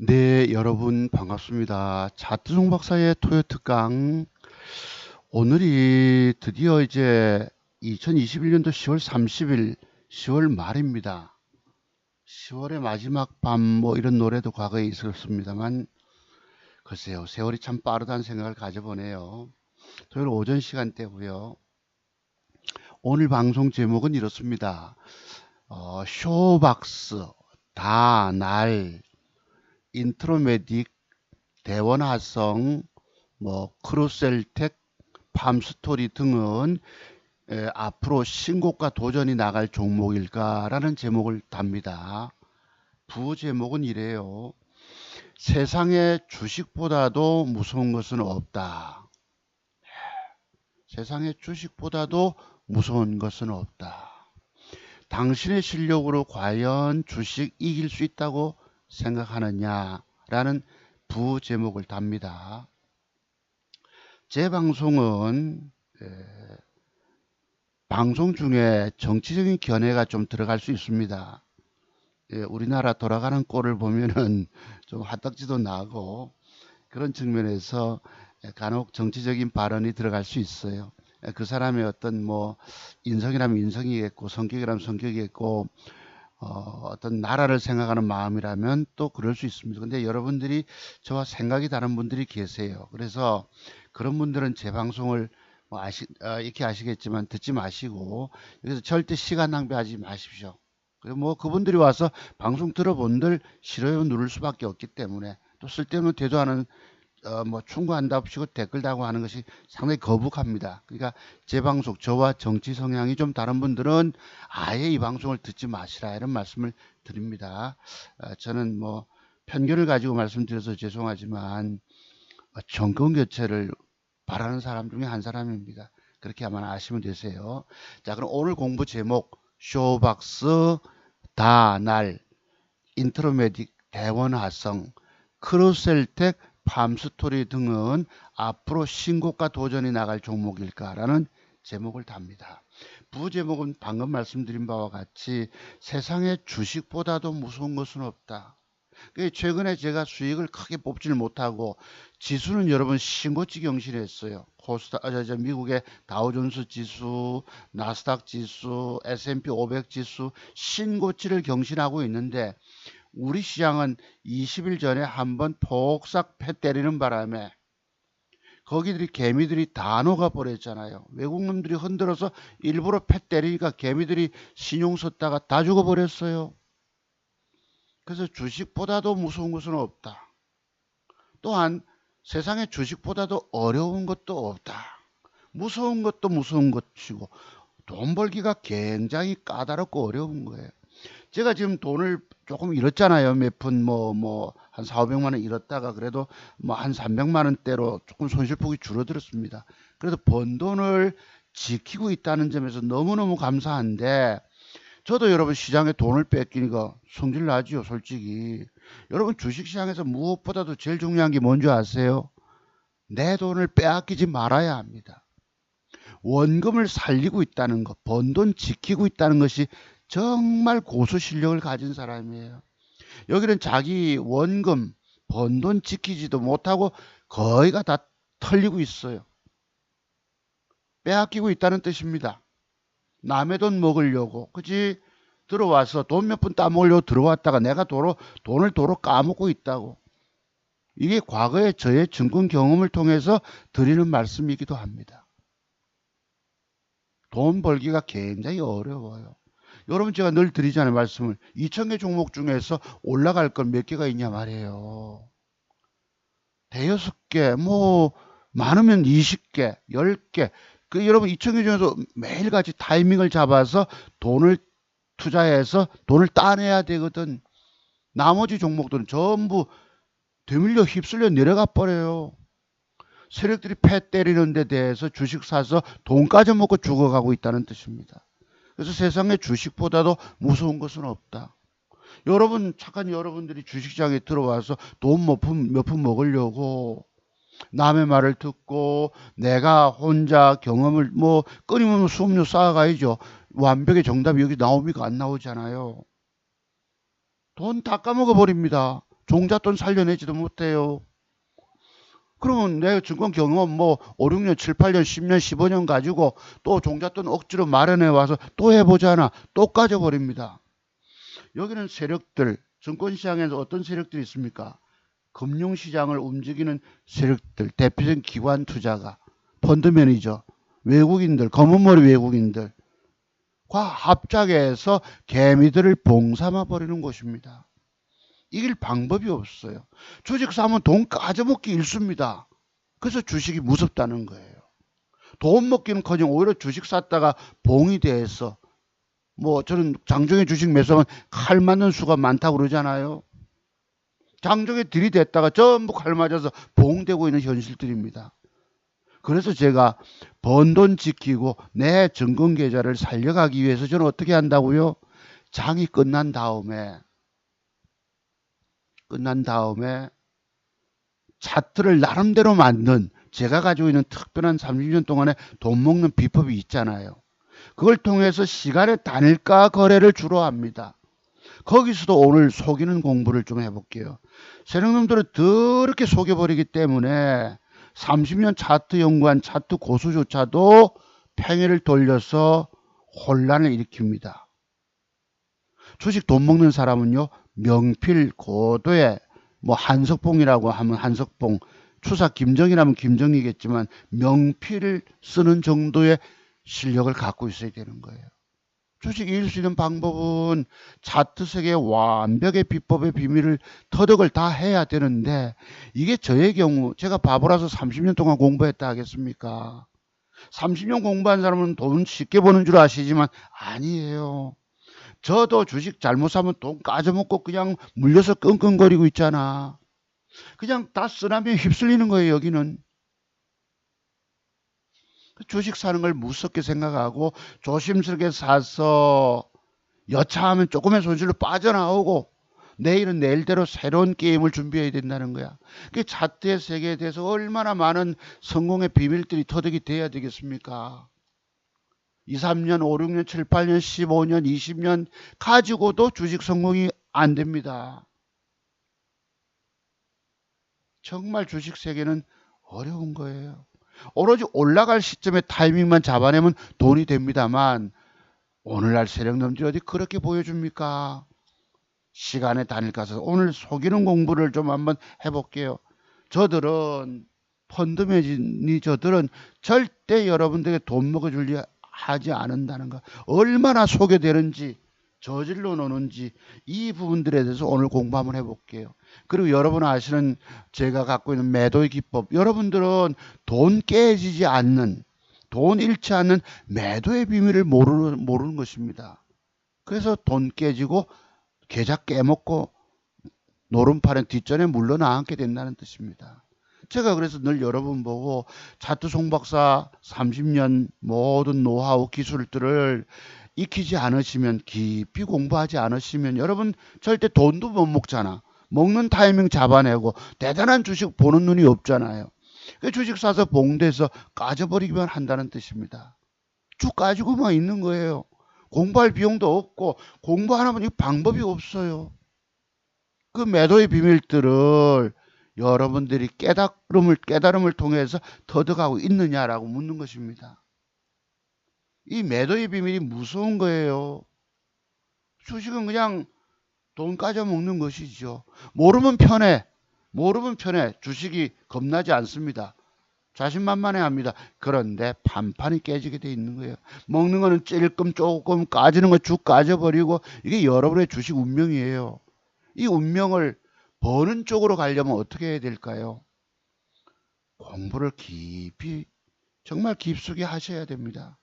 네, 여러분 반갑습니다. 자트송 박사의 토요 특강. 오늘이 드디어 이제 2021년도 10월 30일, 10월 말입니다. 10월의 마지막 밤 뭐 이런 노래도 과거에 있었습니다만 글쎄요, 세월이 참 빠르다는 생각을 가져보네요. 토요일 오전 시간대고요. 오늘 방송 제목은 이렇습니다. 쇼박스, 다날, 인트로메딕, 대원화성, 크루셀텍, 팜스토리 등은 앞으로 신곡과 도전이 나갈 종목일까라는 제목을 답니다. 부제목은 이래요. 세상에 주식보다도 무서운 것은 없다. 세상에 주식보다도 무서운 것은 없다. 당신의 실력으로 과연 주식 이길 수 있다고 생각하느냐라는 부제목을 답니다. 제 방송은 방송 중에 정치적인 견해가 좀 들어갈 수 있습니다. 우리나라 돌아가는 꼴을 보면은 좀 화딱지도 나고 그런 측면에서 간혹 정치적인 발언이 들어갈 수 있어요. 그 사람의 어떤 인성이라면 인성이겠고 성격이라면 성격이겠고 어떤 나라를 생각하는 마음이라면 또 그럴 수 있습니다. 근데 여러분들이 저와 생각이 다른 분들이 계세요. 그래서 그런 분들은 제 방송을 이렇게 아시겠지만 듣지 마시고 여기서 절대 시간 낭비하지 마십시오. 그리고 그분들이 와서 방송 들어본들 싫어요 누를 수밖에 없기 때문에 또 쓸데없는 대도하는 충고한답시고 댓글 달고 하는 것이 상당히 거북합니다. 그러니까 제 방송, 저와 정치 성향이 좀 다른 분들은 아예 이 방송을 듣지 마시라 이런 말씀을 드립니다. 저는 편견을 가지고 말씀드려서 죄송하지만 정권 교체를 바라는 사람 중에 한 사람입니다. 그렇게 아마 아시면 되세요. 자, 그럼 오늘 공부 제목 쇼박스, 다날, 인트로메딕, 대원화성, 크루셀텍, 팜스토리 등은 앞으로 신곡과 도전이 나갈 종목일까라는 제목을 답니다. 부제목은 방금 말씀드린 바와 같이 세상에 주식보다도 무서운 것은 없다. 최근에 제가 수익을 크게 뽑지를 못하고 지수는 여러분 신고치 경신했어요. 미국의 다우존스 지수, 나스닥 지수, S&P 500 지수 신고치를 경신하고 있는데 우리 시장은 20일 전에 한번 폭삭 패 때리는 바람에 거기들이 개미들이 다 녹아버렸잖아요. 외국놈들이 흔들어서 일부러 패 때리니까 개미들이 신용 썼다가 다 죽어버렸어요. 그래서 주식보다도 무서운 것은 없다. 또한 세상에 주식보다도 어려운 것도 없다. 무서운 것도 무서운 것이고 돈 벌기가 굉장히 까다롭고 어려운 거예요. 제가 지금 돈을 조금 잃었잖아요. 몇 푼, 한 4, 500만 원 잃었다가 그래도 한 300만 원대로 조금 손실폭이 줄어들었습니다. 그래도 번 돈을 지키고 있다는 점에서 너무너무 감사한데 저도 여러분 시장에 돈을 뺏기니까 성질 나지요, 솔직히. 여러분 주식시장에서 무엇보다도 제일 중요한 게 뭔지 아세요? 내 돈을 빼앗기지 말아야 합니다. 원금을 살리고 있다는 것, 번 돈 지키고 있다는 것이 정말 고수 실력을 가진 사람이에요. 여기는 자기 원금, 번 돈 지키지도 못하고 거의가 다 털리고 있어요. 빼앗기고 있다는 뜻입니다. 남의 돈 먹으려고, 그지? 들어와서 돈 몇 푼 따먹으려고 들어왔다가 내가 돈을 도로 까먹고 있다고. 이게 과거의 저의 증권 경험을 통해서 드리는 말씀이기도 합니다. 돈 벌기가 굉장히 어려워요. 여러분 제가 늘 드리잖아요 말씀을. 2,000개 종목 중에서 올라갈 건 몇 개가 있냐 말이에요. 대여섯 개, 많으면 20개, 10개. 여러분 2,000개 중에서 매일같이 타이밍을 잡아서 돈을 투자해서 돈을 따내야 되거든. 나머지 종목들은 전부 되밀려 휩쓸려 내려가 버려요. 세력들이 패 때리는 데 대해서 주식 사서 돈까지 먹고 죽어가고 있다는 뜻입니다. 그래서 세상에 주식보다도 무서운 것은 없다. 여러분, 착한 여러분들이 주식시장에 들어와서 돈 몇 푼 먹으려고 남의 말을 듣고 내가 혼자 경험을 끊임없는 수업료 쌓아가야죠. 완벽의 정답이 여기 나옵니까? 안 나오잖아요. 돈 다 까먹어 버립니다. 종잣돈 살려내지도 못해요. 그러면 내 증권 경험 뭐 5, 6년, 7, 8년, 10년, 15년 가지고 또 종잣돈 억지로 마련해 와서 또 해보잖아. 또 까져버립니다. 여기는 세력들, 증권시장에서 어떤 세력들이 있습니까? 금융시장을 움직이는 세력들, 대표적인 기관 투자가, 펀드 매니저, 외국인들, 검은머리 외국인들과 합작해서 개미들을 봉삼아 버리는 곳입니다. 이길 방법이 없어요. 주식 사면 돈 까져먹기 일쑤입니다. 그래서 주식이 무섭다는 거예요. 돈 먹기는커녕 오히려 주식 샀다가 봉이 돼서 뭐 저는 장중에 주식 매수하면 칼 맞는 수가 많다고 그러잖아요. 장중에 들이댔다가 전부 칼 맞아서 봉되고 있는 현실들입니다. 그래서 제가 번 돈 지키고 내 증권 계좌를 살려가기 위해서 저는 어떻게 한다고요? 장이 끝난 다음에 차트를 나름대로 만든 제가 가지고 있는 특별한 30년 동안의 돈 먹는 비법이 있잖아요. 그걸 통해서 시간의 단일가 거래를 주로 합니다. 거기서도 오늘 속이는 공부를 좀 해볼게요. 세력놈들은 더럽게 속여버리기 때문에 30년 차트 연구한 차트 고수조차도 팽이를 돌려서 혼란을 일으킵니다. 주식 돈 먹는 사람은요, 명필 고도의 뭐 한석봉이라고 하면 한석봉, 추사 김정이라면 김정이겠지만 명필을 쓰는 정도의 실력을 갖고 있어야 되는 거예요. 주식 이길 수 있는 방법은 차트 세계의 완벽의 비법의 비밀을 터득을 다 해야 되는데 이게 저의 경우 제가 바보라서 30년 동안 공부했다 하겠습니까? 30년 공부한 사람은 돈 쉽게 버는 줄 아시지만 아니에요. 저도 주식 잘못 사면 돈 까져먹고 그냥 물려서 끙끙거리고 있잖아. 그냥 다 쓰나미에 휩쓸리는 거예요, 여기는. 주식 사는 걸 무섭게 생각하고 조심스럽게 사서 여차하면 조금의 손실로 빠져나오고 내일은 내일대로 새로운 게임을 준비해야 된다는 거야. 그 차트의 세계에 대해서 얼마나 많은 성공의 비밀들이 터득이 돼야 되겠습니까? 2, 3년, 5, 6년, 7, 8년, 15년, 20년 가지고도 주식 성공이 안 됩니다. 정말 주식 세계는 어려운 거예요. 오로지 올라갈 시점의 타이밍만 잡아내면 돈이 됩니다만 오늘날 세력놈들이 어디 그렇게 보여줍니까? 시간의 단일가서 오늘 속이는 공부를 좀 한번 해볼게요. 저들은 펀드 매니저들은 절대 여러분들에게 돈 먹어주려 하지 않는다는 거. 얼마나 속여되는지 저질러 놓는지 이 부분들에 대해서 오늘 공부 한번 해볼게요. 그리고 여러분 아시는 제가 갖고 있는 매도의 기법, 여러분들은 돈 깨지지 않는, 돈 잃지 않는 매도의 비밀을 모르는 것입니다. 그래서 돈 깨지고 계좌 깨먹고 노름판의 뒷전에 물러나앉게 된다는 뜻입니다. 제가 그래서 늘 여러분 보고 차트 송박사 30년 모든 노하우 기술들을 익히지 않으시면, 깊이 공부하지 않으시면 여러분 절대 돈도 못 먹잖아. 먹는 타이밍 잡아내고 대단한 주식 보는 눈이 없잖아요. 주식 사서 봉돼서 까져버리기만 한다는 뜻입니다. 쭉 가지고만 있는 거예요. 공부할 비용도 없고 공부 하나면 이 방법이 없어요. 그 매도의 비밀들을 여러분들이 깨달음을 통해서 터득하고 있느냐라고 묻는 것입니다. 이 매도의 비밀이 무서운 거예요. 주식은 그냥 돈 까져 먹는 것이죠. 모르면 편해. 주식이 겁나지 않습니다. 자신만만해 합니다. 그런데 판판이 깨지게 돼 있는 거예요. 먹는 거는 찔끔 조금, 까지는 거 쭉 까져버리고 이게 여러분의 주식 운명이에요. 이 운명을 버는 쪽으로 가려면 어떻게 해야 될까요? 공부를 깊이, 정말 깊숙이 하셔야 됩니다.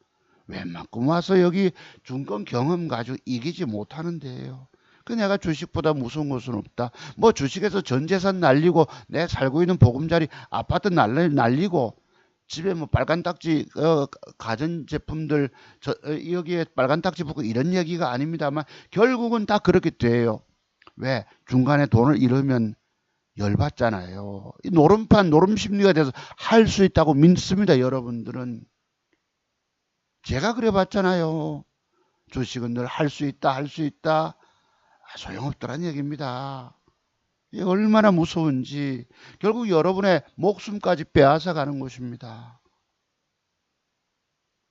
웬만큼 와서 여기 중권 경험 가지고 이기지 못하는데요. 그 내가 주식보다 무서운 것은 없다. 뭐 주식에서 전 재산 날리고 내 살고 있는 보금자리 아파트 날리고 집에 뭐 빨간 딱지 가전 제품들 여기에 빨간 딱지 붙고 이런 얘기가 아닙니다만 결국은 다 그렇게 돼요. 왜? 중간에 돈을 잃으면 열받잖아요. 이 노름 심리가 돼서 할 수 있다고 믿습니다. 여러분들은. 제가 그래 봤잖아요. 주식은 늘 할 수 있다. 소용없더란 얘기입니다. 얼마나 무서운지 결국 여러분의 목숨까지 빼앗아 가는 것입니다.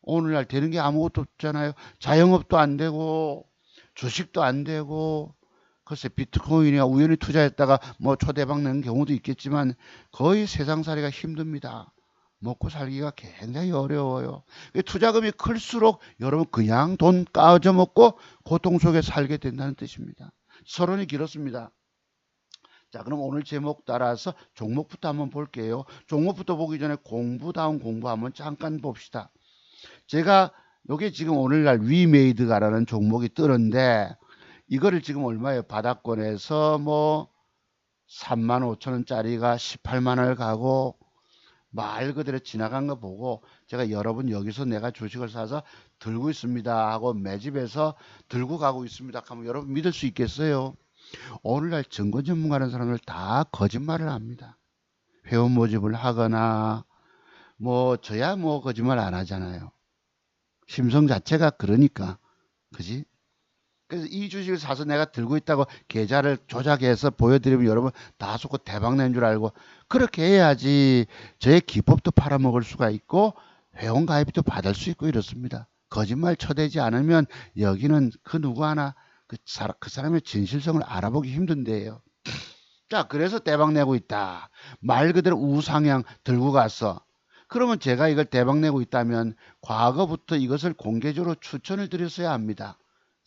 오늘날 되는 게 아무것도 없잖아요. 자영업도 안 되고 주식도 안 되고 글쎄 비트코인이야 우연히 투자했다가 뭐 초대박 낸 경우도 있겠지만 거의 세상살이가 힘듭니다. 먹고 살기가 굉장히 어려워요. 투자금이 클수록 여러분 그냥 돈 까져먹고 고통 속에 살게 된다는 뜻입니다. 서론이 길었습니다. 자, 그럼 오늘 제목 따라서 종목부터 한번 볼게요. 종목부터 보기 전에 공부다운 공부 한번 잠깐 봅시다. 제가 요게 지금 오늘날 위메이드가라는 종목이 뜨는데 이거를 지금 얼마예요? 바닥권에서 뭐 35,000원짜리가 18만원을 가고 말 그대로 지나간 거 보고 제가 여러분 여기서 내가 주식을 사서 들고 있습니다 하고 매집해서 들고 가고 있습니다 하면 여러분 믿을 수 있겠어요? 오늘날 증권 전문가라는 사람들 다 거짓말을 합니다. 회원 모집을 하거나 뭐 저야 뭐 거짓말 안 하잖아요. 심성 자체가 그러니까 그지? 그래서 이 주식을 사서 내가 들고 있다고 계좌를 조작해서 보여드리면 여러분 다 속고 대박 낸 줄 알고 그렇게 해야지 저의 기법도 팔아먹을 수가 있고 회원 가입도 받을 수 있고 이렇습니다. 거짓말 쳐대지 않으면 여기는 그 누구 하나 그 사람의 진실성을 알아보기 힘든데요. 자, 그래서 대박 내고 있다. 말 그대로 우상향 들고 갔어. 그러면 제가 이걸 대박 내고 있다면 과거부터 이것을 공개적으로 추천을 드렸어야 합니다.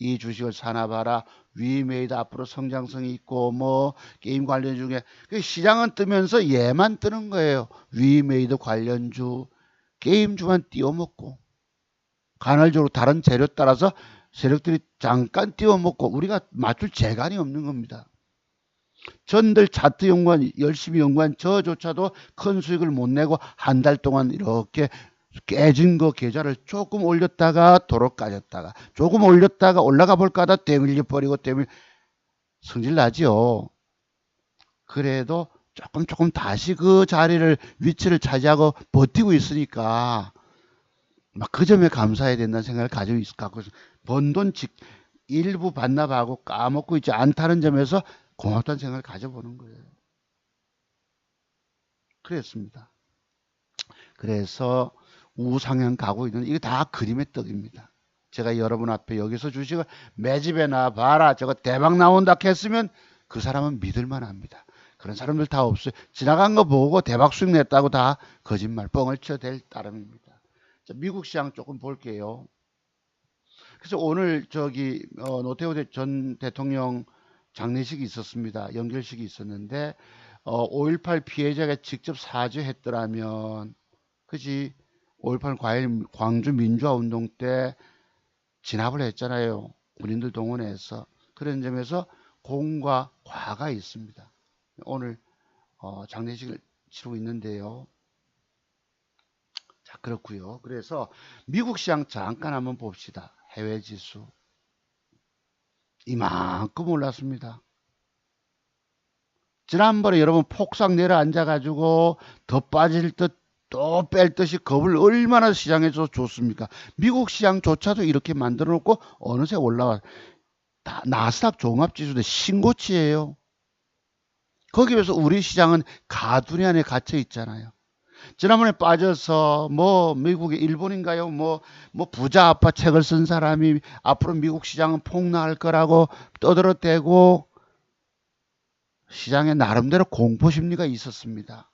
이 주식을 사나 봐라. 위메이드 앞으로 성장성이 있고 뭐 게임 관련주 중에 시장은 뜨면서 얘만 뜨는 거예요. 위메이드 관련주 게임주만 띄워먹고 간헐적으로 다른 재료 따라서 세력들이 잠깐 띄워먹고 우리가 맞출 재간이 없는 겁니다. 전들 차트 연구한 열심히 연구한 저조차도 큰 수익을 못 내고 한 달 동안 이렇게 깨진 거 계좌를 조금 올렸다가 도로 까졌다가 조금 올렸다가 올라가 볼까 하다 되밀려 버리고 성질 나지요. 그래도 조금 다시 그 자리를 위치를 차지하고 버티고 있으니까 막 그 점에 감사해야 된다는 생각을 가지고 갖고 번 돈 일부 반납하고 까먹고 있지 않다는 점에서 고맙다는 생각을 가져보는 거예요. 그랬습니다. 그래서 우상향 가고 있는 이게 다 그림의 떡입니다. 제가 여러분 앞에 여기서 주식을 매집해놔 봐라 저거 대박 나온다 했으면 그 사람은 믿을만 합니다. 그런 사람들 다 없어요. 지나간 거 보고 대박 수익 냈다고 다 거짓말 뻥을 쳐댈 따름입니다. 자, 미국 시장 조금 볼게요. 그래서 오늘 노태우 전 대통령 장례식이 있었습니다. 연결식이 있었는데 5.18 피해자가 직접 사죄했더라면 그지 5.18 광주 민주화 운동 때 진압을 했잖아요. 군인들 동원해서 그런 점에서 공과 과가 있습니다. 오늘 장례식을 치르고 있는데요. 자, 그렇고요. 그래서 미국 시장 잠깐 한번 봅시다. 해외 지수 이만큼 올랐습니다. 지난번에 여러분 폭삭 내려앉아 가지고 더 빠질 듯 또 뺄 듯이 겁을 얼마나 시장에서 줬습니까? 미국 시장조차도 이렇게 만들어 놓고 어느새 올라와 나스닥 종합지수도 신고치예요. 거기에 비해서 우리 시장은 가두리 안에 갇혀 있잖아요. 지난번에 빠져서 뭐 미국의 일본인가요? 뭐 부자 아빠 책을 쓴 사람이 앞으로 미국 시장은 폭락할 거라고 떠들어대고 시장에 나름대로 공포 심리가 있었습니다.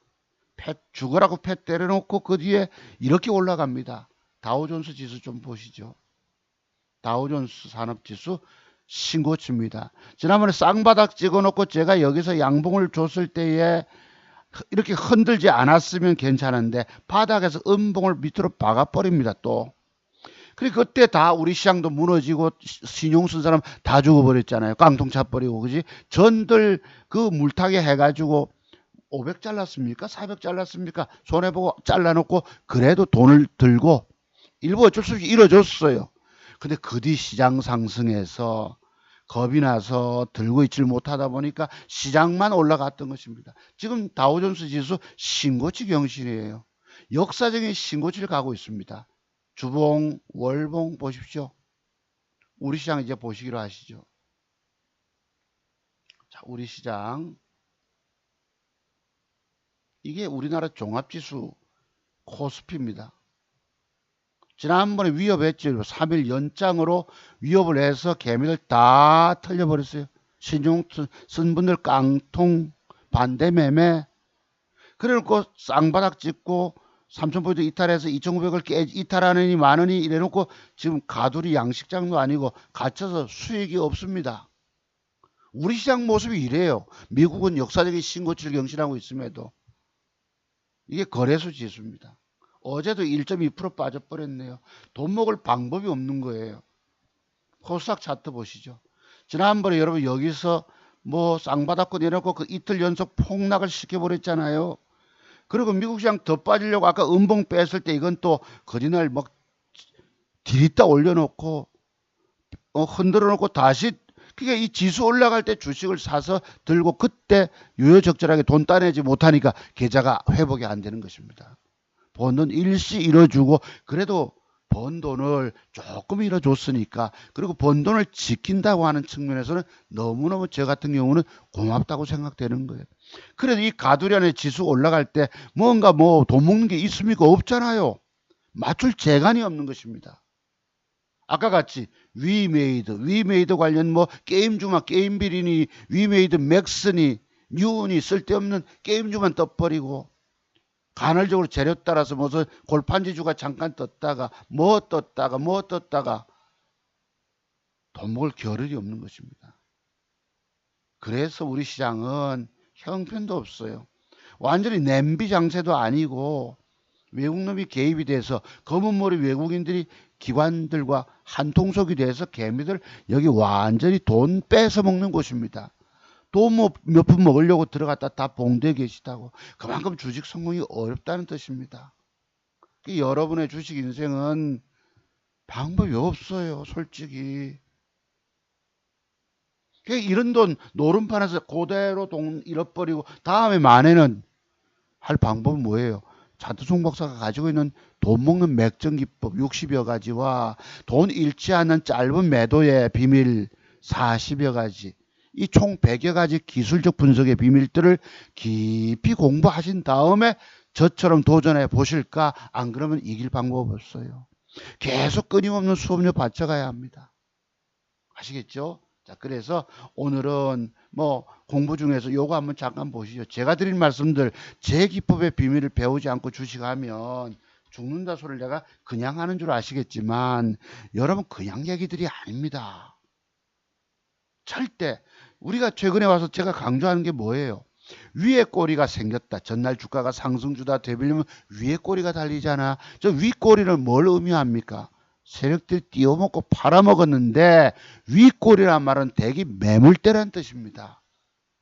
죽으라고 패 때려놓고 그 뒤에 이렇게 올라갑니다. 다우존스 지수 좀 보시죠. 다우존스 산업지수 신고치입니다. 지난번에 쌍바닥 찍어놓고 제가 여기서 양봉을 줬을 때에 이렇게 흔들지 않았으면 괜찮은데 바닥에서 음봉을 밑으로 박아버립니다. 또 그리고 그때 다 우리 시장도 무너지고 신용 쓴 사람 다 죽어버렸잖아요. 깡통 차버리고 그지? 전들 그 물타기 해가지고 500 잘랐습니까? 400 잘랐습니까? 손해보고 잘라놓고 그래도 돈을 들고 일부 어쩔 수 없이 잃어줬어요. 근데 그 뒤 시장 상승해서 겁이 나서 들고 있질 못하다 보니까 시장만 올라갔던 것입니다. 지금 다우존스 지수 신고치 경신이에요. 역사적인 신고치를 가고 있습니다. 주봉, 월봉 보십시오. 우리 시장 이제 보시기로 하시죠. 자, 우리 시장 이게 우리나라 종합지수 코스피입니다. 지난번에 위협했죠. 3일 연장으로 위협을 해서 개미들 다 털려버렸어요. 신용 쓴 분들 깡통 반대 매매. 그래놓고 쌍바닥 찍고 3,000포인트 이탈해서 2,900을 이탈하느니 많으니 이래놓고 지금 가두리 양식장도 아니고 갇혀서 수익이 없습니다. 우리 시장 모습이 이래요. 미국은 역사적인 신고치를 경신하고 있음에도 이게 거래소 지수입니다. 어제도 1.2% 빠져버렸네요. 돈 먹을 방법이 없는 거예요. 코스닥 차트 보시죠. 지난번에 여러분 여기서 뭐 쌍바닥권 내놓고 그 이틀 연속 폭락을 시켜버렸잖아요. 그리고 미국 시장 더 빠지려고 아까 음봉 뺐을 때 이건 또 거짓말 막 디리다 올려놓고 흔들어 놓고 다시 그게 이 지수 올라갈 때 주식을 사서 들고 그때 유효적절하게 돈 따내지 못하니까 계좌가 회복이 안 되는 것입니다. 번 돈 일시 잃어주고 그래도 번 돈을 조금 잃어줬으니까 그리고 번 돈을 지킨다고 하는 측면에서는 너무너무 저 같은 경우는 고맙다고 생각되는 거예요. 그래도 이 가두리 지수 올라갈 때 뭔가 뭐 돈 먹는 게 있습니까? 없잖아요. 맞출 재간이 없는 것입니다. 아까 같이 위메이드 관련 뭐 게임 주마 게임 비리니 위메이드 맥스니 뉴니 쓸데없는 게임 주만 떠버리고 간헐적으로 재료 따라서 무슨 골판지주가 잠깐 떴다가 뭐 떴다가 돈 먹을 겨를이 없는 것입니다. 그래서 우리 시장은 형편도 없어요. 완전히 냄비 장세도 아니고 외국놈이 개입이 돼서 검은머리 외국인들이 기관들과 한통속이 돼서 개미들 여기 완전히 돈 뺏어 먹는 곳입니다. 또 뭐 몇 푼 먹으려고 들어갔다 다 봉돼 계시다고. 그만큼 주식 성공이 어렵다는 뜻입니다. 여러분의 주식 인생은 방법이 없어요. 솔직히. 이런 돈 노름판에서 그대로 돈 잃어버리고 다음에 만에는 할 방법은 뭐예요? 차두송 박사가 가지고 있는 돈 먹는 맥정기법 60여 가지와 돈 잃지 않는 짧은 매도의 비밀 40여 가지 이 총 100여 가지 기술적 분석의 비밀들을 깊이 공부하신 다음에 저처럼 도전해 보실까? 안 그러면 이길 방법 없어요. 계속 끊임없는 수업료 바쳐가야 합니다. 아시겠죠? 자, 그래서 오늘은 뭐 공부 중에서 요거 한번 잠깐 보시죠. 제가 드린 말씀들 제 기법의 비밀을 배우지 않고 주식하면 죽는다 소리를 내가 그냥 하는 줄 아시겠지만 여러분 그냥 얘기들이 아닙니다. 절대 우리가 최근에 와서 제가 강조하는 게 뭐예요? 위에 꼬리가 생겼다. 전날 주가가 상승주다 되려면 위에 꼬리가 달리잖아. 저 윗꼬리는 뭘 의미합니까? 세력들이 띄워먹고 팔아먹었는데 윗꼬리란 말은 대기 매물대란 뜻입니다.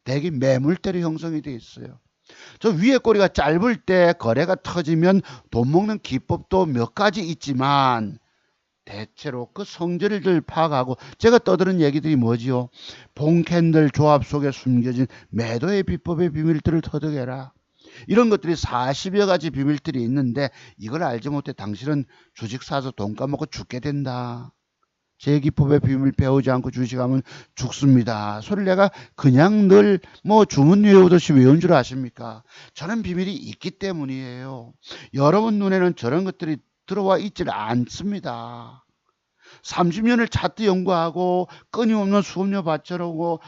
대기 매물대로 형성이 되어 있어요. 저 위에 꼬리가 짧을 때 거래가 터지면 돈 먹는 기법도 몇 가지 있지만 대체로 그 성질을 파악하고 제가 떠드는 얘기들이 뭐지요? 봉캔들 조합 속에 숨겨진 매도의 비법의 비밀들을 터득해라. 이런 것들이 40여 가지 비밀들이 있는데 이걸 알지 못해 당신은 주식 사서 돈 까먹고 죽게 된다. 제 기법의 비밀 배우지 않고 주식하면 죽습니다. 소리를 내가 그냥 늘 뭐 주문 외우듯이 외운 줄 아십니까? 저는 비밀이 있기 때문이에요. 여러분 눈에는 저런 것들이 들어와 있질 않습니다. 30년을 차트 연구하고 끊임없는 수업료 바쳐오고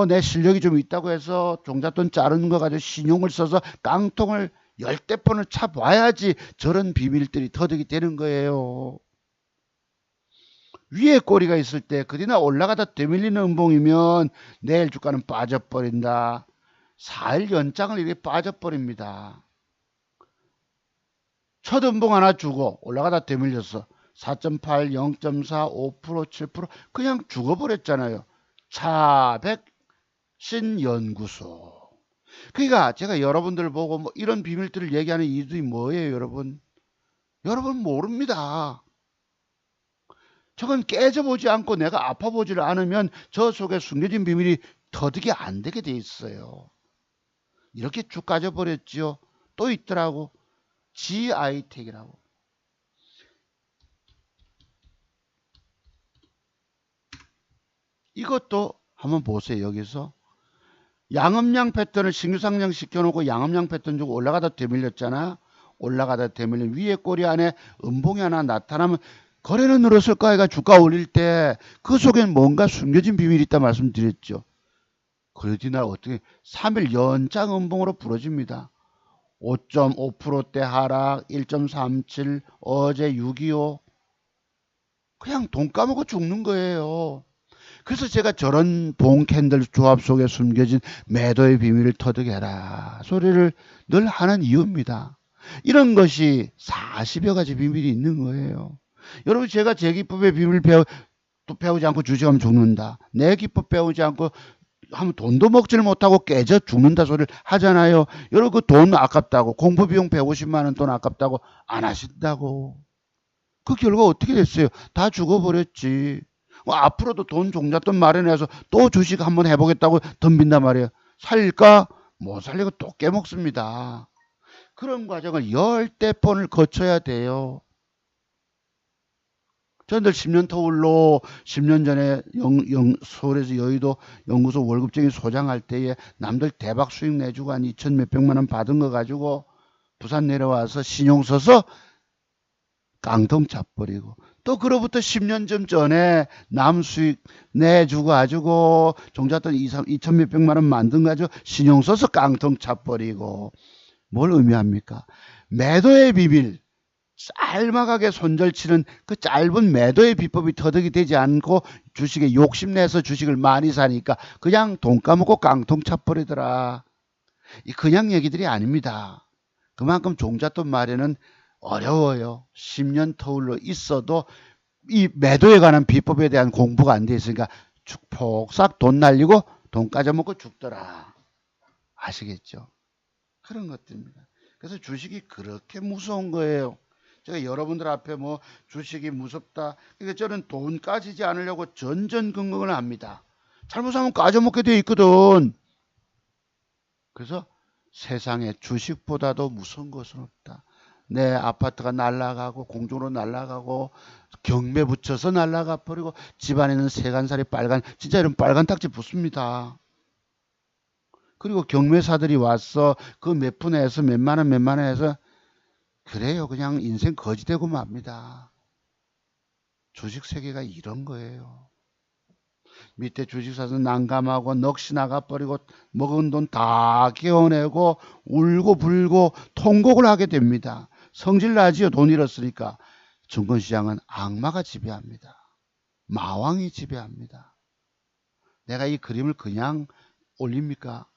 내 실력이 좀 있다고 해서 종잣돈 자르는 거 가지고 신용을 써서 깡통을 10대폰을 차봐야지 저런 비밀들이 터득이 되는 거예요. 위에 꼬리가 있을 때 그디나 올라가다 되밀리는 음봉이면 내일 주가는 빠져버린다. 4일 연장을 이렇게 빠져버립니다. 첫 음봉 하나 주고 올라가다 되밀렸어. 4.8, 0.4, 5%, 7% 그냥 죽어버렸잖아요. 차백 신연구소. 그러니까 제가 여러분들 보고 뭐 이런 비밀들을 얘기하는 이유들이 뭐예요, 여러분? 여러분 모릅니다. 저건 깨져보지 않고 내가 아파보지를 않으면 저 속에 숨겨진 비밀이 터득이 안 되게 돼 있어요. 이렇게 쭉 가져버렸지요. 또 있더라고. GI텍이라고. 이것도 한번 보세요. 여기서 양음양 패턴을 신규 상장시켜놓고 양음양 패턴 주고 올라가다 되밀렸잖아. 올라가다 되밀린 위에 꼬리 안에 음봉이 하나 나타나면 거래는 늘었을까? 해가 주가 올릴 때 그 속엔 뭔가 숨겨진 비밀이 있다 말씀드렸죠. 그러지 날 어떻게 3일 연장 음봉으로 부러집니다. 5.5%대 하락, 1.37, 어제 625. 그냥 돈 까먹고 죽는 거예요. 그래서 제가 저런 봉 캔들 조합 속에 숨겨진 매도의 비밀을 터득해라 소리를 늘 하는 이유입니다. 이런 것이 40여 가지 비밀이 있는 거예요. 여러분 제가 제 기법의 비밀 또 배우지 않고 주식하면 죽는다. 내 기법 배우지 않고 하면 돈도 먹지를 못하고 깨져 죽는다 소리를 하잖아요. 여러분 그 돈 아깝다고 공부비용 150만 원 돈 아깝다고 안 하신다고. 그 결과 어떻게 됐어요? 다 죽어버렸지. 앞으로도 돈 종잣돈 마련해서 또 주식 한번 해보겠다고 덤빈단 말이에요. 살릴까? 못 살리고 또 깨먹습니다. 그런 과정을 열대 번을 거쳐야 돼요. 저들 10년 터울로 10년 전에 서울에서 여의도 연구소 월급쟁이 소장할 때에 남들 대박 수익 내주고 한 2천 몇백만 원 받은 거 가지고 부산 내려와서 신용 써서 깡통 차버리고 또 그로부터 10년 좀 전에 남 수익 내주고 가지고 종잣돈 2천 몇백만 원 만든 가지고 신용 써서 깡통 차버리고 뭘 의미합니까? 매도의 비밀 짤막하게 손절치는 그 짧은 매도의 비법이 터득이 되지 않고 주식에 욕심내서 주식을 많이 사니까 그냥 돈 까먹고 깡통 차버리더라. 그냥 얘기들이 아닙니다. 그만큼 종잣돈 마련은 어려워요. 10년 터울로 있어도 이 매도에 관한 비법에 대한 공부가 안 돼 있으니까 폭삭 돈 날리고 돈 까져먹고 죽더라. 아시겠죠? 그런 것들입니다. 그래서 주식이 그렇게 무서운 거예요. 제가 여러분들 앞에 뭐 주식이 무섭다. 그러니까 저는 돈 까지지 않으려고 전전긍긍을 합니다. 잘못하면 까져먹게 돼 있거든. 그래서 세상에 주식보다도 무서운 것은 없다. 내 아파트가 날아가고 공중으로 날아가고 경매 붙여서 날아가 버리고 집안에는 세간살이 빨간 진짜 이런 빨간 딱지 붙습니다. 그리고 경매사들이 와서 그 몇 푼에서 몇만 원 몇만 원에서 그래요. 그냥 인생 거지되고 맙니다. 주식 세계가 이런 거예요. 밑에 주식 사서 난감하고 넋이 나가버리고 먹은 돈 다 깨어내고 울고 불고 통곡을 하게 됩니다. 성질 나지요. 돈 잃었으니까. 증권시장은 악마가 지배합니다. 마왕이 지배합니다. 내가 이 그림을 그냥 올립니까?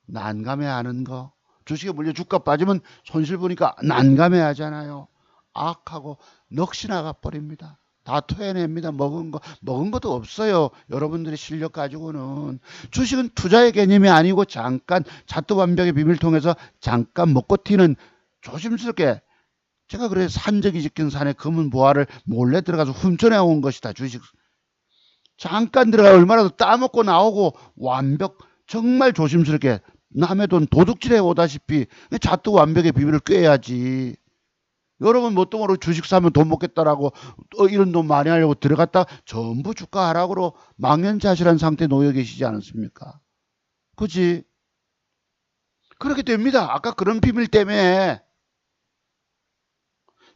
난감해하는 거. 주식에 물려 주가 빠지면 손실 보니까 난감해 하잖아요. 악하고 넋이 나가버립니다. 다 토해냅니다. 먹은 것도 없어요. 여러분들의 실력 가지고는. 주식은 투자의 개념이 아니고 잠깐 잣도 완벽의 비밀 통해서 잠깐 먹고 튀는 조심스럽게 제가 그래서 산적이 지킨 산에 검은 보화를 몰래 들어가서 훔쳐내온 것이다. 주식 잠깐 들어가 얼마나 더 따먹고 나오고 완벽 정말 조심스럽게 남의 돈 도둑질해 오다시피 잣도 완벽의 비밀을 꿰야지. 여러분 뭣도 모르고 주식 사면 돈 먹겠다라고 이런 돈 많이 하려고 들어갔다 전부 주가 하락으로 망연자실한 상태에 놓여 계시지 않습니까? 그지? 그렇게 됩니다. 아까 그런 비밀 때문에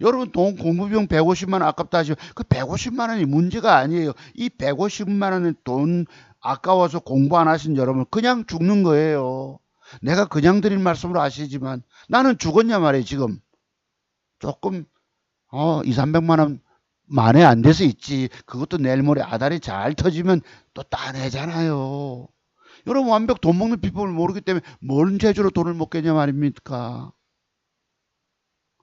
여러분 돈 공부비용 150만 원 아깝다 하시면 그 150만 원이 문제가 아니에요. 이 150만 원은 돈 아까워서 공부 안 하신 여러분 그냥 죽는 거예요. 내가 그냥 드린 말씀으로 아시지만 나는 죽었냐 말이에요. 지금 조금 2, 300만 원 만에 안 돼서 있지. 그것도 내일 모레 아다리 잘 터지면 또 따내잖아요. 여러분 완벽 돈 먹는 비법을 모르기 때문에 뭔 재주로 돈을 먹겠냐 말입니까?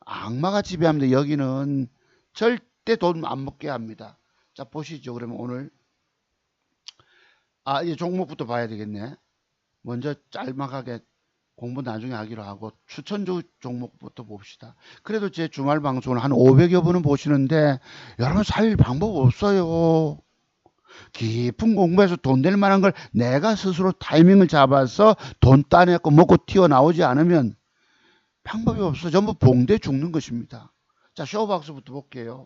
악마가 지배합니다. 여기는 절대 돈 안 먹게 합니다. 자 보시죠. 그러면 오늘 이 종목부터 봐야 되겠네. 먼저 짤막하게 공부 나중에 하기로 하고 추천 종목부터 봅시다. 그래도 제 주말 방송을 한 500여 분은 보시는데 여러분 살릴 방법 없어요. 깊은 공부해서 돈 될 만한 걸 내가 스스로 타이밍을 잡아서 돈 따내고 먹고 튀어나오지 않으면 방법이 없어. 전부 봉대 죽는 것입니다. 자, 쇼박스부터 볼게요.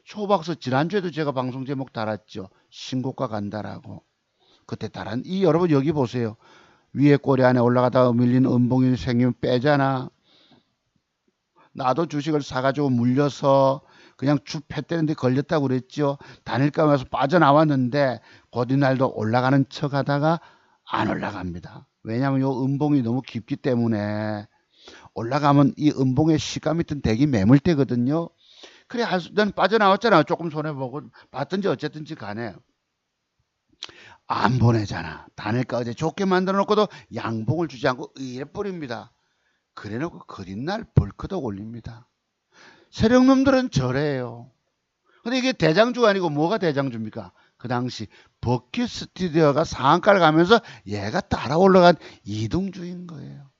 쇼박스 지난주에도 제가 방송 제목 달았죠. 신고가 간다라고. 그때 다른 이 여러분 여기 보세요. 위에 꼬리 안에 올라가다가 밀린 음봉이 생기면 빼잖아. 나도 주식을 사가지고 물려서 그냥 쭉 패대는데 걸렸다고 그랬죠. 단일가면서 빠져나왔는데 곧이날도 올라가는 척 하다가 안 올라갑니다. 왜냐하면 요 음봉이 너무 깊기 때문에 올라가면 이 음봉의 시가 밑은 대기 매물대거든요. 그래, 난 빠져나왔잖아. 조금 손해보고 봤든지 어쨌든지 간에 안 보내잖아. 단일가 어제 좋게 만들어 놓고도 양봉을 주지 않고 의에 뿌립니다. 그래 놓고 그린 날 벌크덕 올립니다. 세력놈들은 저래요. 근데 이게 대장주가 아니고 뭐가 대장주입니까? 그 당시 버킷 스튜디오가 상한가를 가면서 얘가 따라 올라간 이동주인 거예요.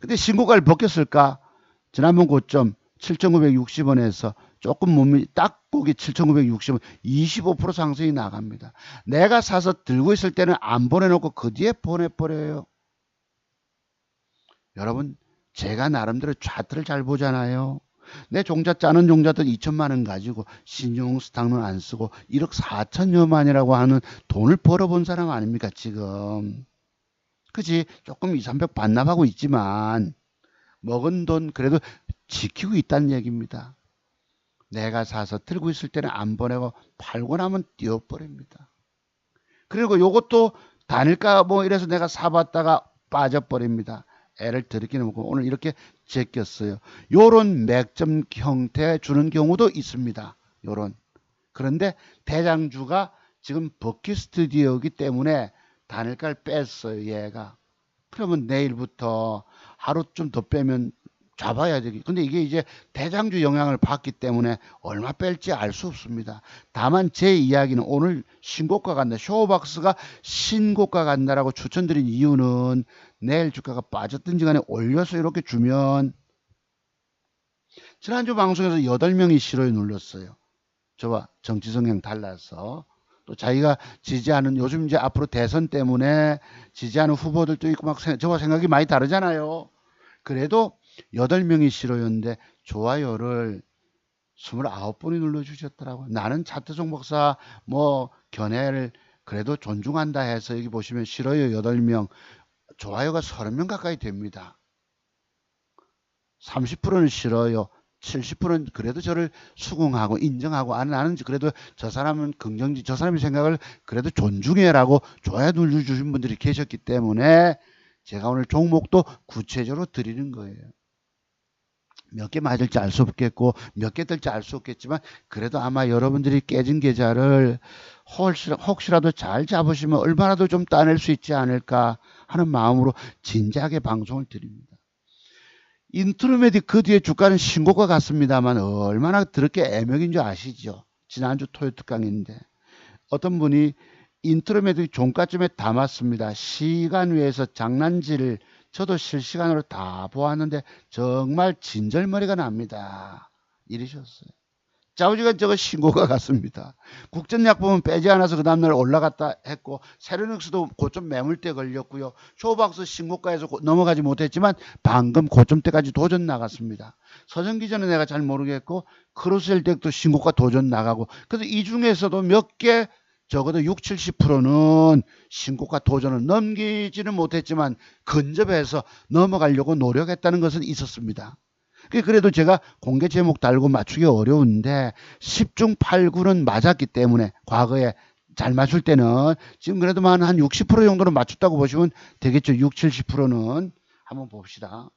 근데 신고가를 벗겼을까? 지난번 고점 7,960원에서 조금 몸이 딱 보기 7,960원 25% 상승이 나갑니다. 내가 사서 들고 있을 때는 안 보내놓고 그 뒤에 보내버려요. 여러분, 제가 나름대로 차트를 잘 보잖아요. 내 종자 짜는 종자들 2천만 원 가지고 신용스탁론 안 쓰고 1억 4천여만이라고 하는 돈을 벌어본 사람 아닙니까 지금. 그지? 조금 2, 300 반납하고 있지만 먹은 돈 그래도 지키고 있다는 얘기입니다. 내가 사서 들고 있을 때는 안 보내고 팔고 나면 띄워버립니다. 그리고 요것도 단일가 뭐 이래서 내가 사봤다가 빠져버립니다. 애를 들이키는 거고 오늘 이렇게 제꼈어요. 요런 맥점 형태 주는 경우도 있습니다. 요런. 그런데 대장주가 지금 버킷 스튜디오이기 때문에 단일가를 뺐어요. 얘가. 그러면 내일부터 하루 좀 더 빼면 잡아야 되기. 근데 이게 이제 대장주 영향을 받기 때문에 얼마 뺄지 알 수 없습니다. 다만 제 이야기는 오늘 신고가 간다. 쇼박스가 신고가 간다라고 추천드린 이유는 내일 주가가 빠졌든지 간에 올려서 이렇게 주면 지난주 방송에서 8명이 싫어요 눌렀어요. 저와 정치 성향 달라서 또 자기가 지지하는 요즘 이제 앞으로 대선 때문에 지지하는 후보들도 있고 막 저와 생각이 많이 다르잖아요. 그래도 8명이 싫어요인데 좋아요를 29분이 눌러주셨더라고요. 나는 차트 종목사 뭐 견해를 그래도 존중한다 해서 여기 보시면 싫어요 8명, 좋아요가 30명 가까이 됩니다. 30%는 싫어요. 70%는 그래도 저를 수긍하고 인정하고 나는 그래도 저 사람은 긍정지 저 사람의 생각을 그래도 존중해라고 좋아요 눌러주신 분들이 계셨기 때문에 제가 오늘 종목도 구체적으로 드리는 거예요. 몇 개 맞을지 알 수 없겠고 몇 개 뜰지 알 수 없겠지만 그래도 아마 여러분들이 깨진 계좌를 혹시라도 잘 잡으시면 얼마라도 좀 따낼 수 있지 않을까 하는 마음으로 진지하게 방송을 드립니다. 인트로메디 그 뒤에 주가는 신고가 같습니다만 얼마나 그렇게 애먹인 줄 아시죠? 지난주 토요 특강인데 어떤 분이 인트로메디 종가쯤에 담았습니다. 시간 위에서 장난질 저도 실시간으로 다 보았는데 정말 진절머리가 납니다. 이러셨어요. 짜우지가 저거 신고가 같습니다. 국전약품은 빼지 않아서 그 다음날 올라갔다 했고 세르닉스도 고점 매물대 걸렸고요. 쇼박스 신고가에서 넘어가지 못했지만 방금 고점대까지 도전 나갔습니다. 서전기전은 내가 잘 모르겠고 크루셀덱도 신고가 도전 나가고 그래서 이 중에서도 몇 개 적어도 60, 70%는 신고가 도전을 넘기지는 못했지만 근접해서 넘어가려고 노력했다는 것은 있었습니다. 그래도 제가 공개 제목 달고 맞추기 어려운데 10중 8구는 맞았기 때문에 과거에 잘 맞출 때는 지금 그래도 한 60% 정도는 맞췄다고 보시면 되겠죠. 6, 70%는 한번 봅시다.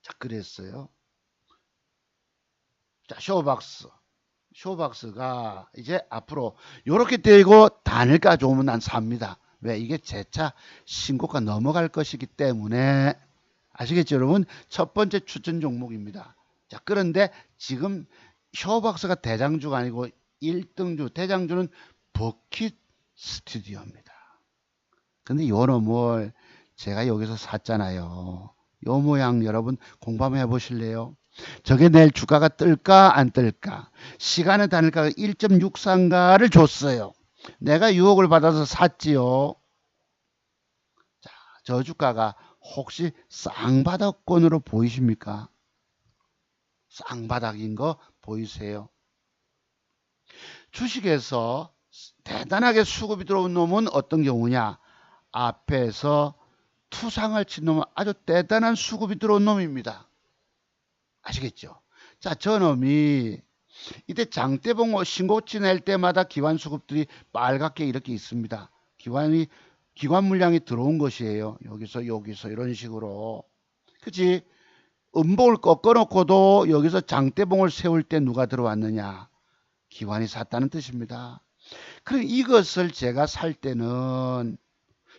자, 그랬어요. 자, 쇼박스가 이제 앞으로 이렇게 되고 단일가 좋으면 난 삽니다. 왜? 이게 재차 신고가 넘어갈 것이기 때문에 아시겠죠 여러분? 첫 번째 추천 종목입니다. 자, 그런데 지금 쇼박스가 대장주가 아니고 1등주 대장주는 버킷 스튜디오입니다. 근데 요 놈을 제가 여기서 샀잖아요. 요 모양 여러분 공부 한번 해보실래요? 저게 내일 주가가 뜰까 안 뜰까? 시간의 단일가가 1.64인가를 줬어요. 내가 유혹을 받아서 샀지요. 자, 저 주가가 혹시 쌍바닥권으로 보이십니까? 쌍바닥인 거 보이세요? 주식에서 대단하게 수급이 들어온 놈은 어떤 경우냐? 앞에서 투상을 친 놈은 아주 대단한 수급이 들어온 놈입니다. 아시겠죠? 자, 저놈이 이때 장대봉 신고치 낼 때마다 기관 수급들이 빨갛게 이렇게 있습니다. 기관 물량이 들어온 것이에요. 여기서 이런 식으로. 그치? 음봉을 꺾어놓고도 여기서 장대봉을 세울 때 누가 들어왔느냐? 기관이 샀다는 뜻입니다. 그럼 이것을 제가 살 때는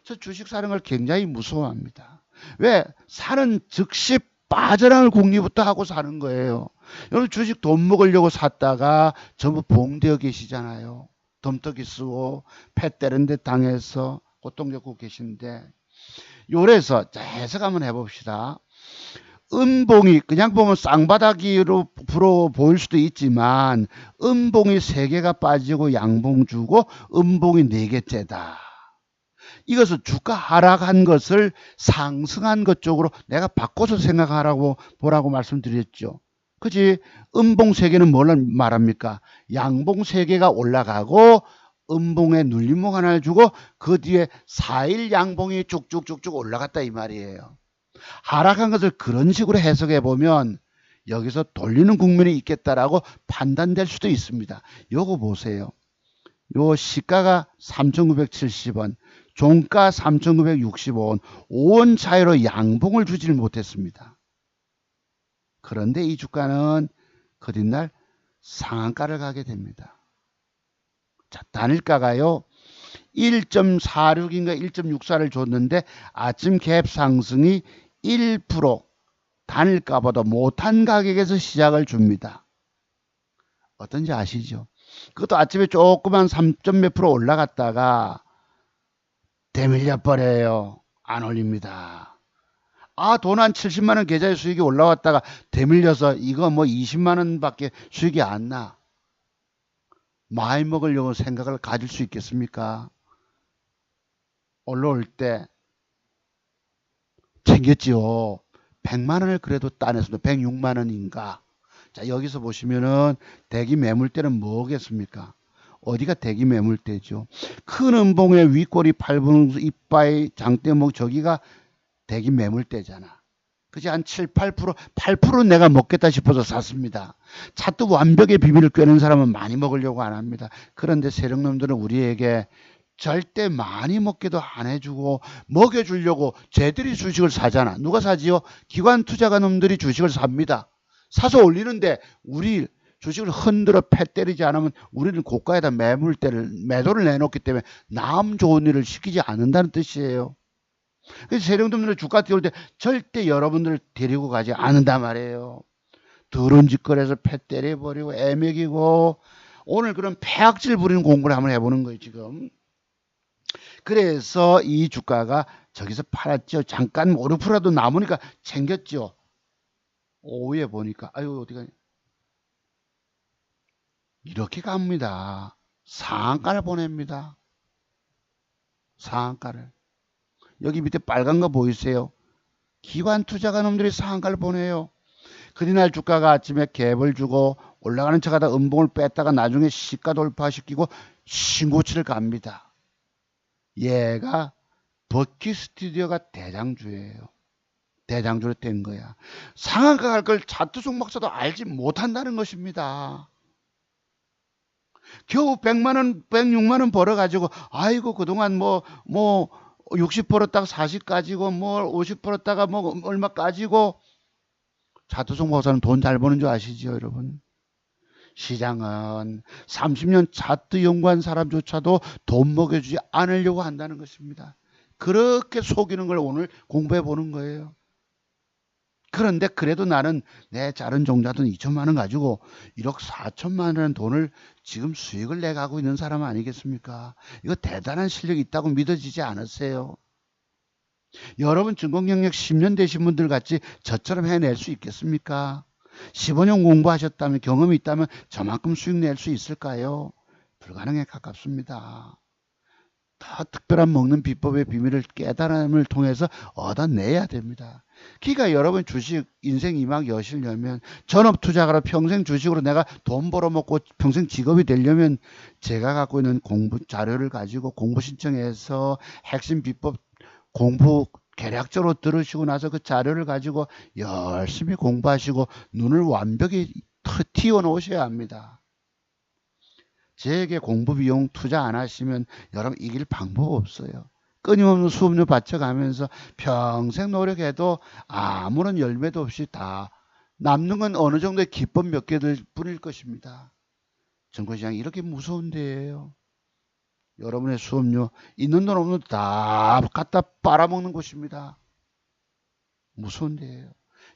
저 주식 사는 걸 굉장히 무서워합니다. 왜? 사는 즉시 빠져나갈 궁리부터 하고 사는 거예요. 여러분 주식 돈 먹으려고 샀다가 전부 봉되어 계시잖아요. 덤떡이 쓰고 패 때린 데 당해서 고통 겪고 계신데, 요래서 자 해석 한번 해봅시다. 음봉이 그냥 보면 쌍바닥으로 불어 보일 수도 있지만 음봉이 3개가 빠지고 양봉 주고 음봉이 4개째다. 이것은 주가 하락한 것을 상승한 것 쪽으로 내가 바꿔서 생각하라고 보라고 말씀드렸죠. 그치? 음봉 3개는 뭘 말합니까? 양봉 3개가 올라가고 음봉에 눌림목 하나를 주고 그 뒤에 4일 양봉이 쭉쭉쭉쭉 올라갔다 이 말이에요. 하락한 것을 그런 식으로 해석해 보면 여기서 돌리는 국면이 있겠다라고 판단될 수도 있습니다. 요거 보세요. 요 시가가 3,970원, 종가 3,965원, 5원 차이로 양봉을 주질 못했습니다. 그런데 이 주가는 그 뒷날 상한가를 가게 됩니다. 자, 단일가가요 1.46인가 1.64를 줬는데 아침 갭 상승이 1% 단일가보다 못한 가격에서 시작을 줍니다. 어떤지 아시죠? 그것도 아침에 조그만 3몇 프로 올라갔다가 대밀려 버려요. 안 올립니다. 아, 돈 한 70만원 계좌의 수익이 올라왔다가 대밀려서 이거 뭐 20만원 밖에 수익이 안 나. 많이 먹으려고 생각을 가질 수 있겠습니까? 올라올 때 챙겼지요. 100만원을 그래도 따냈습니다. 106만원인가. 자, 여기서 보시면은 대기 매물대는 뭐겠습니까? 어디가 대기 매물대죠? 큰 음봉의 윗꼬리 8분 이빠이 장대목 저기가 대기 매물대잖아. 그지? 한 7, 8% 내가 먹겠다 싶어서 샀습니다. 차트 완벽의 비밀을 꿰는 사람은 많이 먹으려고 안 합니다. 그런데 세력놈들은 우리에게 절대 많이 먹게도 안 해주고 먹여주려고 쟤들이 주식을 사잖아. 누가 사지요? 기관 투자가 놈들이 주식을 삽니다. 사서 올리는데 우리 주식을 흔들어 패 때리지 않으면 우리는 고가에다 매도를 내놓기 때문에 남 좋은 일을 시키지 않는다는 뜻이에요. 그래서 세력놈들은 주가 띄울 때 절대 여러분들을 데리고 가지 않는단 말이에요. 더러운 짓거리에서 패 때려버리고 애먹이고 오늘 그런 폐악질 부리는 공부를 한번 해보는 거예요 지금. 그래서 이 주가가 저기서 팔았죠. 잠깐 5, 6%라도 남으니까 챙겼죠. 오후에 보니까 아유 어디가 이렇게 갑니다. 상한가를 보냅니다. 상한가를. 여기 밑에 빨간 거 보이세요? 기관 투자가 놈들이 상한가를 보내요. 그날 주가가 아침에 갭을 주고 올라가는 척하다 음봉을 뺐다가 나중에 시가 돌파시키고 신고치를 갑니다. 얘가 버키 스튜디오가 대장주예요. 대장주로 된 거야. 상한가 갈 걸 차트 종목사도 알지 못한다는 것입니다. 겨우 100만원, 106만원 벌어가지고, 아이고, 그동안 뭐, 60 벌었다가 40 까지고, 뭐, 50 벌었다가 뭐, 얼마 까지고, 차트 종목사는 돈 잘 버는 줄 아시죠, 여러분? 시장은 30년 차트 연구한 사람조차도 돈 먹여주지 않으려고 한다는 것입니다. 그렇게 속이는 걸 오늘 공부해 보는 거예요. 그런데 그래도 나는 내 자른 종자돈 2천만 원 가지고 1억 4천만 원 돈을 지금 수익을 내가고 있는 사람 아니겠습니까? 이거 대단한 실력이 있다고 믿어지지 않으세요? 여러분 증권 경력 10년 되신 분들 같이 저처럼 해낼 수 있겠습니까? 15년 공부하셨다면 경험이 있다면 저만큼 수익 낼 수 있을까요? 불가능에 가깝습니다. 더 특별한 먹는 비법의 비밀을 깨달음을 통해서 얻어내야 됩니다. 그러니까 여러분 주식 인생 이막 여시려면 전업 투자가로 평생 주식으로 내가 돈 벌어먹고 평생 직업이 되려면 제가 갖고 있는 공부 자료를 가지고 공부 신청해서 핵심 비법 공부 계략적으로 들으시고 나서 그 자료를 가지고 열심히 공부하시고 눈을 완벽히 틔워 놓으셔야 합니다. 제게 공부 비용 투자 안 하시면 여러분 이길 방법 없어요. 끊임없는 수업료 바쳐가면서 평생 노력해도 아무런 열매도 없이 다 남는 건 어느 정도의 기법 몇 개들 뿐일 것입니다. 증권시장이 이렇게 무서운 데예요. 여러분의 수업료 있는 돈 없는 돈 다 갖다 빨아먹는 곳입니다. 무서운 데예요.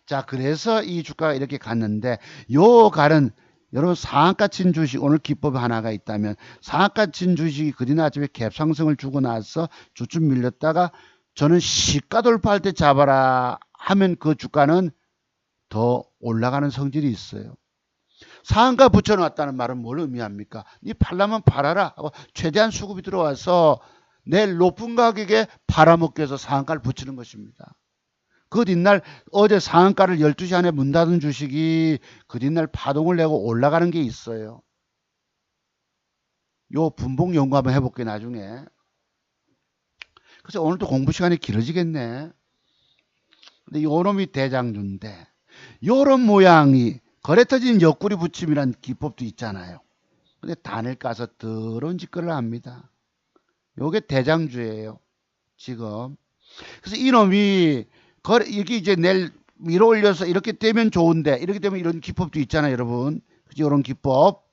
자, 그래서 이 주가가 이렇게 갔는데 요 갈은 여러분 상한가 친 주식 오늘 기법 하나가 있다면 상한가 친 주식이 그리나 아침에 갭 상승을 주고 나서 주춤 밀렸다가 저는 시가 돌파할 때 잡아라 하면 그 주가는 더 올라가는 성질이 있어요. 상한가 붙여놨다는 말은 뭘 의미합니까? 니 팔라면 팔아라 하고 최대한 수급이 들어와서 내일 높은 가격에 팔아먹기 위해서 상한가를 붙이는 것입니다. 그 뒷날 어제 상한가를 12시 안에 문 닫은 주식이 그 뒷날 파동을 내고 올라가는 게 있어요. 요 분봉 연구 한번 해볼게요 나중에. 그래서 오늘도 공부 시간이 길어지겠네. 근데 요놈이 대장주인데 요런 모양이 거래 터진 옆구리 붙임이란 기법도 있잖아요. 근데 단을 까서 더러운 짓거리를 합니다. 요게 대장주예요 지금. 그래서 이놈이 이게 이제 내일 밀어 올려서 이렇게 되면 좋은데 이렇게 되면 이런 기법도 있잖아요 여러분. 그죠? 이런 기법.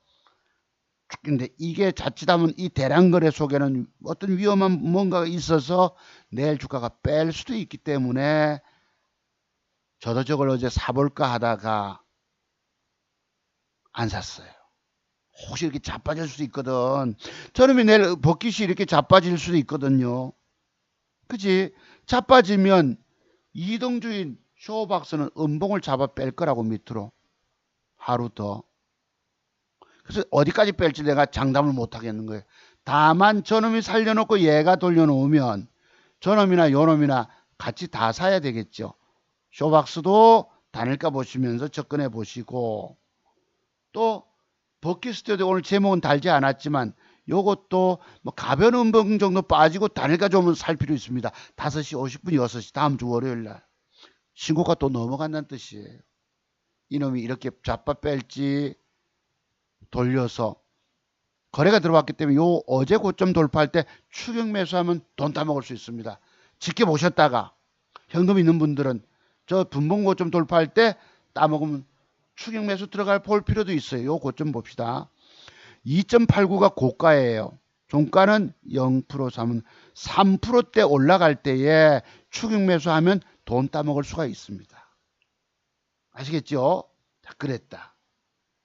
근데 이게 자칫하면 이 대량거래 속에는 어떤 위험한 뭔가가 있어서 내일 주가가 뺄 수도 있기 때문에 저도 저걸 어제 사볼까 하다가 안 샀어요. 혹시 이렇게 자빠질 수도 있거든. 저놈이 내일 버킷이 이렇게 자빠질 수도 있거든요. 그치? 자빠지면 이동주인 쇼박스는 음봉을 잡아 뺄 거라고 밑으로 하루 더. 그래서 어디까지 뺄지 내가 장담을 못 하겠는 거예요. 다만 저놈이 살려놓고 얘가 돌려놓으면 저놈이나 요놈이나 같이 다 사야 되겠죠. 쇼박스도 단일가 보시면서 접근해 보시고 또 버킷스튜디오 오늘 제목은 달지 않았지만 요것도 뭐 가변 음봉 정도 빠지고 단일가 좀 살 필요 있습니다. 5시 50분 6시 다음 주 월요일 날 신고가 또 넘어간다는 뜻이에요. 이놈이 이렇게 잡아 뺄지 돌려서 거래가 들어왔기 때문에 요 어제 고점 돌파할 때 추격 매수하면 돈 따먹을 수 있습니다. 지켜보셨다가 현금 있는 분들은 저 분봉 고점 돌파할 때 따먹으면 추격 매수 들어갈 볼 필요도 있어요. 요 고점 봅시다. 2.89가 고가예요. 종가는 0% 삼은 3%대 올라갈 때에 추격 매수하면 돈 따먹을 수가 있습니다. 아시겠죠? 자, 그랬다.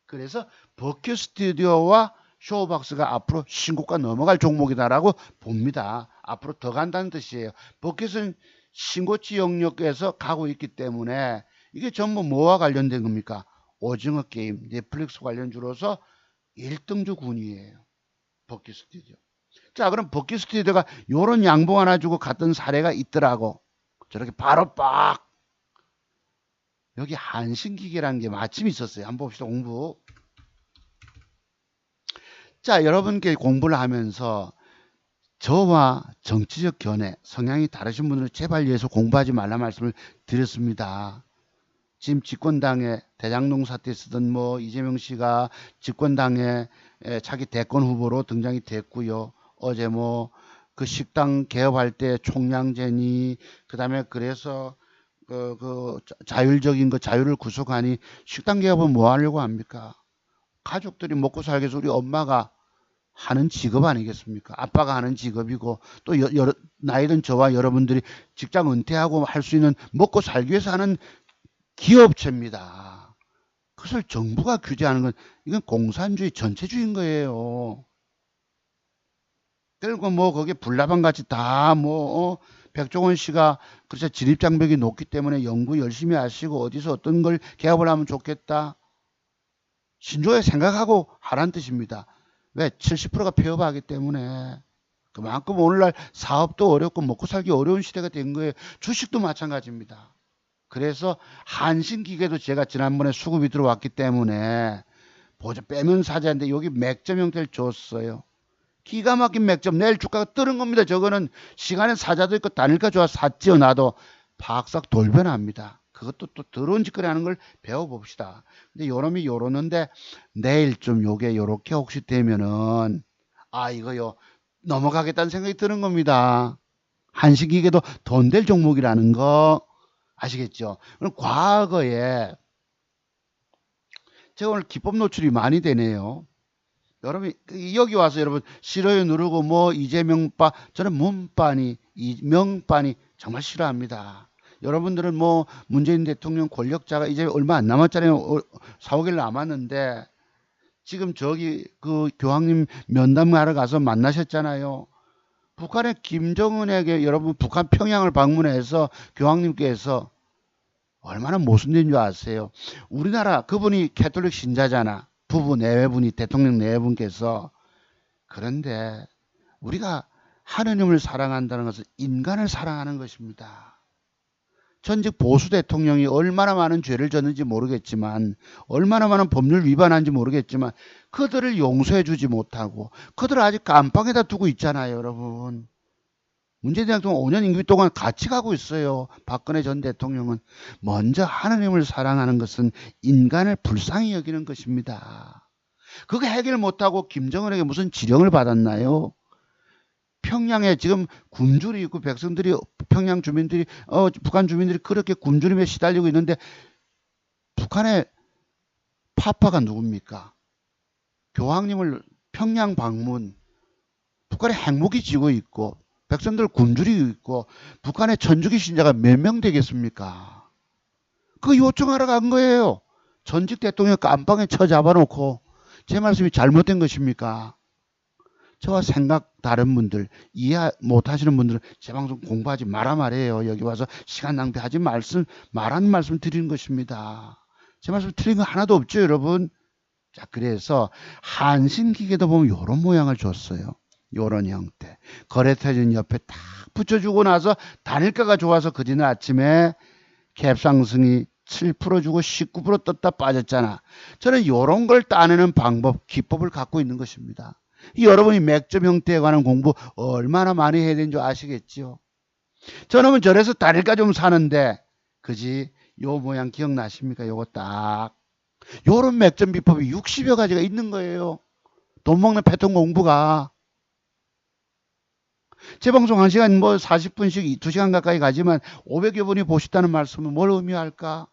그래서 버큐 스튜디오와 쇼박스가 앞으로 신고가 넘어갈 종목이다라고 봅니다. 앞으로 더 간다는 뜻이에요. 버킷은 신고치 영역에서 가고 있기 때문에 이게 전부 뭐와 관련된 겁니까? 오징어 게임, 넷플릭스 관련주로서 1등주 군이에요. 버킷 스튜디오. 자, 그럼 버킷 스튜디오가 요런 양봉 하나 주고 갔던 사례가 있더라고. 저렇게 바로 빡. 여기 한신기계라는 게 마침 있었어요. 한번 봅시다. 공부. 자, 여러분께 공부를 하면서 저와 정치적 견해, 성향이 다르신 분들은 제발 위해서 공부하지 말라 말씀을 드렸습니다. 지금 집권당의 대장동 사태 쓰던 뭐 이재명 씨가 집권당의 차기 대권 후보로 등장이 됐고요. 어제 뭐 그 식당 개업할 때 총량제니 그다음에 그래서 그 자율적인 그 자유를 구속하니 식당 개업은 뭐 하려고 합니까? 가족들이 먹고 살기 위해서 우리 엄마가 하는 직업 아니겠습니까? 아빠가 하는 직업이고 또 나이든 저와 여러분들이 직장 은퇴하고 할 수 있는 먹고 살기 위해서 하는 기업체입니다. 그것을 정부가 규제하는 건 이건 공산주의 전체주의인 거예요. 그리고 뭐 거기에 불나방 같이 다 뭐 백종원 씨가 그래서 진입장벽이 높기 때문에 연구 열심히 하시고 어디서 어떤 걸 개업을 하면 좋겠다. 신중하게 생각하고 하라는 뜻입니다. 왜? 70%가 폐업하기 때문에 그만큼 오늘날 사업도 어렵고 먹고 살기 어려운 시대가 된 거예요. 주식도 마찬가지입니다. 그래서 한신기계도 제가 지난번에 수급이 들어왔기 때문에 보자 빼면 사자인데 여기 맥점 형태를 줬어요. 기가 막힌 맥점. 내일 주가가 뜨는 겁니다. 저거는 시간에 사자도 있고 단일가 좋아서 샀지요. 나도 박삭 돌변합니다. 그것도 또 더러운 짓거리 하는 걸 배워봅시다. 근데 요놈이 요러는데 내일 좀 요게 요렇게 혹시 되면은 이거요 넘어가겠다는 생각이 드는 겁니다. 한식기계도 돈 될 종목이라는 거 아시겠죠? 그럼 과거에 제가 오늘 기법 노출이 많이 되네요. 여러분 여기 와서 여러분 싫어요 누르고 뭐 이재명빠 저는 문빠니 이명빠니 정말 싫어합니다. 여러분들은 뭐 문재인 대통령 권력자가 이제 얼마 안 남았잖아요. 4, 5개월 남았는데 지금 저기 그 교황님 면담하러 가서 만나셨잖아요. 북한의 김정은에게 여러분 북한 평양을 방문해서 교황님께서 얼마나 모순된 줄 아세요? 우리나라 그분이 캐톨릭 신자잖아. 부부 내외분이 대통령 내외분께서. 그런데 우리가 하느님을 사랑한다는 것은 인간을 사랑하는 것입니다. 전직 보수 대통령이 얼마나 많은 죄를 졌는지 모르겠지만 얼마나 많은 법률 위반한지 모르겠지만 그들을 용서해 주지 못하고 그들을 아직 감방에다 두고 있잖아요. 여러분. 문재인 대통령 5년 임기 동안 같이 가고 있어요. 박근혜 전 대통령은. 먼저 하느님을 사랑하는 것은 인간을 불쌍히 여기는 것입니다. 그거 해결 못하고 김정은에게 무슨 지령을 받았나요? 평양에 지금 굶주리 있고 백성들이 평양 주민들이 북한 주민들이 그렇게 굶주림에 시달리고 있는데 북한의 파파가 누굽니까? 교황님을 평양 방문 북한의 핵무기 쥐고 있고 백성들 굶주리고 있고 북한의 천주교 신자가 몇 명 되겠습니까? 그 요청하러 간 거예요. 전직 대통령 깜빵에 쳐잡아놓고 제 말씀이 잘못된 것입니까? 저와 생각 다른 분들 이해 못하시는 분들은 제 방송 공부하지 마라 말이에요. 여기 와서 시간 낭비하지 말하는 말씀 드리는 것입니다. 제 말씀 틀린 거 하나도 없죠 여러분. 자 그래서 한신기계도 보면 이런 모양을 줬어요. 요런 형태. 거래처진 옆에 딱 붙여주고 나서 단일가가 좋아서 그전에 아침에 갭상승이 7% 주고 19% 떴다 빠졌잖아. 저는 요런 걸 따내는 방법, 기법을 갖고 있는 것입니다. 여러분이 맥점 형태에 관한 공부 얼마나 많이 해야 되는 줄 아시겠지요? 저놈은 저래서 단일가 좀 사는데 그지? 요 모양 기억나십니까? 요거 딱. 요런 맥점 비법이 60여 가지가 있는 거예요. 돈 먹는 패턴 공부가. 제 방송 1시간 뭐 40분씩 2시간 가까이 가지만 500여 분이 보셨다는 말씀은 뭘 의미할까?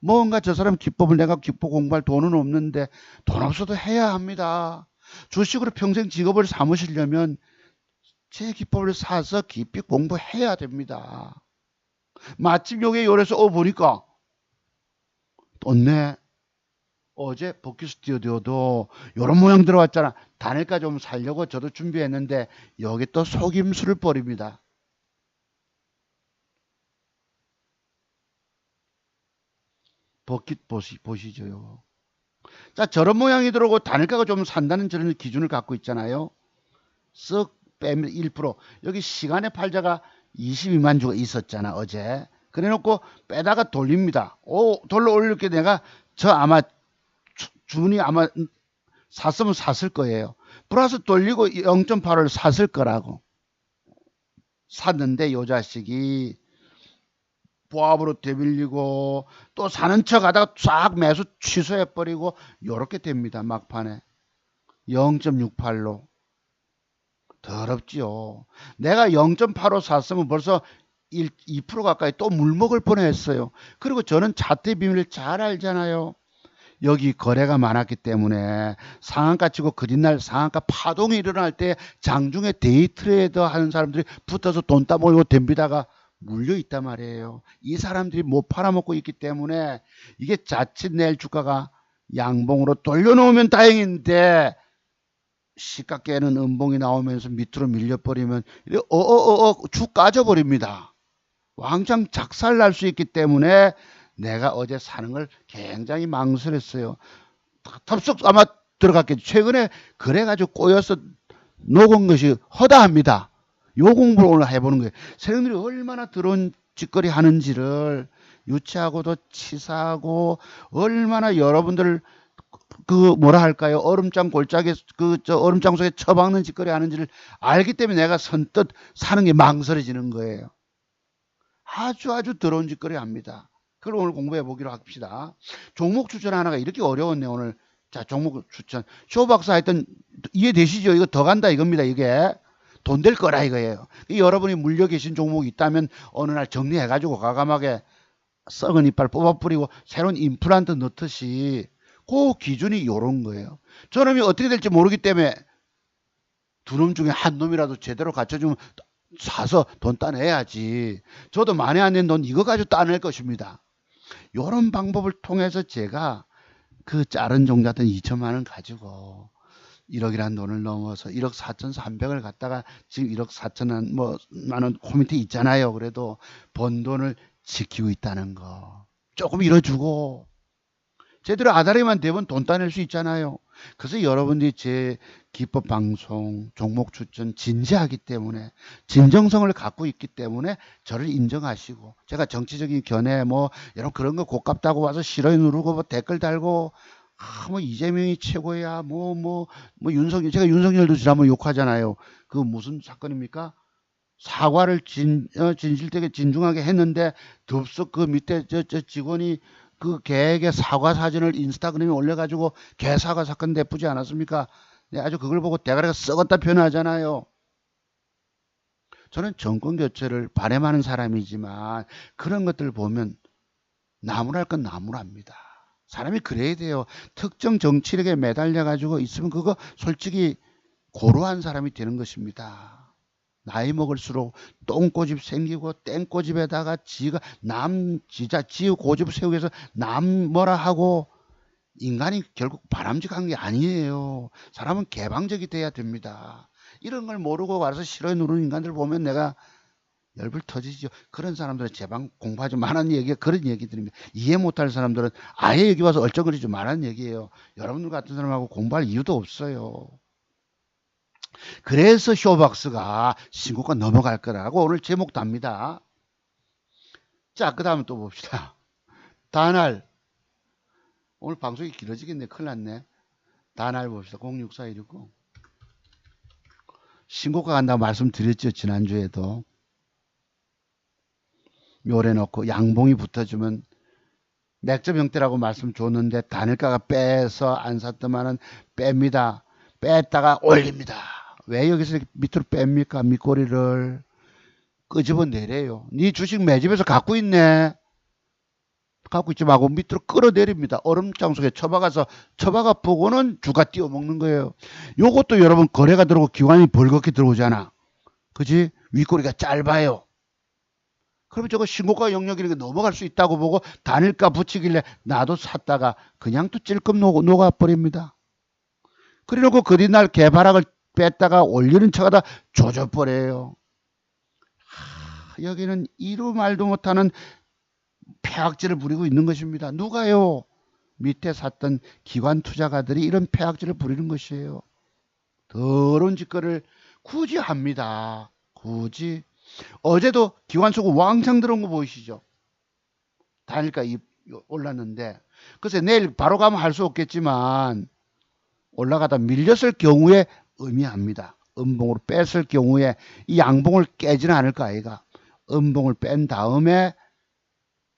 뭔가 저 사람 기법을 내가 기법 공부할 돈은 없는데 돈 없어도 해야 합니다. 주식으로 평생 직업을 삼으시려면 제 기법을 사서 깊이 공부해야 됩니다. 마침 여기 요래서 보니까 떴네. 어제 버킷 스튜디오도 이런 모양 들어왔잖아. 단일가 좀 살려고 저도 준비했는데 여기 또 속임수를 벌입니다. 버킷 보시죠. 자 저런 모양이 들어오고 단일가가 좀 산다는 저런 기준을 갖고 있잖아요. 쓱 빼면 1%. 여기 시간의 팔자가 22만 주가 있었잖아 어제. 그래놓고 빼다가 돌립니다. 돌려 올릴게 내가 저 아마 주문이 아마 샀으면 샀을 거예요. 플러스 돌리고 0.8을 샀을 거라고. 샀는데 요 자식이 보합으로 되밀리고 또 사는 척 하다가 싹 매수 취소해버리고 요렇게 됩니다. 막판에 0.68로. 더럽지요. 내가 0.85 샀으면 벌써 2% 가까이 또 물먹을 뻔했어요. 그리고 저는 자퇴 비밀을 잘 알잖아요. 여기 거래가 많았기 때문에 상한가 치고 그린날 상한가 파동이 일어날 때 장중에 데이트레이더 하는 사람들이 붙어서 돈 따먹고 덤비다가 물려 있단 말이에요. 이 사람들이 못 팔아먹고 있기 때문에 이게 자칫 내일 주가가 양봉으로 돌려놓으면 다행인데 시가 깨는 음봉이 나오면서 밑으로 밀려버리면 쭉 까져버립니다. 왕창 작살날 수 있기 때문에 내가 어제 사는 걸 굉장히 망설였어요. 탑속 아마 들어갔겠죠. 최근에 그래가지고 꼬여서 녹은 것이 허다합니다. 요 공부를 오늘 해보는 거예요. 세력들이 얼마나 더러운 짓거리 하는지를 유치하고도 치사하고 얼마나 여러분들 그 뭐라 할까요? 얼음장 골짜기 얼음장 속에 처박는 짓거리 하는지를 알기 때문에 내가 선뜻 사는 게 망설여지는 거예요. 아주 더러운 짓거리 합니다. 그걸 오늘 공부해 보기로 합시다. 종목 추천 하나가 이렇게 어려웠네 오늘. 자, 종목 추천. 쇼 박사 하여튼 이해되시죠? 이거 더 간다 이겁니다. 이게 돈 될 거라 이거예요. 여러분이 물려 계신 종목이 있다면 어느 날 정리해가지고 과감하게 썩은 이빨 뽑아뿌리고 새로운 임플란트 넣듯이 그 기준이 요런 거예요. 저놈이 어떻게 될지 모르기 때문에 두 놈 중에 한 놈이라도 제대로 갖춰주면 사서 돈 따내야지. 저도 만에 안 낸 돈 이거 가지고 따낼 것입니다. 요런 방법을 통해서 제가 그 작은 종자던 2천만 원 가지고 1억이라는 돈을 넘어서 1억 4,300을 갖다가 지금 1억 4천만 원 코미티 있잖아요. 그래도 번 돈을 지키고 있다는 거. 조금 잃어주고 제대로 아다리만 되면 돈 따낼 수 있잖아요. 그래서 여러분들이 제 기법 방송, 종목 추천 진지하기 때문에 진정성을 갖고 있기 때문에 저를 인정하시고 제가 정치적인 견해 여러분 그런 거 고깝다고 와서 싫어요 누르고 댓글 달고 이재명이 최고야 윤석열 제가 윤석열도 지난번 욕하잖아요. 그 무슨 사건입니까? 사과를 진실되게 진중하게 했는데 덥석 그 밑에 저 직원이 그 개에게 사과 사진을 인스타그램에 올려가지고 개사과 사건 내쁘지 않았습니까? 네, 아주 그걸 보고 대가리가 썩었다 표현하잖아요. 저는 정권 교체를 바람하는 사람이지만 그런 것들 보면 나무랄 건 나무랍니다. 사람이 그래야 돼요. 특정 정치력에 매달려 가지고 있으면 그거 솔직히 고루한 사람이 되는 것입니다. 나이 먹을수록 똥꼬집 생기고 땡꼬집에다가 지가 지 고집 세우기 위해서 남 뭐라 하고 인간이 결국 바람직한 게 아니에요. 사람은 개방적이 돼야 됩니다. 이런 걸 모르고 가서 싫어 누르는 인간들 보면 내가 열불 터지죠. 그런 사람들은 제방 공부하지 말라는 얘기가 그런 얘기들입니다. 이해 못할 사람들은 아예 여기 와서 얼쩡거리지 말라는 얘기예요. 여러분들 같은 사람하고 공부할 이유도 없어요. 그래서 쇼박스가 신고가 넘어갈 거라고 오늘 제목 답니다. 자, 그 다음에 또 봅시다. 다날. 오늘 방송이 길어지겠네. 큰일 났네. 다날 봅시다. 064160. 신고가 간다고 말씀드렸죠. 지난주에도. 요래 놓고 양봉이 붙어주면 맥점 형태라고 말씀 줬는데 단일가가 빼서 안 샀더만은 뺍니다. 뺐다가 올립니다. 왜 여기서 밑으로 뺍니까? 밑꼬리를 끄집어 내려요. 네 주식 매집에서 갖고 있네. 갖고 있지 말고 밑으로 끌어내립니다. 얼음장 속에 처박아 보고는 주가 띄워먹는 거예요. 요것도 여러분 거래가 들어오고 기관이 벌겋게 들어오잖아. 그지? 윗꼬리가 짧아요. 그러면 저거 신고가 영역이니까 넘어갈 수 있다고 보고 단일가 붙이길래 나도 샀다가 그냥 또 찔끔 녹아버립니다. 그래놓고 그 뒤날 개발학을 뺐다가 올리는 척하다 조져버려요. 여기는 이루 말도 못하는 폐악질을 부리고 있는 것입니다. 누가요? 밑에 샀던 기관 투자가들이 이런 폐악질을 부리는 것이에요. 더러운 짓거리를 굳이 합니다. 굳이. 어제도 기관 수고 왕창 들어온 거 보이시죠? 단일가 올랐는데 글쎄 내일 바로 가면 할 수 없겠지만 올라가다 밀렸을 경우에 의미합니다. 음봉으로 뺐을 경우에 이 양봉을 깨지는 않을까 아이가. 음봉을 뺀 다음에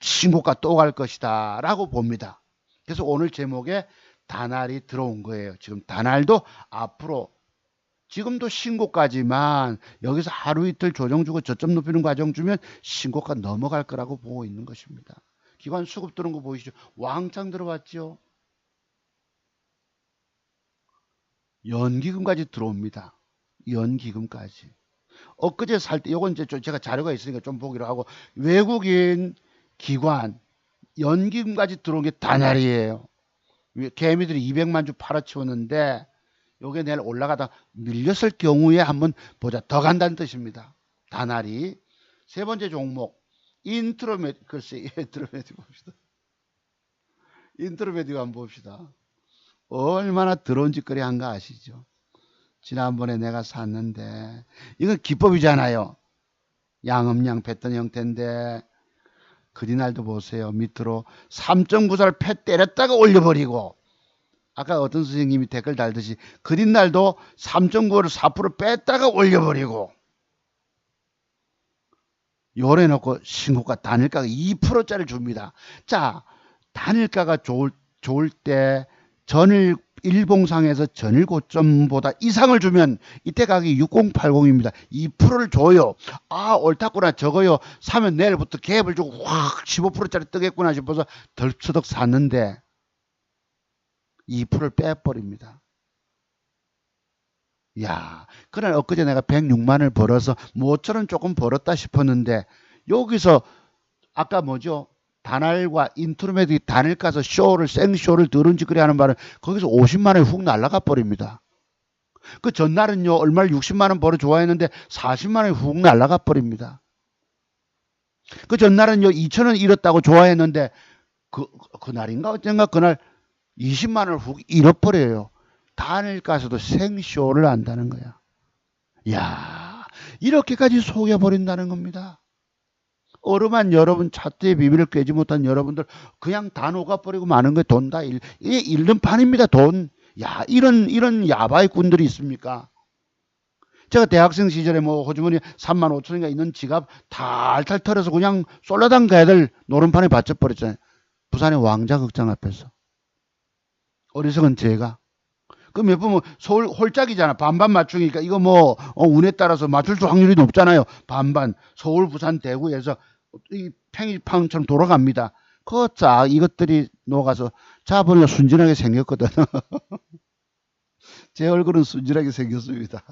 신고가 또 갈 것이다 라고 봅니다. 그래서 오늘 제목에 다날이 들어온 거예요. 지금 다날도 앞으로 지금도 신고까지만 여기서 하루 이틀 조정 주고 저점 높이는 과정 주면 신고가 넘어갈 거라고 보고 있는 것입니다. 기관 수급 들어온 거 보이시죠? 왕창 들어왔죠. 연기금까지 들어옵니다. 연기금까지. 엊그제 살 때 요건 이제 제가 자료가 있으니까 좀 보기로 하고 외국인 기관 연기금까지 들어온 게 다날이에요. 개미들이 200만 주 팔아치웠는데 요게 내일 올라가다 밀렸을 경우에 한번 보자. 더 간다는 뜻입니다. 다날이. 세 번째 종목 인트로메디 글쎄 인트로메디 봅시다. 인트로메디 한번 봅시다. 얼마나 더러운 짓거리 한가 아시죠? 지난번에 내가 샀는데 이건 기법이잖아요. 양음양 패턴 형태인데 그린알도 보세요. 밑으로 3.94를 패 때렸다가 올려버리고 아까 어떤 선생님이 댓글 달듯이 그린날도 3.95를 4% 뺐다가 올려버리고 요래 놓고 신고가 단일가가 2%짜리 줍니다. 자, 단일가가 좋을 때 전일 일봉상에서 전일 고점보다 이상을 주면 이때 가격이 6080입니다. 2%를 줘요. 아, 옳다구나. 적어요. 사면 내일부터 갭을 주고 확 15%짜리 뜨겠구나 싶어서 덜처덕 샀는데 2%를 빼버립니다. 야, 그날 엊그제 내가 106만을 벌어서 모처럼 조금 벌었다 싶었는데 여기서 아까 뭐죠? 단알과 인트로메디 단일 가서 쇼를 생쇼를 들은지그리 하는 말은 거기서 50만 원이 훅 날아가 버립니다. 그 전날은요 얼마를 60만 원 벌어 좋아했는데 40만 원이 훅 날아가 버립니다. 그 전날은요 2천 원 잃었다고 좋아했는데 그날인가 어쩐가 그날 20만 원을 훅 잃어버려요. 단일 가서도 생쇼를 한다는 거야. 야, 이렇게까지 속여버린다는 겁니다. 어름한 여러분, 차트의 비밀을 깨지 못한 여러분들 그냥 다 녹아버리고 마는 게 돈 다 이게 잃는 판입니다. 돈. 야, 이런 야바이 꾼들이 있습니까? 제가 대학생 시절에 뭐 호주머니 3만 5천원인가 있는 지갑 탈탈 털어서 그냥 쏠라당 애들 노름판에 받쳐버렸잖아요. 부산의 왕자극장 앞에서. 어리석은 제가. 그 몇 번 뭐 서울 홀짝이잖아. 반반 맞추니까 이거 뭐 운에 따라서 맞출 수 확률이 높잖아요. 반반. 서울, 부산, 대구에서 이 팽이팡처럼 돌아갑니다. 그자 이것들이 녹아서 자 보니까 순진하게 생겼거든. 제 얼굴은 순진하게 생겼습니다.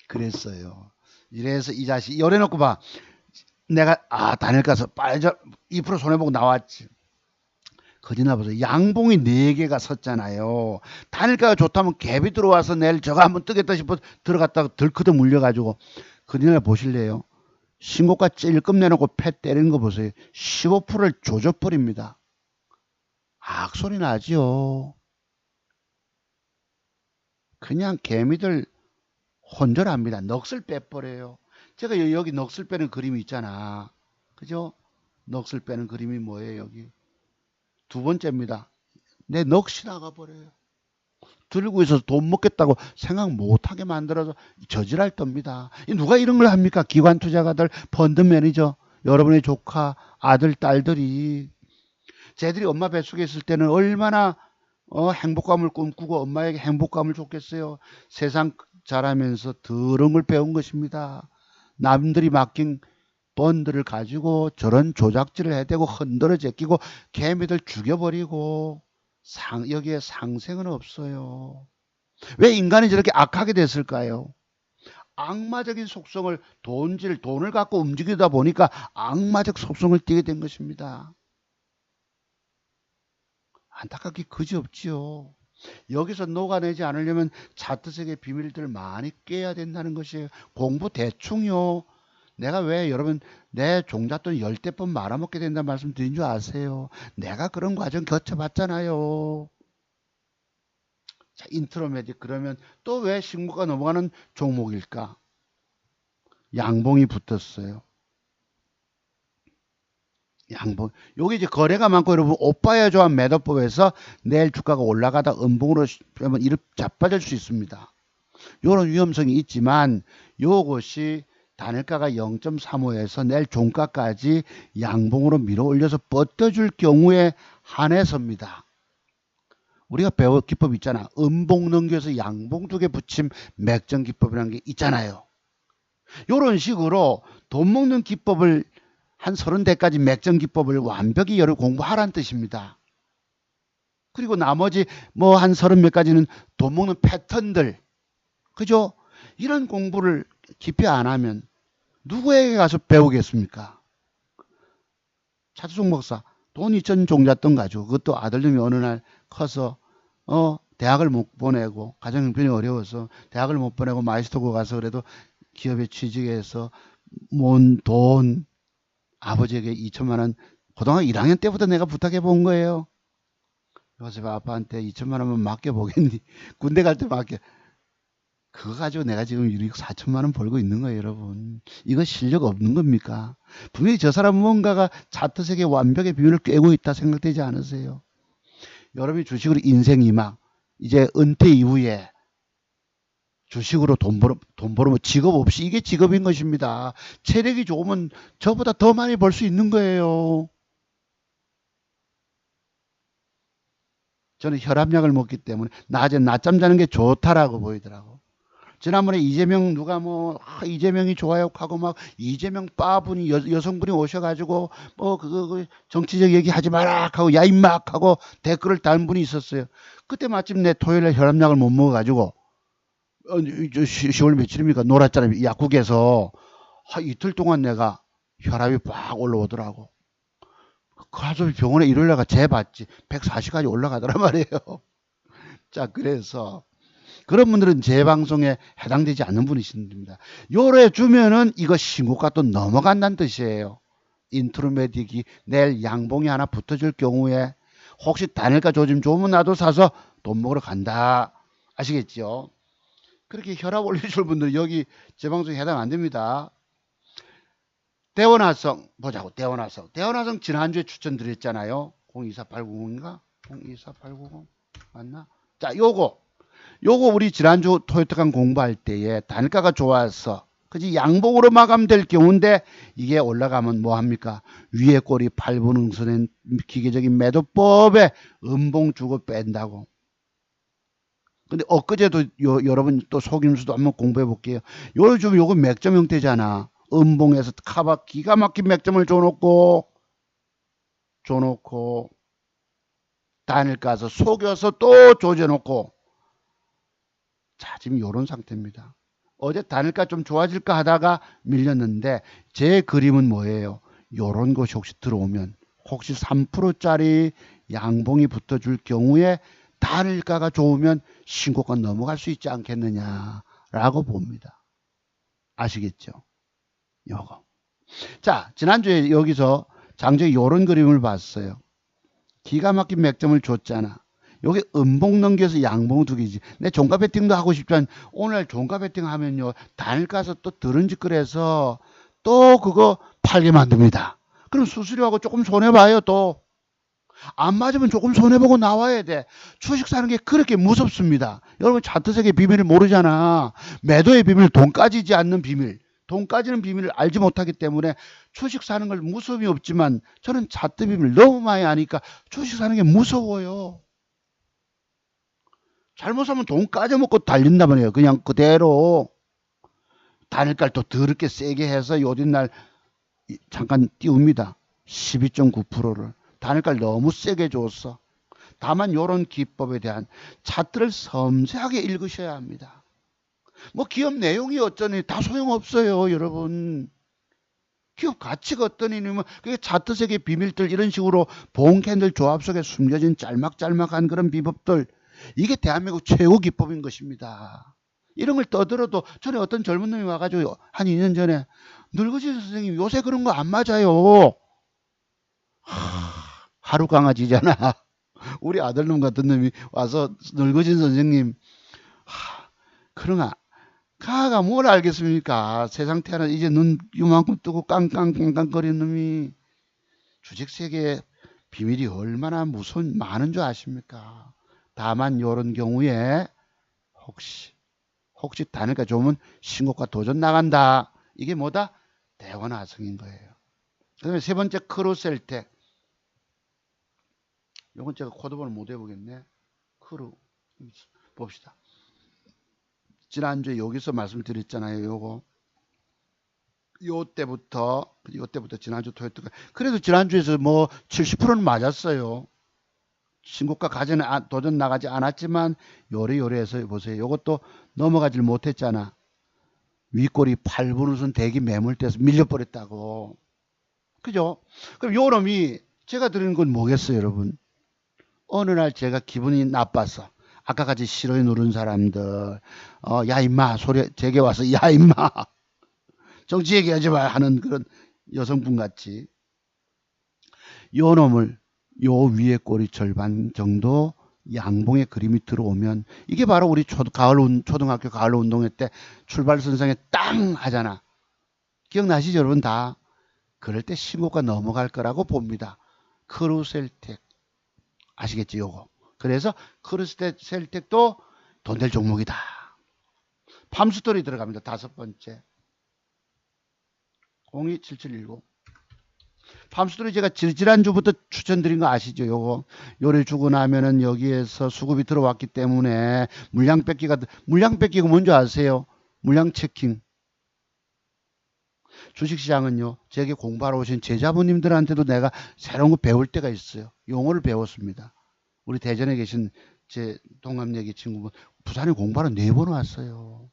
그랬어요. 이래서 이 자식 열해놓고 봐. 내가 단일 가서 빨리 2% 손해보고 나왔지. 거짓나 보세요. 양봉이 4개가 섰잖아요. 단일가가 좋다면 갭이 들어와서 내일 저거 한번 뜨겠다 싶어 들어갔다가 덜크덕 물려가지고 거짓나 보실래요? 신고가 찔끔 내놓고 패 때리는 거 보세요. 15%를 조져버립니다. 악소리 나지요. 그냥 개미들 혼절합니다. 넋을 빼버려요. 제가 여기 넋을 빼는 그림이 있잖아. 그죠? 넋을 빼는 그림이 뭐예요, 여기? 두 번째입니다. 내 넋이 나가버려요. 들고 있어서 돈 먹겠다고 생각 못하게 만들어서 저질할 겁니다. 누가 이런 걸 합니까? 기관 투자가들, 펀드 매니저, 여러분의 조카, 아들, 딸들이. 쟤들이 엄마 뱃속에 있을 때는 얼마나 행복감을 꿈꾸고 엄마에게 행복감을 줬겠어요. 세상 자라면서 더러운 걸 배운 것입니다. 남들이 맡긴 펀드를 가지고 저런 조작질을 해대고 흔들어 제끼고 개미들 죽여버리고 여기에 상생은 없어요. 왜 인간이 저렇게 악하게 됐을까요? 악마적인 속성을 돈을 갖고 움직이다 보니까 악마적 속성을 띠게 된 것입니다. 안타깝게 그지없지요. 여기서 녹아내지 않으려면 차트색의 비밀들을 많이 깨야 된다는 것이에요. 공부 대충요. 내가 왜 여러분 내 종잣돈 10대 번 말아먹게 된다는 말씀 드린 줄 아세요? 내가 그런 과정 거쳐봤잖아요. 자, 인트로메디 그러면 또 왜 신고가 넘어가는 종목일까? 양봉이 붙었어요. 양봉. 여기 이제 거래가 많고 여러분 오빠야 조합 매도법에서 내일 주가가 올라가다 음봉으로 하면 이렇게 자빠질 수 있습니다. 이런 위험성이 있지만 요것이 단일가가 0.35에서 내일 종가까지 양봉으로 밀어 올려서 뻗어줄 경우에 한해서입니다. 우리가 배울 기법 있잖아. 음봉 넘겨서 양봉 2개 붙임 맥정 기법이라는 게 있잖아요. 이런 식으로 돈 먹는 기법을 한 30대까지 맥정 기법을 완벽히 여러 공부하라는 뜻입니다. 그리고 나머지 뭐 한 30몇 가지는 돈 먹는 패턴들, 그죠? 이런 공부를 깊이 안 하면 누구에게 가서 배우겠습니까? 차수종 목사 돈 2천 종잣돈 가지고 그것도 아들님이 어느 날 커서 대학을 못 보내고 가정 형편이 어려워서 대학을 못 보내고 마이스터고 가서 그래도 기업에 취직해서 모은 돈 아버지에게 2천만 원 고등학교 1학년 때부터 내가 부탁해 본 거예요. 요셉 아빠한테 2천만 원만 맡겨보겠니? 군대 갈 때 맡겨. 그거 가지고 내가 지금 6억 4천만 원 벌고 있는 거예요, 여러분. 이거 실력 없는 겁니까? 분명히 저 사람 뭔가가 차트색의 완벽의 비율을 꿰고 있다 생각되지 않으세요? 여러분이 주식으로 인생 이막, 이제 은퇴 이후에 주식으로 돈 벌으면 직업 없이 이게 직업인 것입니다. 체력이 좋으면 저보다 더 많이 벌 수 있는 거예요. 저는 혈압약을 먹기 때문에 낮에 낮잠 자는 게 좋다라고 보이더라고. 지난번에 이재명 누가 이재명이 좋아요 하고 막 이재명 빠분이 여성분이 오셔가지고 그 정치적 얘기 하지 마라 하고 야 임마 하고 댓글을 단 분이 있었어요. 그때 마침 내 토요일에 혈압약을 못 먹어가지고 10월 며칠입니까? 놀았잖아요. 약국에서 이틀 동안 내가 혈압이 빡 올라오더라고. 그래서 병원에 일요일날 재봤지. 140까지 올라가더란 말이에요. 자, 그래서 그런 분들은 제 방송에 해당되지 않는 분이십니다. 요래 주면은 이거 신고가 또 넘어간다는 뜻이에요. 인트로메딕이 내일 양봉이 하나 붙어줄 경우에 혹시 단일가 조짐 좋으면 나도 사서 돈 먹으러 간다. 아시겠죠? 그렇게 혈압 올리실 분들 여기 제 방송에 해당 안 됩니다. 대원화성 보자고. 대원화성 지난주에 추천드렸잖아요. 024890인가? 024890 맞나? 자, 요거 우리 지난주 토요일간 공부할 때에 단가가 좋아서 그지 양봉으로 마감될 경우인데 이게 올라가면 뭐합니까? 위에 꼬리 8분 응선의 기계적인 매도법에 음봉 주고 뺀다고. 근데 엊그제도 여러분 또 속임수도 한번 공부해 볼게요. 요즘 요거 맥점 형태잖아. 음봉에서 기가 막힌 맥점을 줘놓고 단일 가서 속여서 또 조져놓고 자 지금 요런 상태입니다. 어제 단일가 좀 좋아질까 하다가 밀렸는데 제 그림은 뭐예요? 요런 것이 혹시 들어오면 혹시 3%짜리 양봉이 붙어줄 경우에 단일가가 좋으면 신고가 넘어갈 수 있지 않겠느냐라고 봅니다. 아시겠죠? 요거. 자, 지난주에 여기서 장저희 요런 그림을 봤어요. 기가 막힌 맥점을 줬잖아. 여기 음봉 넘겨서 양봉 두 개지. 내 종가 베팅도 하고 싶지만 오늘 종가 베팅 하면요. 단일 가서 또 들은 짓걸 해서 또 그거 팔게 만듭니다. 그럼 수수료하고 조금 손해봐요 또. 안 맞으면 조금 손해보고 나와야 돼. 주식 사는 게 그렇게 무섭습니다. 여러분 차트색의 비밀을 모르잖아. 매도의 비밀, 돈 까지지 않는 비밀. 돈 까지는 비밀을 알지 못하기 때문에 주식 사는 걸 무서움이 없지만 저는 차트 비밀 너무 많이 아니까 주식 사는 게 무서워요. 잘못 사면 돈 까져먹고 달린단 말이에요. 그냥 그대로 단일가를 또 더럽게 세게 해서 요뒷날 잠깐 띄웁니다. 12.9%를. 단일가를 너무 세게 줬어. 다만 이런 기법에 대한 차트를 섬세하게 읽으셔야 합니다. 뭐 기업 내용이 어쩌니 다 소용없어요, 여러분. 기업 가치가 어떠니면 그게 차트색의 비밀들 이런 식으로 봉 캔들 조합 속에 숨겨진 짤막짤막한 그런 비법들 이게 대한민국 최고 기법인 것입니다. 이런 걸 떠들어도 전에 어떤 젊은 놈이 와가지고 한 2년 전에 늙으신 선생님 요새 그런 거 안 맞아요. 하루 강아지잖아. 우리 아들놈 같은 놈이 와서 늙으신 선생님 그런가 가가 뭘 알겠습니까? 세상 태어나 이제 눈 이만큼 뜨고 깡깡깡깡거리는 놈이 주식세계의 비밀이 얼마나 무서운 많은 줄 아십니까? 다만 이런 경우에 혹시 단일가 좋으면 신고가 도전 나간다. 이게 뭐다? 대원화성인 거예요. 그 다음에 세 번째 크루셀텍. 요건 제가 코드번호 못 해보겠네. 크루 봅시다. 지난주에 여기서 말씀드렸잖아요. 요때부터 지난주 토요일까지 그래도 지난주에서 뭐 70%는 맞았어요. 신고가 가전에 도전 나가지 않았지만 요래요래해서 보세요. 요것도 넘어가질 못했잖아. 윗꼬리 8분 우선 대기 매물대에서 밀려버렸다고. 그죠? 그럼 요 놈이 제가 드리는 건 뭐겠어요, 여러분? 어느 날 제가 기분이 나빠서 아까 같이 싫어요 누른 사람들 야 임마 소리 제게 와서 야 임마 정치 얘기하지 마 하는 그런 여성분 같이 요 놈을 요 위에 꼬리 절반 정도 양봉의 그림이 들어오면 이게 바로 우리 초등학교 가을 운동회 때 출발선상에 땅 하잖아. 기억나시죠 여러분 다? 그럴 때 신고가 넘어갈 거라고 봅니다. 크루셀텍 아시겠죠 요거. 그래서 크루셀텍도 돈 될 종목이다. 팜스토리 들어갑니다. 다섯 번째 027710 팜스토리 제가 지난주부터 추천드린 거 아시죠? 요래 주고 나면은 여기에서 수급이 들어왔기 때문에 물량 뺏기가 뭔지 아세요? 물량 체킹. 주식시장은요, 제게 공부하러 오신 제자분님들한테도 내가 새로운 거 배울 때가 있어요. 용어를 배웠습니다. 우리 대전에 계신 제 동갑내기 친구분, 부산에 공부하러 4번 왔어요.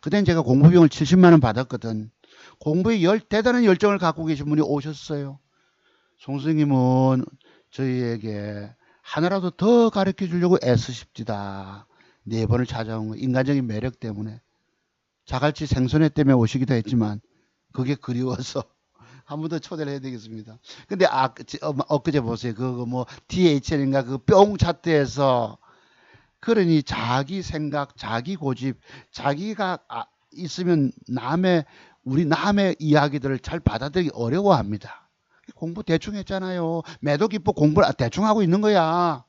그땐 제가 공부비용을 70만 원 받았거든. 공부에 대단한 열정을 갖고 계신 분이 오셨어요. 송 선생님은 저희에게 하나라도 더 가르쳐 주려고 애쓰십디다. 4번을 찾아온 거 인간적인 매력 때문에. 자갈치 생선회 때문에 오시기도 했지만 그게 그리워서 한 번 더 초대를 해야 되겠습니다. 근데 엊그제 보세요. 그거 뭐 DHL인가 그 뿅 차트에서 그러니 자기 생각, 자기 고집, 자기가 있으면 우리 남의 이야기들을 잘 받아들이기 어려워합니다. 공부 대충 했잖아요. 매도 기법 공부를 대충 하고 있는 거야.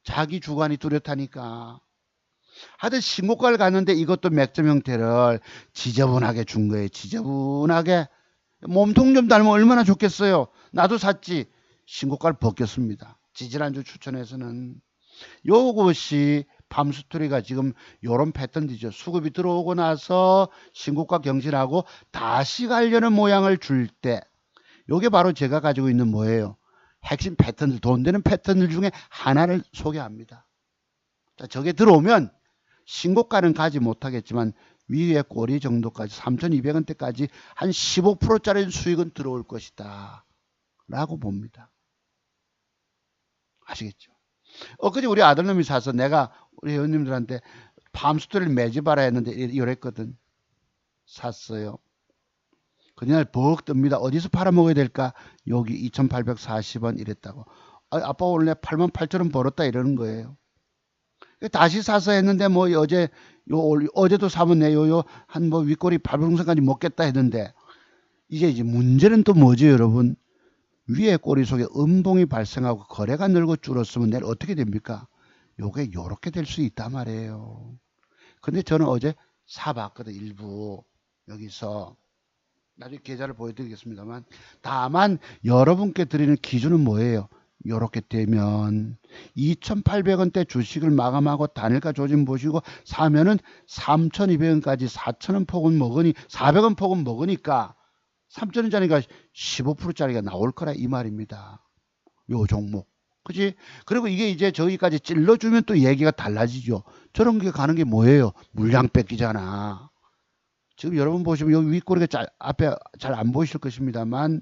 자기 주관이 뚜렷하니까. 하여튼 신고가를 갔는데 이것도 맥점 형태를 지저분하게 준 거예요. 지저분하게. 몸통 좀 닮으면 얼마나 좋겠어요. 나도 샀지. 신고가를 벗겼습니다. 지지난주 추천에서는. 요것이 팜스토리가 지금 요런 패턴이죠. 수급이 들어오고 나서 신고가 경신하고 다시 가려는 모양을 줄 때 요게 바로 제가 가지고 있는 뭐예요? 핵심 패턴들, 돈 되는 패턴들 중에 하나를 소개합니다. 자, 저게 들어오면 신고가는 가지 못하겠지만 위에 꼬리 정도까지 3,200원대까지 한 15%짜리 수익은 들어올 것이다 라고 봅니다. 아시겠죠? 엊그제 우리 아들놈이 사서 내가 우리 회원님들한테 팜스토리를 매집하라 했는데 이랬거든. 샀어요. 그날 벅 뜹니다. 어디서 팔아먹어야 될까? 여기 2,840원 이랬다고. 아빠 원래 88,000원 벌었다 이러는 거예요. 다시 사서 했는데 뭐 어제도 사면 내요. 한 뭐 윗꼬리 발봉선까지 먹겠다 했는데 이제 문제는 또 뭐죠 여러분? 위에 꼬리 속에 음봉이 발생하고 거래가 늘고 줄었으면 내일 어떻게 됩니까? 요게 요렇게 될 수 있단 말이에요. 근데 저는 어제 사봤거든 일부 여기서 나중에 계좌를 보여드리겠습니다만 다만 여러분께 드리는 기준은 뭐예요? 요렇게 되면 2,800원대 주식을 마감하고 단일가 조짐 보시고 사면은 3,200원까지 4,000원 폭은 먹으니 400원 폭은 먹으니까 3,000원짜리가 15%짜리가 나올 거라 이 말입니다. 요 종목. 그지? 그리고 이게 이제 저기까지 찔러주면 또 얘기가 달라지죠. 저런 게 가는 게 뭐예요? 물량 뺏기잖아. 지금 여러분 보시면 여기 윗꼬리가 앞에 잘 안 보이실 것입니다만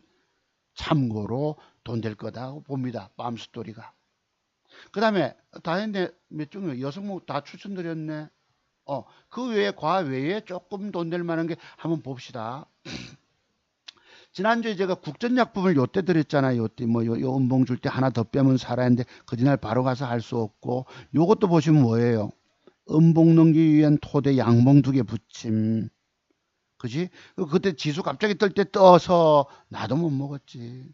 참고로 돈 될 거다 봅니다. 팜스토리가. 그 다음에 다 했네. 몇 종류 여성목 다 추천드렸네. 그 외에 과외에 조금 돈 될 만한 게 한번 봅시다. 지난주에 제가 국전약품을 요때 드렸잖아요. 요때 요 음봉 줄 때 하나 더 빼면 살아 했는데 그날 바로 가서 할 수 없고 요것도 보시면 뭐예요? 음봉 넘기기 위한 토대 양봉 2개 붙임. 그지? 그때 지수 갑자기 뜰 때 떠서 나도 못 먹었지.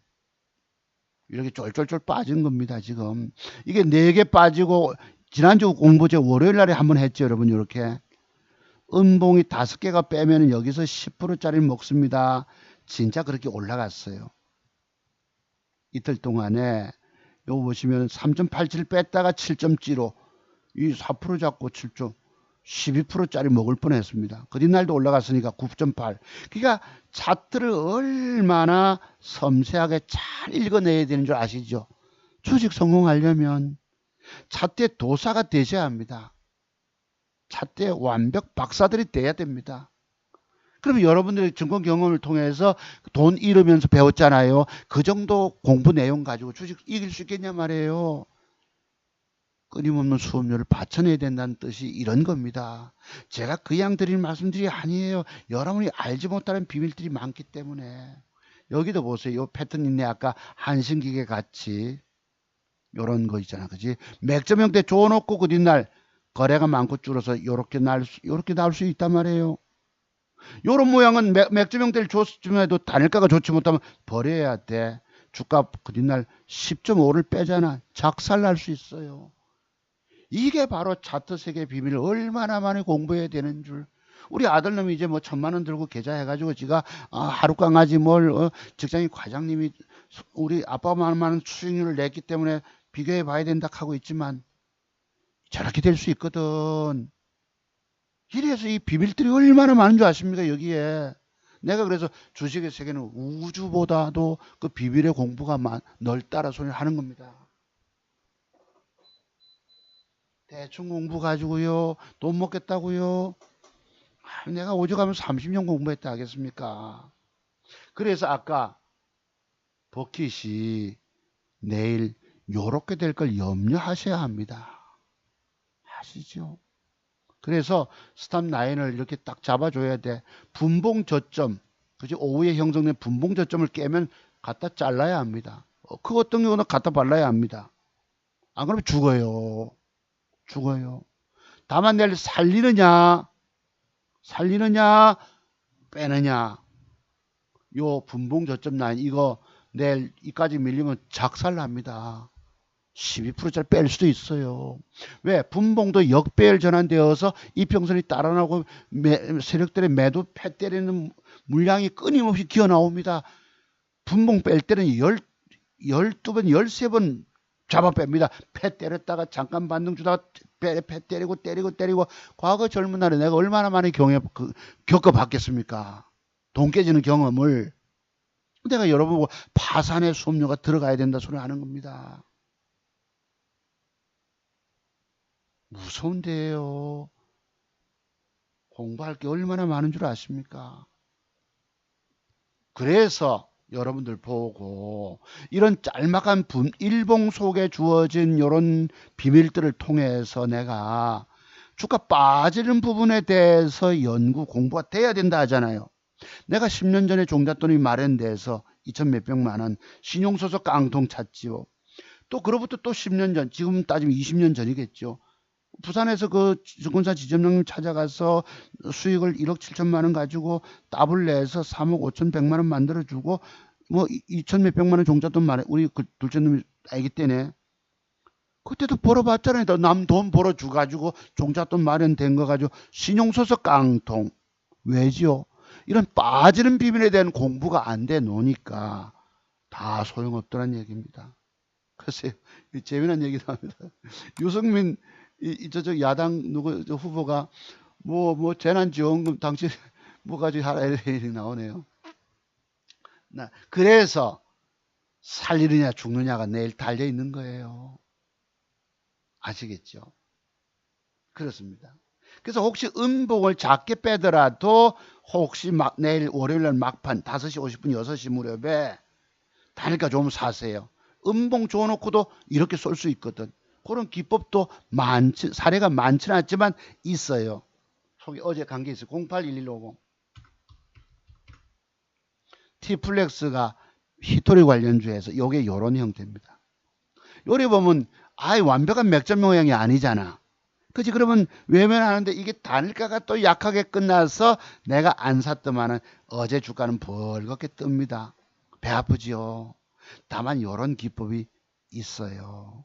이렇게 쫄쫄쫄 빠진 겁니다, 지금. 이게 4개 빠지고, 지난주 공부 제 월요일 날에 한번 했죠, 여러분, 이렇게. 음봉이 5개가 빼면 여기서 10%짜리 먹습니다. 진짜 그렇게 올라갔어요. 이틀 동안에, 요거 보시면 3.87 뺐다가 7.75, 이 4% 잡고 7점. 12%짜리 먹을 뻔했습니다. 그 뒷날도 올라갔으니까 9.8. 그러니까 차트를 얼마나 섬세하게 잘 읽어내야 되는 줄 아시죠? 주식 성공하려면 차트의 도사가 되셔야 합니다. 차트의 완벽 박사들이 돼야 됩니다. 그러면 여러분들의 증권 경험을 통해서 돈 잃으면서 배웠잖아요. 그 정도 공부 내용 가지고 주식 이길 수 있겠냐 말이에요. 끊임없는 수업료를 받쳐내야 된다는 뜻이 이런 겁니다. 제가 그냥 드리는 말씀들이 아니에요. 여러분이 알지 못하는 비밀들이 많기 때문에 여기도 보세요. 요 패턴 있네. 아까 한신기계 같이 요런 거 있잖아. 그지? 맥점 형태 줘놓고 그 뒷날 거래가 많고 줄어서 요렇게 나올 수 있단 말이에요. 요런 모양은 맥점 형태를 줬으면 해도 단일가가 좋지 못하면 버려야 돼. 주가 그 뒷날 10.5를 빼잖아. 작살날 수 있어요. 이게 바로 차트 세계 비밀을 얼마나 많이 공부해야 되는 줄. 우리 아들놈이 이제 뭐 1,000만 원 들고 계좌 해가지고 지가 하루 강아지 직장인 과장님이 우리 아빠만한 수익률을 냈기 때문에 비교해 봐야 된다 하고 있지만 저렇게 될 수 있거든. 이래서 이 비밀들이 얼마나 많은 줄 아십니까 여기에. 내가 그래서 주식의 세계는 우주보다도 그 비밀의 공부가 넓다라 소리를 하는 겁니다. 대충 공부 가지고요 돈 먹겠다고요. 내가 오죽하면 30년 공부했다 하겠습니까. 그래서 아까 버킷이 내일 요렇게 될 걸 염려하셔야 합니다. 아시죠? 그래서 스탑 라인을 이렇게 딱 잡아줘야 돼. 분봉 저점, 그지? 오후에 형성된 분봉 저점을 깨면 갖다 잘라야 합니다. 그 어떤 경우는 갖다 발라야 합니다. 안 그러면 죽어요. 죽어요. 다만 내일 살리느냐 빼느냐. 요 분봉 저점 라인 이거 내일 이까지 밀리면 작살납니다. 12%짜리 뺄 수도 있어요. 왜? 분봉도 역배열 전환되어서 이평선이 따라 나오고 세력들의 매도 패 때리는 물량이 끊임없이 기어 나옵니다. 분봉 뺄 때는 12번, 13번 잡아 뺍니다. 패 때렸다가 잠깐 반등 주다가 패 때리고 과거 젊은 날에 내가 얼마나 많이 겪어봤겠습니까? 돈 깨지는 경험을. 내가 여러분 보고 파산의 수업료가 들어가야 된다 소리 하는 겁니다. 무서운데요. 공부할 게 얼마나 많은 줄 아십니까? 그래서 여러분들 보고 이런 짤막한 일봉 속에 주어진 이런 비밀들을 통해서 내가 주가 빠지는 부분에 대해서 공부가 돼야 된다 하잖아요. 내가 10년 전에 종잣돈이 마련돼서 2천 몇백만 원 신용소속 깡통 찼지요. 또 그로부터 또 10년 전, 지금 따지면 20년 전이겠죠. 부산에서 그 증권사 지점장님 찾아가서 수익을 1억 7천만 원 가지고 답을 내서 3억 5천 100만 원 만들어주고 뭐 2천 몇백만 원 종잣돈 말해 우리 그 둘째 놈이 아기 때네. 그때도 벌어봤잖아요. 남 돈 벌어줘가지고 종잣돈 마련된 거 가지고 신용소속 깡통. 왜지요? 이런 빠지는 비밀에 대한 공부가 안 돼 놓으니까 다 소용없더란 얘기입니다. 글쎄요. 재미난 얘기도 합니다. 유승민 저쪽 야당 후보가 재난지원금 당시 뭐가지 하라 이렇게 나오네요. 그래서 살리느냐 죽느냐가 내일 달려 있는 거예요. 아시겠죠? 그렇습니다. 그래서 혹시 음봉을 작게 빼더라도 혹시 내일 월요일날 막판 5시 50분 6시 무렵에 단일가 좀 사세요. 음봉 줘놓고도 이렇게 쏠 수 있거든. 그런 기법도 사례가 많지는 않지만 있어요. 속에 어제 간 게 있어요. 081150 T플렉스가 히토리 관련주에서 요게 요런 형태입니다. 요리 보면 완벽한 맥점 모양이 아니잖아. 그치? 그러면 외면하는데 이게 단일가가 또 약하게 끝나서 내가 안 샀더만은 어제 주가는 벌겋게 뜹니다. 배 아프지요. 다만 요런 기법이 있어요.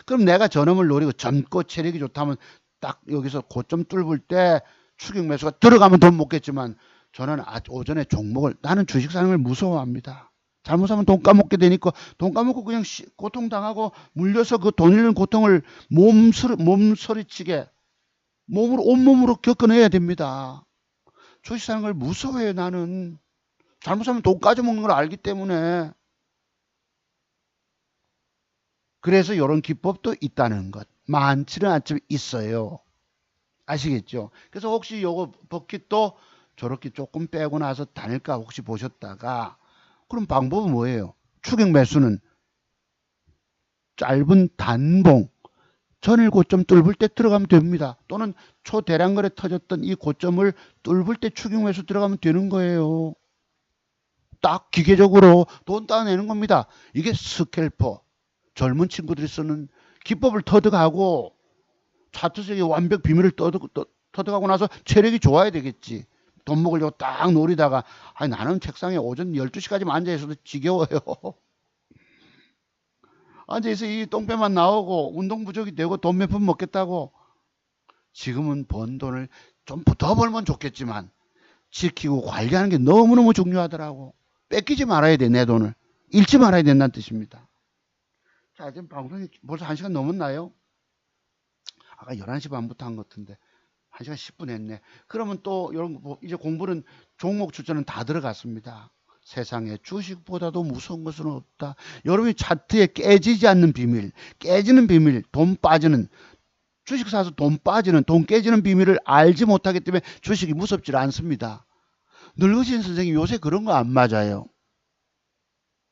그럼 내가 저놈을 노리고 젊고 체력이 좋다면 딱 여기서 고점 뚫을 때 추격 매수가 들어가면 돈 먹겠지만 저는 오전에 종목을 나는 주식 사는 걸 무서워합니다. 잘못하면 돈 까먹게 되니까 돈 까먹고 그냥 고통당하고 물려서 그 돈 잃는 고통을 몸서리치게 몸으로 온몸으로 겪어내야 됩니다. 주식 사는 걸 무서워해요. 나는 잘못하면 돈 까져먹는 걸 알기 때문에. 그래서 이런 기법도 있다는 것. 많지는 않지만 있어요. 아시겠죠? 그래서 혹시 요거 버킷도 저렇게 조금 빼고 나서 단일가 혹시 보셨다가 그럼 방법은 뭐예요? 추격 매수는 짧은 단봉 전일 고점 뚫을 때 들어가면 됩니다. 또는 초대량거래 터졌던 이 고점을 뚫을 때 추격 매수 들어가면 되는 거예요. 딱 기계적으로 돈 따내는 겁니다. 이게 스캘퍼. 젊은 친구들이 쓰는 기법을 터득하고 차트적인 완벽 비밀을 터득하고 나서 체력이 좋아야 되겠지. 돈 먹으려고 딱 노리다가 아니 나는 책상에 오전 12시까지만 앉아있어도 지겨워요. 앉아있어 이 똥배만 나오고 운동 부족이 되고 돈 몇 푼 먹겠다고. 지금은 번 돈을 좀 더 벌면 좋겠지만 지키고 관리하는 게 너무너무 중요하더라고. 뺏기지 말아야 돼, 내 돈을. 잃지 말아야 된다는 뜻입니다. 자, 지금 방송이 벌써 1시간 넘었나요? 아까 11시 반부터 한 것 같은데 1시간 10분 했네. 그러면 또 이런 이제 공부는 종목 추천은 다 들어갔습니다. 세상에 주식보다도 무서운 것은 없다. 여러분이 차트에 깨지지 않는 비밀, 깨지는 비밀, 돈 빠지는, 주식 사서 돈 빠지는, 돈 깨지는 비밀을 알지 못하기 때문에 주식이 무섭지 않습니다. 늙으신 선생님 요새 그런 거 안 맞아요.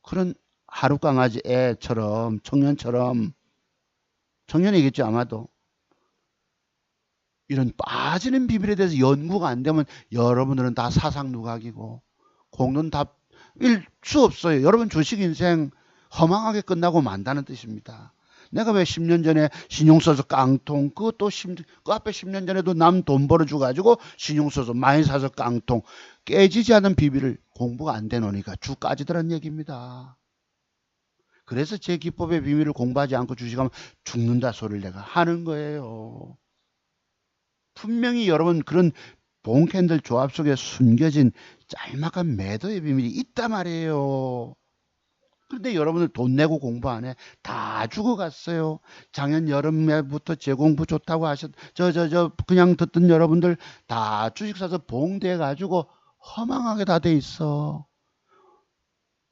그런 하루 강아지 애처럼, 청년처럼, 청년이겠죠 아마도. 이런 빠지는 비밀에 대해서 연구가 안 되면 여러분들은 다 사상 누각이고 공론 답일 수 없어요. 여러분 주식 인생 허망하게 끝나고 만다는 뜻입니다. 내가 왜 10년 전에 신용 써서 깡통, 그 앞에 10년 전에도 남 돈 벌어줘 가지고 신용 써서 많이 사서 깡통, 깨지지 않은 비밀을 공부가 안 되노니까 주까지더란 얘기입니다. 그래서 제 기법의 비밀을 공부하지 않고 주식하면 죽는다 소리를 내가 하는 거예요. 분명히 여러분 그런 봉캔들 조합 속에 숨겨진 짤막한 매도의 비밀이 있단 말이에요. 그런데 여러분들 돈 내고 공부 안 해. 다 죽어갔어요. 작년 여름에부터 재공부 좋다고 그냥 듣던 여러분들 다 주식 사서 봉돼 가지고 허망하게 다 돼 있어.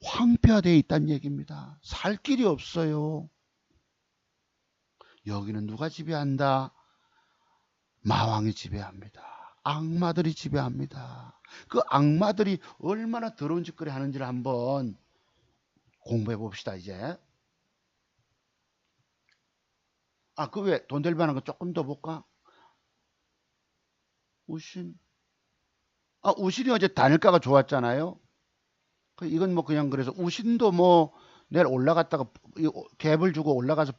황폐화되어 있다는 얘기입니다. 살 길이 없어요. 여기는 누가 지배한다? 마왕이 지배합니다. 악마들이 지배합니다. 그 악마들이 얼마나 더러운 짓거리 하는지를 한번 공부해 봅시다, 이제. 아, 그 왜 돈 될 만한 거 조금 더 볼까? 우신. 아, 우신이 어제 단일가가 좋았잖아요. 이건 뭐 그냥 그래서 우신도 뭐 내일 올라갔다가 갭을 주고 올라가서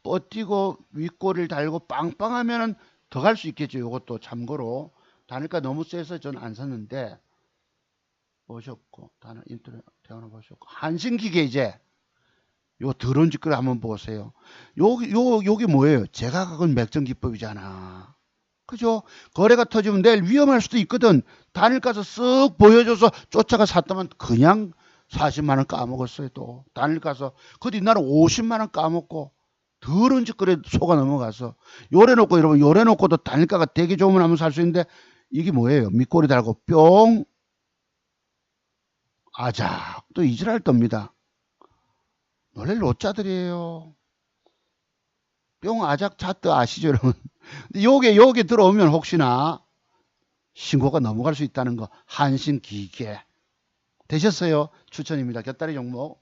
뻗뛰고 윗꼬리를 달고 빵빵하면은 더 갈 수 있겠죠. 이것도 참고로 단일가 너무 세서 전 안 샀는데 보셨고 단일 인터넷 대화나 보셨고 한신기계 이제 요 더러운 짓거리 한번 보세요. 요게 뭐예요? 제가 갖은 맥점 기법이잖아. 그죠? 거래가 터지면 내일 위험할 수도 있거든. 단일가서 쓱 보여줘서 쫓아가 샀다면 그냥 40만 원 까먹었어요. 또 단일가서 그 뒷날은 50만 원 까먹고 더러운 짓거리에 속아 넘어가서 요래놓고 여러분 요래놓고도 단일가가 되게 좋으면 하면 살 수 있는데 이게 뭐예요? 밑꼬리 달고 뿅 아작 또 이질할 겁니다. 놀랄 로짜들이에요. 뿅 아작 차트 아시죠 여러분? 근데 요게 들어오면 혹시나 신고가 넘어갈 수 있다는 거 한신기계 되셨어요? 추천입니다. 곁다리 종목.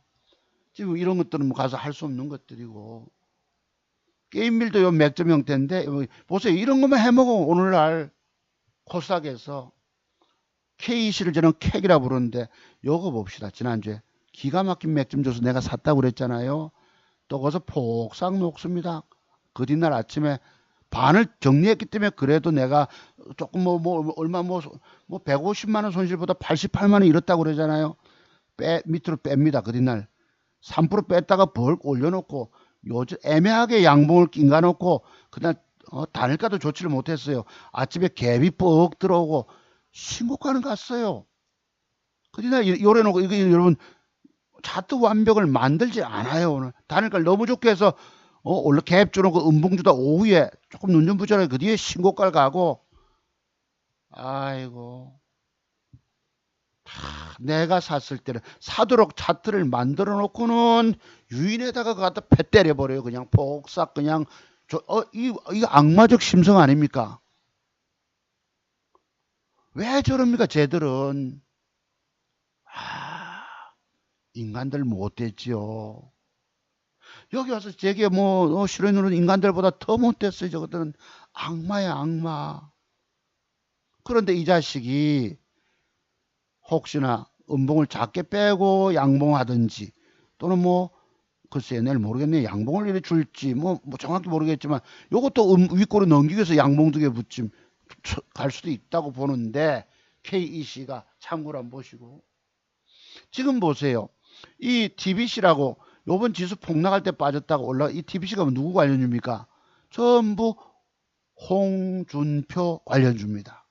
지금 이런 것들은 뭐 가서 할 수 없는 것들이고 게임밀도 요 맥점 형태인데 보세요. 이런 것만 해먹어 오늘날 코스닥에서 KEC를 저는 캑이라 부르는데 요거 봅시다. 지난주에 기가 막힌 맥점 줘서 내가 샀다고 그랬잖아요. 또 거기서 폭삭 녹습니다. 그 뒷날 아침에 반을 정리했기 때문에 그래도 내가 조금 얼마 150만 원 손실보다 88만 원 잃었다고 그러잖아요. 밑으로 뺍니다. 그 뒷날 3% 뺐다가 벌 올려놓고 요즘 애매하게 양봉을 낑가 놓고 그날 단일가도 좋지를 못했어요. 아침에 갭이 뻑 들어오고 신고가는 갔어요. 그 뒷날 요래놓고 이거 여러분 차트 완벽을 만들지 않아요. 오늘 단일가를 너무 좋게 해서 원래 갭 주놓고 음봉 주다 오후에 조금 눈 좀 부자라요. 그 뒤에 신고가를 가고 아이고 내가 샀을 때는 사도록 차트를 만들어 놓고는 유인에다가 갖다 패 때려버려요. 그냥 폭삭 그냥 이거 악마적 심성 아닙니까? 왜 저럽니까 쟤들은. 인간들 못됐지요. 여기 와서 제게 실에 누른 인간들보다 더 못됐어요. 저것들은 악마야 악마. 그런데 이 자식이 혹시나 음봉을 작게 빼고 양봉하든지 또는 뭐 글쎄 내일 모르겠네. 양봉을 이래 줄지 뭐 정확히 모르겠지만 요것도 윗골을 넘기기 위해서 양봉 두 개 붙임 갈 수도 있다고 보는데 KEC가 참고로 한번 보시고 지금 보세요. 이 TBC라고 요번 지수 폭락할 때 빠졌다가 올라 이 TBC가 누구 관련주입니까? 전부 홍준표 관련주입니다.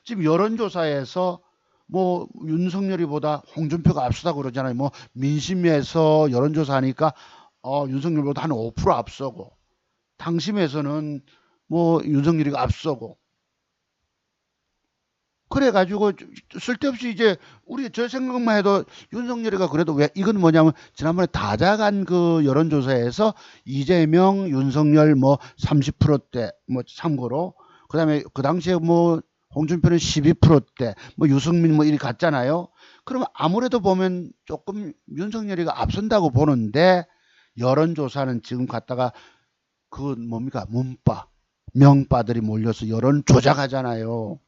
지금 여론조사에서 뭐 윤석열이보다 홍준표가 앞서다고 그러잖아요. 뭐 민심에서 여론조사 하니까 윤석열보다 한 5% 앞서고 당심에서는 뭐 윤석열이가 앞서고 그래가지고 쓸데없이 이제 우리 저 생각만 해도 윤석열이가 그래도 왜 이건 뭐냐면 지난번에 다자간 그 여론조사에서 이재명 윤석열 뭐 30%대 뭐 참고로 그다음에 그 당시에 뭐 홍준표는 12%대 뭐 유승민 뭐 이리 갔잖아요. 그러면 아무래도 보면 조금 윤석열이가 앞선다고 보는데 여론조사는 지금 갔다가 그 뭡니까 문바 명바들이 몰려서 여론 조작하잖아요.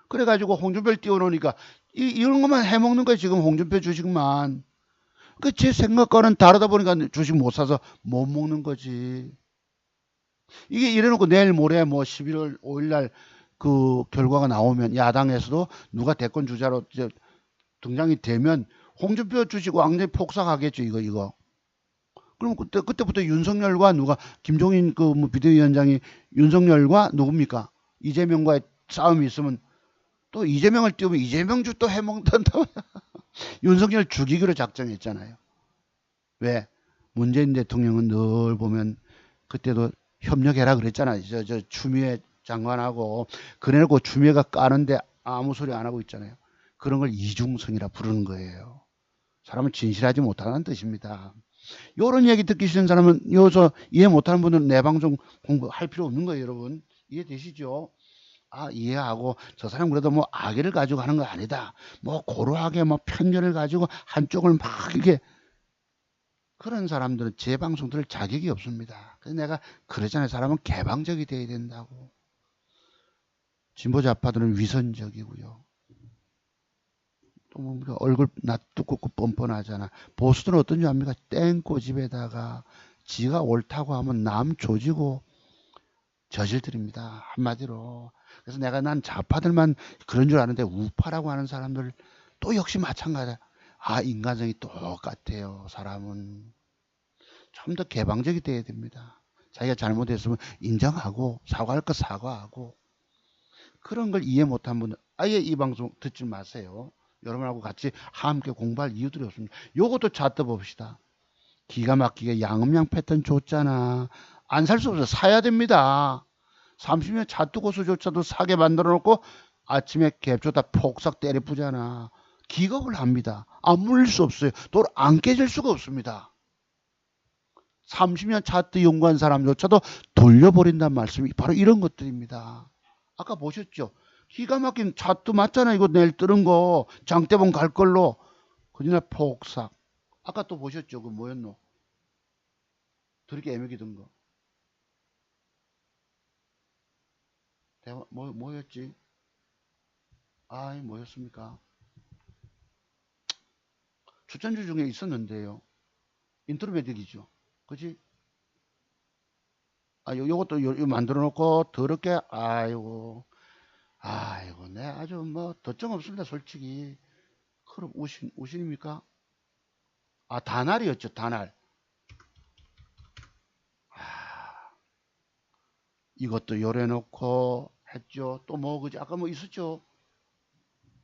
그래가지고 홍준표를 띄워놓으니까 이런 것만 해먹는 거예요. 지금 홍준표 주식만. 그 제 생각과는 다르다 보니까 주식 못 사서 못 먹는 거지. 이게 이래놓고 내일 모레 뭐 11월 5일 날 그 결과가 나오면 야당에서도 누가 대권 주자로 등장이 되면 홍준표 주식 완전히 폭삭하겠죠. 이거. 그럼 그때부터 윤석열과 누가 김종인 그 뭐 비대위원장이 윤석열과 누굽니까? 이재명과의 싸움이 있으면 또 이재명을 띄우면 이재명주 또 해먹는다. 윤석열 죽이기로 작정했잖아요. 왜? 문재인 대통령은 늘 보면 그때도 협력해라 그랬잖아요. 저 추미애 장관하고 그래놓고 추미애가 까는데 아무 소리 안 하고 있잖아요. 그런 걸 이중성이라 부르는 거예요. 사람은 진실하지 못하는 뜻입니다. 요런 얘기 듣기 싫은 사람은 여기서 이해 못하는 분들은 내 방송 공부할 필요 없는 거예요, 여러분. 이해되시죠? 이해하고 저 사람 그래도 뭐 악의를 가지고 하는 거 아니다. 뭐 고루하게 뭐 편견을 가지고 한쪽을 막 이렇게 그런 사람들은 제 방송 들을 자격이 없습니다. 그래서 내가 그러잖아요. 사람은 개방적이 돼야 된다고. 진보 좌파들은 위선적이고요. 또 뭐 얼굴 낯두껍고 뻔뻔하잖아. 보수들은 어떤 줄 압니까? 땡꼬집에다가 지가 옳다고 하면 남 조지고 저질들입니다. 한마디로. 그래서 내가 난 좌파들만 그런 줄 아는데 우파라고 하는 사람들 또 역시 마찬가지야. 인간성이 똑같아요. 사람은. 좀 더 개방적이 돼야 됩니다. 자기가 잘못했으면 인정하고 사과할 거 사과하고 그런 걸 이해 못한 분들 아예 이 방송 듣지 마세요. 여러분하고 같이 함께 공부할 이유들이 없습니다. 요것도 잣떠 봅시다. 기가 막히게 양음양 패턴 줬잖아. 안 살 수 없어. 사야 됩니다. 30년 차트 고수조차도 사게 만들어 놓고 아침에 갭조다 폭삭 때려부잖아. 기겁을 합니다. 안 물릴 수 없어요. 또 안 깨질 수가 없습니다. 30년 차트 연구한 사람조차도 돌려버린다는 말씀이 바로 이런 것들입니다. 아까 보셨죠? 기가 막힌 차트 맞잖아. 이거 내일 뜨는 거. 장대봉 갈 걸로. 그날 폭삭. 아까 또 보셨죠? 그 뭐였노? 그렇게 애매기 든 거. 뭐였지? 뭐였습니까? 출전주 중에 있었는데요. 인트로메딕이죠. 그지? 요것도 만들어 놓고 더럽게 아이고 네 아주 뭐 덧정 없습니다 솔직히. 그럼 우신입니까? 다날이었죠 다날. 이것도 요래놓고 했죠. 또 뭐 그지 아까 뭐 있었죠.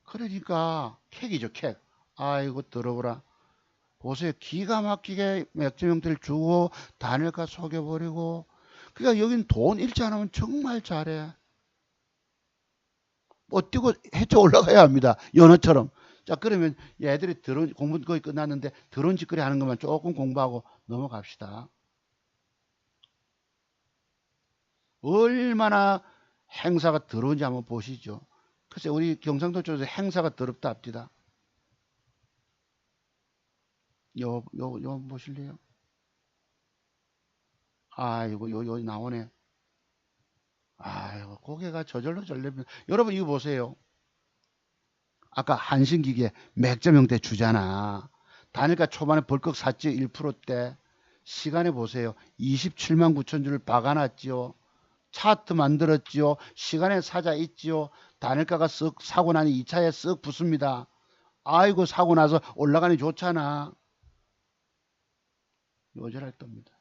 그러니까 캑이죠 캑. 아이고 더러워라. 보세요. 기가 막히게 맥주명들 주고 단일가 속여버리고. 그러니까 여긴 돈 잃지 않으면 정말 잘해. 뭐 뛰고 해쳐 올라가야 합니다. 연어처럼. 자 그러면 얘들이 드론 공부 거의 끝났는데 드론 짓거리 하는 것만 조금 공부하고 넘어갑시다. 얼마나 행사가 더러운지 한번 보시죠. 글쎄 우리 경상도 쪽에서 행사가 더럽다 합디다. 요 보실래요? 아이고 요 나오네. 아이고 고개가 저절로 절렵니다. 여러분 이거 보세요. 아까 한신기계 맥점 형태 주잖아. 단일가 초반에 벌컥 샀지 1%대. 시간에 보세요. 27만 9천 줄을 박아놨지요. 차트 만들었지요. 시간에 사자 있지요. 단일가가 쓱 사고 나니 2차에 쓱 붙습니다. 아이고 사고 나서 올라가니 좋잖아. 요절할 겁니다.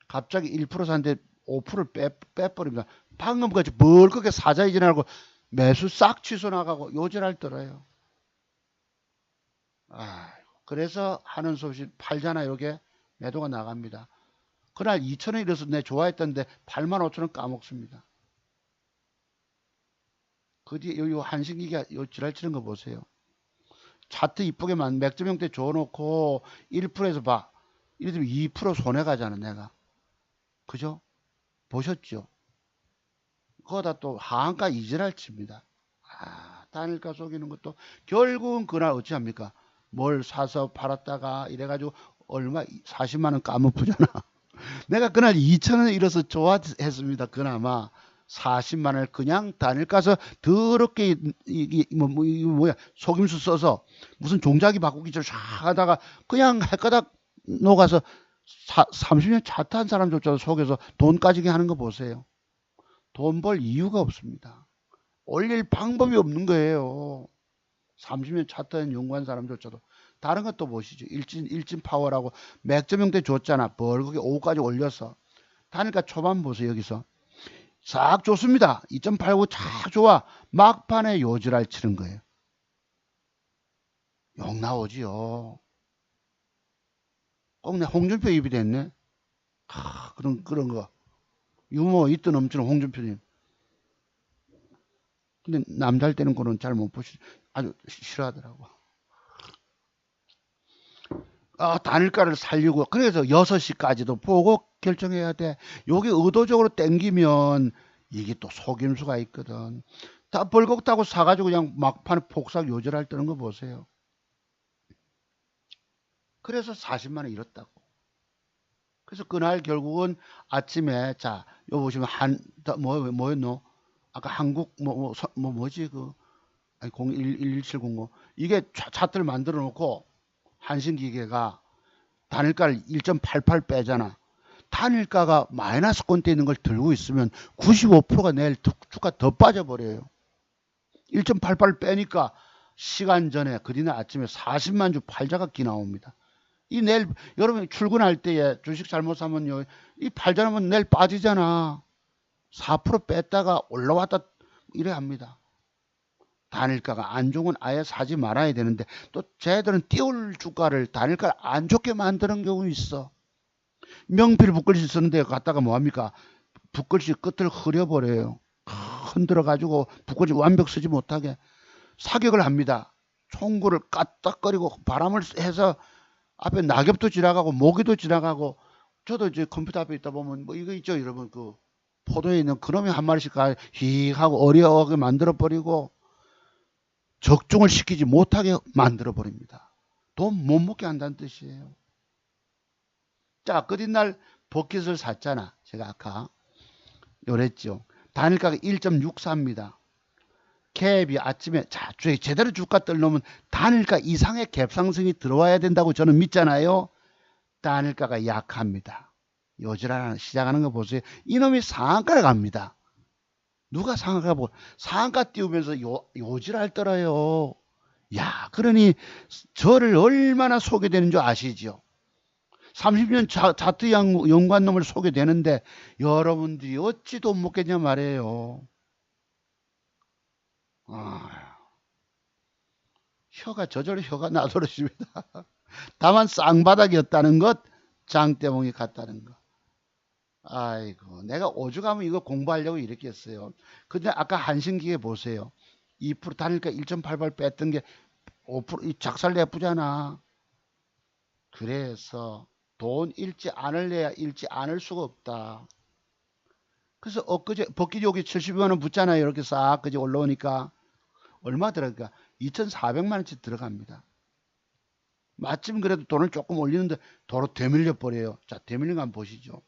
갑자기 1% 샀는데 5%를 빼버립니다. 방금까지 벌겋게 사자 이전하고 매수 싹 취소 나가고 요절할 떨어요. 그래서 하는 수없이 팔잖아. 요게 매도가 나갑니다. 그날 2,000원 이래서 내 좋아했던데 85,000원 까먹습니다. 그 뒤에 요 한신기가 요 지랄치는 거 보세요. 차트 이쁘게만 맥점 형태 줘놓고 1%에서 봐. 이래 되면 2% 손해 가잖아 내가. 그죠? 보셨죠? 그거다 또 하한가 이지랄 칩니다. 단일가 속이는 것도 결국은 그날 어찌합니까? 뭘 사서 팔았다가 이래가지고 얼마 40만 원 까먹잖아. 내가 그날 2,000원 잃어서 좋아했습니다. 그나마 40만 원을 그냥 단일가서 더럽게 이게 뭐야 속임수 써서 무슨 종자기 바꾸기처럼 샥 하다가 그냥 헷가닥 녹아서 30년 차 탄 사람조차도 속여서 돈 까지게 하는 거 보세요. 돈 벌 이유가 없습니다. 올릴 방법이 없는 거예요. 30년 차 탄 연구한 사람조차도. 다른 것도 보시죠. 일진 파워라고 맥점 형태 줬잖아. 벌겋게 오후까지 올려서. 단일가 초반 보세요. 여기서. 싹 좋습니다. 2.89 쫙 좋아. 막판에 요지랄 치는 거예요. 욕 나오지요. 꼭 내 홍준표 입이 됐네. 그런 거. 유머 있던 넘치는 홍준표님. 근데 남잘 때는 거는 잘 못 보시, 아주 싫어하더라고. 단일가를 살리고, 그래서 6시까지도 보고 결정해야 돼. 요게 의도적으로 땡기면 이게 또 속임수가 있거든. 다 벌컥 따고 사가지고 그냥 막판에 폭삭 요절할 때는 거 보세요. 그래서 40만 원 잃었다고. 그래서 그날 결국은 아침에 자, 요 보시면 뭐였노? 아까 한국 뭐지 그 아니 011700 이게 차트를 만들어 놓고 한신기계가 단일가를 1.88 빼잖아. 단일가가 마이너스권대 있는 걸 들고 있으면 95%가 내일 주가 더 빠져버려요. 1.88 빼니까 시간 전에 그디날 아침에 40만 주 팔자가 기 나옵니다. 이 내일 여러분 출근할 때에 주식 잘못 사면요, 이 팔자면 내일 빠지잖아. 4% 뺐다가 올라왔다 이래 합니다. 단일가가 안 좋으면 아예 사지 말아야 되는데 또 쟤들은 띄울 주가를 단일가를 안 좋게 만드는 경우 있어. 명필 붓글씨 쓰는데 갖다가 뭐합니까? 붓글씨 끝을 흐려버려요. 흔들어 가지고 붓글씨 완벽 쓰지 못하게 사격을 합니다. 총구를 까딱거리고 바람을 해서 앞에 낙엽도 지나가고 모기도 지나가고. 저도 이제 컴퓨터 앞에 있다 보면 뭐 이거 있죠 여러분, 그 포도에 있는 그놈이 한 마리씩 히 하고 어리어하게 만들어 버리고 적중을 시키지 못하게 만들어 버립니다. 돈 못 먹게 한다는 뜻이에요. 자, 그뒷날 버킷을 샀잖아. 제가 아까 요랬죠. 단일가가 1.64입니다. 캡이 아침에 제대로 주가 떨려면 단일가 이상의 캡 상승이 들어와야 된다고 저는 믿잖아요. 단일가가 약합니다. 요지랄 시작하는 거 보세요. 이놈이 상한가를 갑니다. 누가 상한가 보고 상한가 띄우면서 요지랄 떨어요. 야, 그러니 저를 얼마나 소개되는 줄 아시죠? 30년 차트 연구한 놈을 소개되는데 여러분들이 어찌 돈 먹겠냐 말이에요. 혀가 저절로 혀가 나돌아집니다. 다만 쌍바닥이었다는 것, 장대봉이 같다는 것. 아이고, 내가 오죽하면 이거 공부하려고 이렇게 했어요. 근데 아까 한신기계 보세요. 2% 단일가 1.88 뺐던 게 5% 작살 내쁘잖아. 그래서 돈 잃지 않을래야 잃지 않을 수가 없다. 그래서 엊그제 버킷 여기 72만 원 붙잖아요. 이렇게 싹 그제 올라오니까 얼마 들어가? 2,400만 원치 들어갑니다. 마침 그래도 돈을 조금 올리는데 도로 되밀려 버려요. 자, 되밀린 거 한번 보시죠.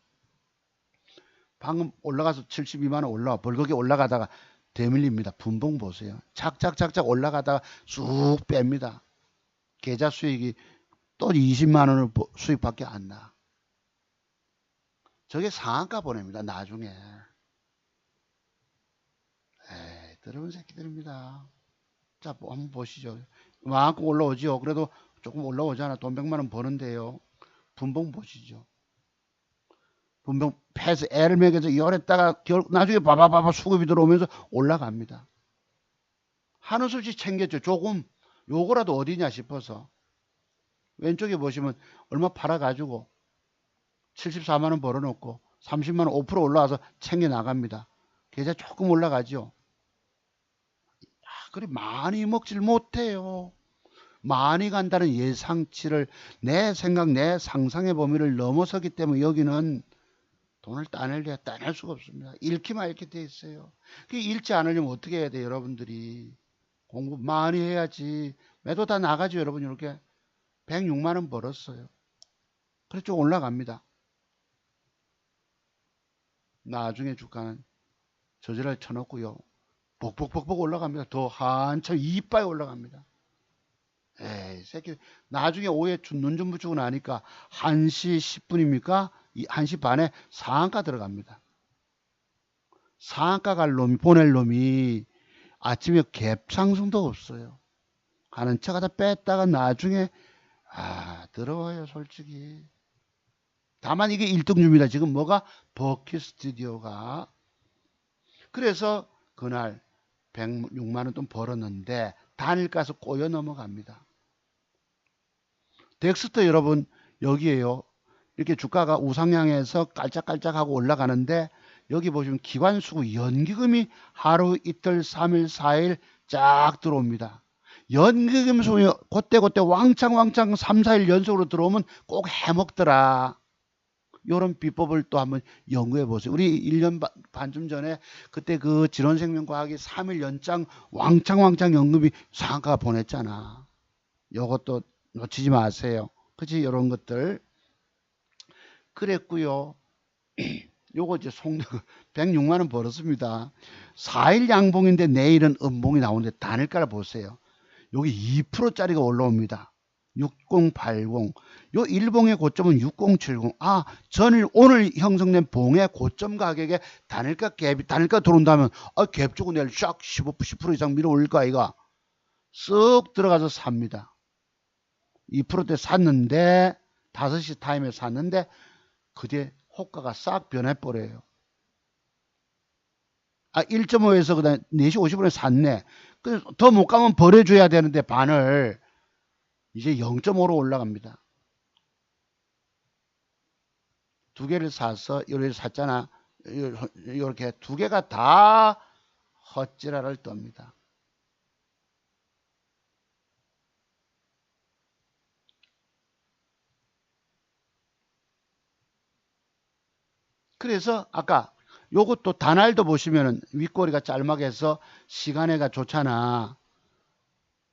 방금 올라가서 72만 원 올라와 벌겋게 올라가다가 대밀립니다. 분봉 보세요. 착착착착 올라가다가 쑥 뺍니다. 계좌 수익이 또 20만 원을 수익밖에 안 나. 저게 상한가 보냅니다. 나중에. 에이, 더러운 새끼들입니다. 자, 한번 보시죠. 만큼 올라오죠. 그래도 조금 올라오잖아. 돈 100만 원 버는데요. 분봉 보시죠. 분봉 패스 애를 먹여서 열했다가 나중에 바바바바 수급이 들어오면서 올라갑니다. 한우수지 챙겼죠. 조금 요거라도 어디냐 싶어서. 왼쪽에 보시면 얼마 팔아가지고 74만 원 벌어놓고 30만 원 5% 올라와서 챙겨 나갑니다. 계좌 조금 올라가죠. 그래 많이 먹질 못해요. 많이 간다는 예상치를 내 생각 내 상상의 범위를 넘어서기 때문에 여기는 돈을 따낼 수가 없습니다. 잃기만 이렇게 돼 있어요. 그 잃지 않으려면 어떻게 해야 돼요? 여러분들이 공부 많이 해야지. 매도 다 나가죠. 여러분 이렇게 106만 원 벌었어요. 그래 좀 올라갑니다. 나중에 주가는 저지랄 쳐놓고요. 복복복복 올라갑니다. 더 한참 이빨 올라갑니다. 에이 새끼 나중에 오후에 눈 좀 붙이고 나니까 1시 10분입니까? 1시 반에 상한가 들어갑니다. 상한가 갈 놈이 보낼 놈이 아침에 갭 상승도 없어요. 가는 척하다 뺐다가 나중에 더러워요 솔직히. 다만 이게 1등주입니다. 지금 뭐가 버킷 스튜디오가. 그래서 그날 106만 원 돈 벌었는데 단일가에서 꼬여 넘어갑니다. 덱스터 여러분 여기에요. 이렇게 주가가 우상향해서 깔짝깔짝하고 올라가는데 여기 보시면 기관수고 연기금이 하루 이틀 3일 4일 쫙 들어옵니다. 연기금 소요 그때 왕창 3, 4일 연속으로 들어오면 꼭 해먹더라. 요런 비법을 또 한번 연구해 보세요. 우리 1년 반쯤 전에 그때 그 진원생명과학이 3일 연장 왕창 연금이 상한가 보냈잖아. 요것도 놓치지 마세요. 그치? 요런 것들. 그랬고요. 요거 이제 106만 원 벌었습니다. 4일 양봉인데 내일은 음봉이 나오는데 단일가를 보세요. 여기 2%짜리가 올라옵니다. 6080. 요 일봉의 고점은 6070. 오늘 형성된 봉의 고점 가격에 단일가 갭이 단일가 들어온다면 갭 주고 내일 쫙 10% 이상 밀어 올릴 거 아이가. 쓱 들어가서 삽니다. 2%대 샀는데 5시 타임에 샀는데 그뒤에 호가가 싹 변해버려요. 1.5에서 그다음 4시 50분에 샀네. 더 못 가면 버려줘야 되는데 반을 이제 0.5로 올라갑니다. 두 개를 사서 이렇게 샀잖아. 이렇게 두 개가 다 헛지랄을 떱니다. 그래서 아까 요것도 단알도 보시면은 윗꼬리가 짤막해서 시간에가 좋잖아.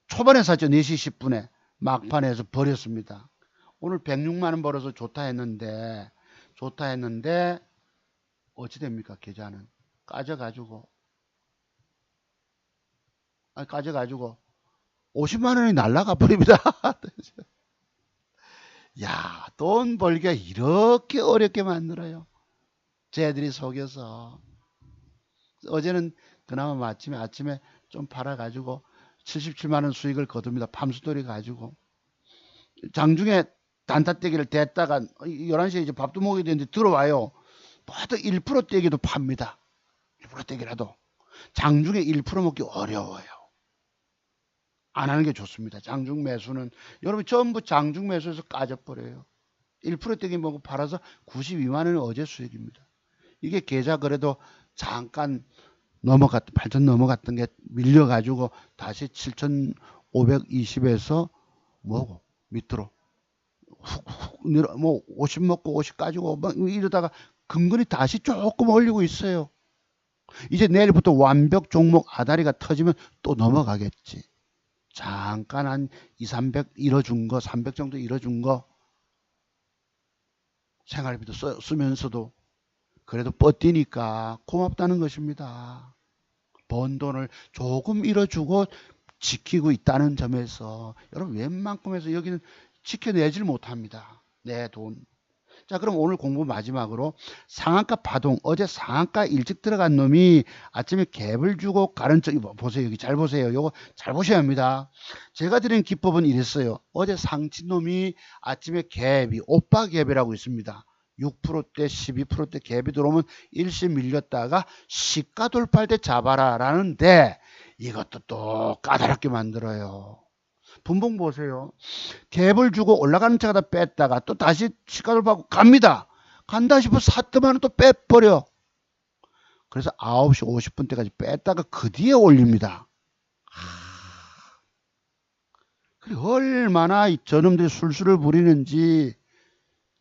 초반에 샀죠. 4시 10분에 막판에서 버렸습니다. 오늘 106만 원 벌어서 좋다 했는데 어찌 됩니까? 계좌는 까져가지고 50만 원이 날라가 버립니다. 야, 돈 벌기가 이렇게 어렵게 만들어요. 쟤들이 속여서. 어제는 그나마 아침에 좀 팔아가지고 77만 원 수익을 거둡니다. 밤수돌이 가지고. 장중에 단타떼기를 댔다가 11시에 이제 밥도 먹어야 되는데 들어와요. 보통 1% 떼기도 팝니다. 1% 떼기라도. 장중에 1% 먹기 어려워요. 안 하는 게 좋습니다. 장중 매수는 여러분 전부 장중 매수에서 까져버려요. 1% 떼기 먹고 팔아서 92만 원이 어제 수익입니다. 이게 계좌 그래도 잠깐 8천 넘어갔던 게 밀려가지고 다시 7,520에서 뭐고 밑으로 훅 내려 50 먹고 50 가지고 막 이러다가 근근히 다시 조금 올리고 있어요. 이제 내일부터 완벽 종목 아다리가 터지면 또 넘어가겠지. 잠깐 한 2, 300 잃어준 거 300 정도 잃어준 거 생활비도 쓰면서도 그래도 뻗디니까 고맙다는 것입니다. 번 돈을 조금 잃어주고 지키고 있다는 점에서 여러분 웬만큼에서 여기는 지켜내질 못합니다. 내 돈. 자, 그럼 오늘 공부 마지막으로 상한가 파동. 어제 상한가 일찍 들어간 놈이 아침에 갭을 주고 가는 쪽 보세요. 여기 잘 보세요. 요거 잘 보셔야 합니다. 제가 드린 기법은 이랬어요. 어제 상친 놈이 아침에 갭이 오빠 갭이라고 있습니다. 6%대 12%대 갭이 들어오면 일시 밀렸다가 시가 돌파할 때 잡아라 라는데 이것도 또 까다롭게 만들어요. 분봉 보세요. 갭을 주고 올라가는 차가 다 뺐다가 또 다시 시가를 받고 갑니다. 간다 싶어 샀더만 또 빼버려. 그래서 9시 50분 때까지 뺐다가 그 뒤에 올립니다. 그래 얼마나 저놈들이 술수를 부리는지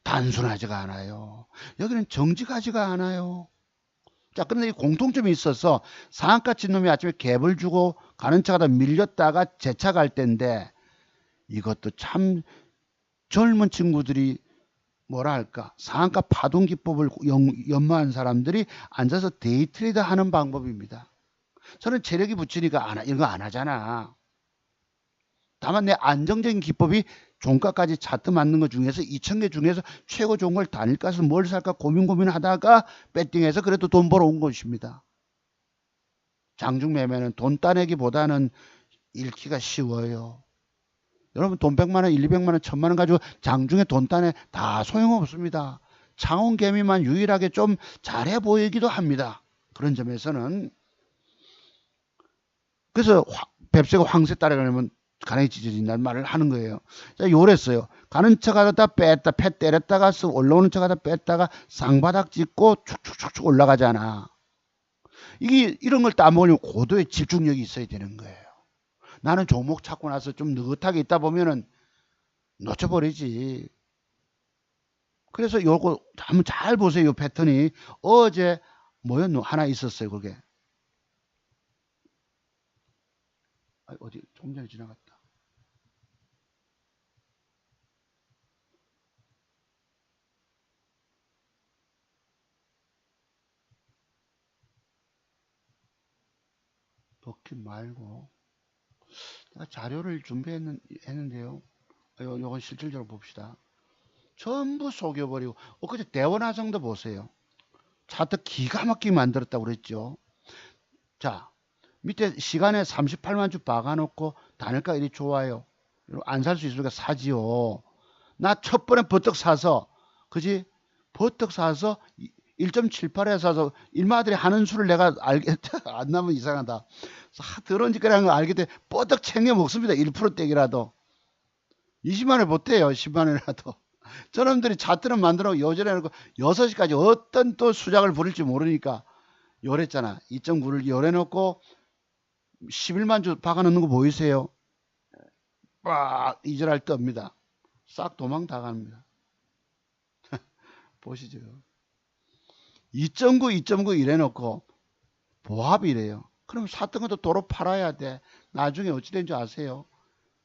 단순하지가 않아요. 여기는 정직하지가 않아요. 자, 그런데 이 공통점이 있어서 상한가 친 놈이 아침에 갭을 주고 가는 차가 다 밀렸다가 재차 갈 때인데 이것도 참 젊은 친구들이 뭐라 할까 상한가 파동 기법을 연마한 사람들이 앉아서 데이트레이드 하는 방법입니다. 저는 체력이 붙이니까 이런 거 안 하잖아. 다만 내 안정적인 기법이 종가까지 차트 맞는 것 중에서 2,000개 중에서 최고 좋은 걸 단일가서 뭘 살까 고민하다가 배팅해서 그래도 돈 벌어온 것입니다. 장중 매매는 돈 따내기보다는 잃기가 쉬워요. 여러분 돈 100만 원, 1, 200만 원, 1000만 원 가지고 장중에 돈 따내 다 소용없습니다. 창원개미만 유일하게 좀 잘해 보이기도 합니다. 그런 점에서는 그래서 뱁새가 황새 따라가려면 가랑이 찢어진다는 말을 하는 거예요. 자, 요랬어요. 가는 척하다 뺐다, 패 때렸다가 올라오는 척하다 뺐다가 쌍바닥 짚고 축축축축 올라가잖아. 이게 이런 걸 따먹으려면 고도의 집중력이 있어야 되는 거예요. 나는 종목 찾고 나서 좀 느긋하게 있다 보면은 놓쳐버리지. 그래서 요거 한번 잘 보세요. 요 패턴이 어제 뭐였노? 하나 있었어요. 그게 어디 조금 전에 지나갔다. 버킷 말고 자료를 준비했는데요. 요건 실질적으로 봅시다. 전부 속여버리고 그저 대원화성도 보세요. 차트 기가 막히게 만들었다고 그랬죠. 자, 밑에 시간에 38만 주 박아놓고 단일가 이리 좋아요. 안 살 수 있으니까 사지요. 나 첫 번에 버떡 사서 그지? 버떡 사서 1.78에 사서 일마들이 하는 수를 내가 알겠다. 안 나면 이상하다. 들어온 짓거리하는 거 알게 돼. 버떡 챙겨 먹습니다. 1%떼기라도. 20만 원 못해요. 10만 원이라도. 저놈들이 차트는 만들어 요전에 놓고 6시까지 어떤 또 수작을 부릴지 모르니까 요랬잖아. 2.9를 요래놓고 11만 주 박아놓는 거 보이세요? 빡 이절할 때 없니다. 싹 도망 다 갑니다. 보시죠. 2.9, 2.9 이래놓고 보합이래요. 그럼 샀던 것도 도로 팔아야 돼. 나중에 어찌 된 줄 아세요?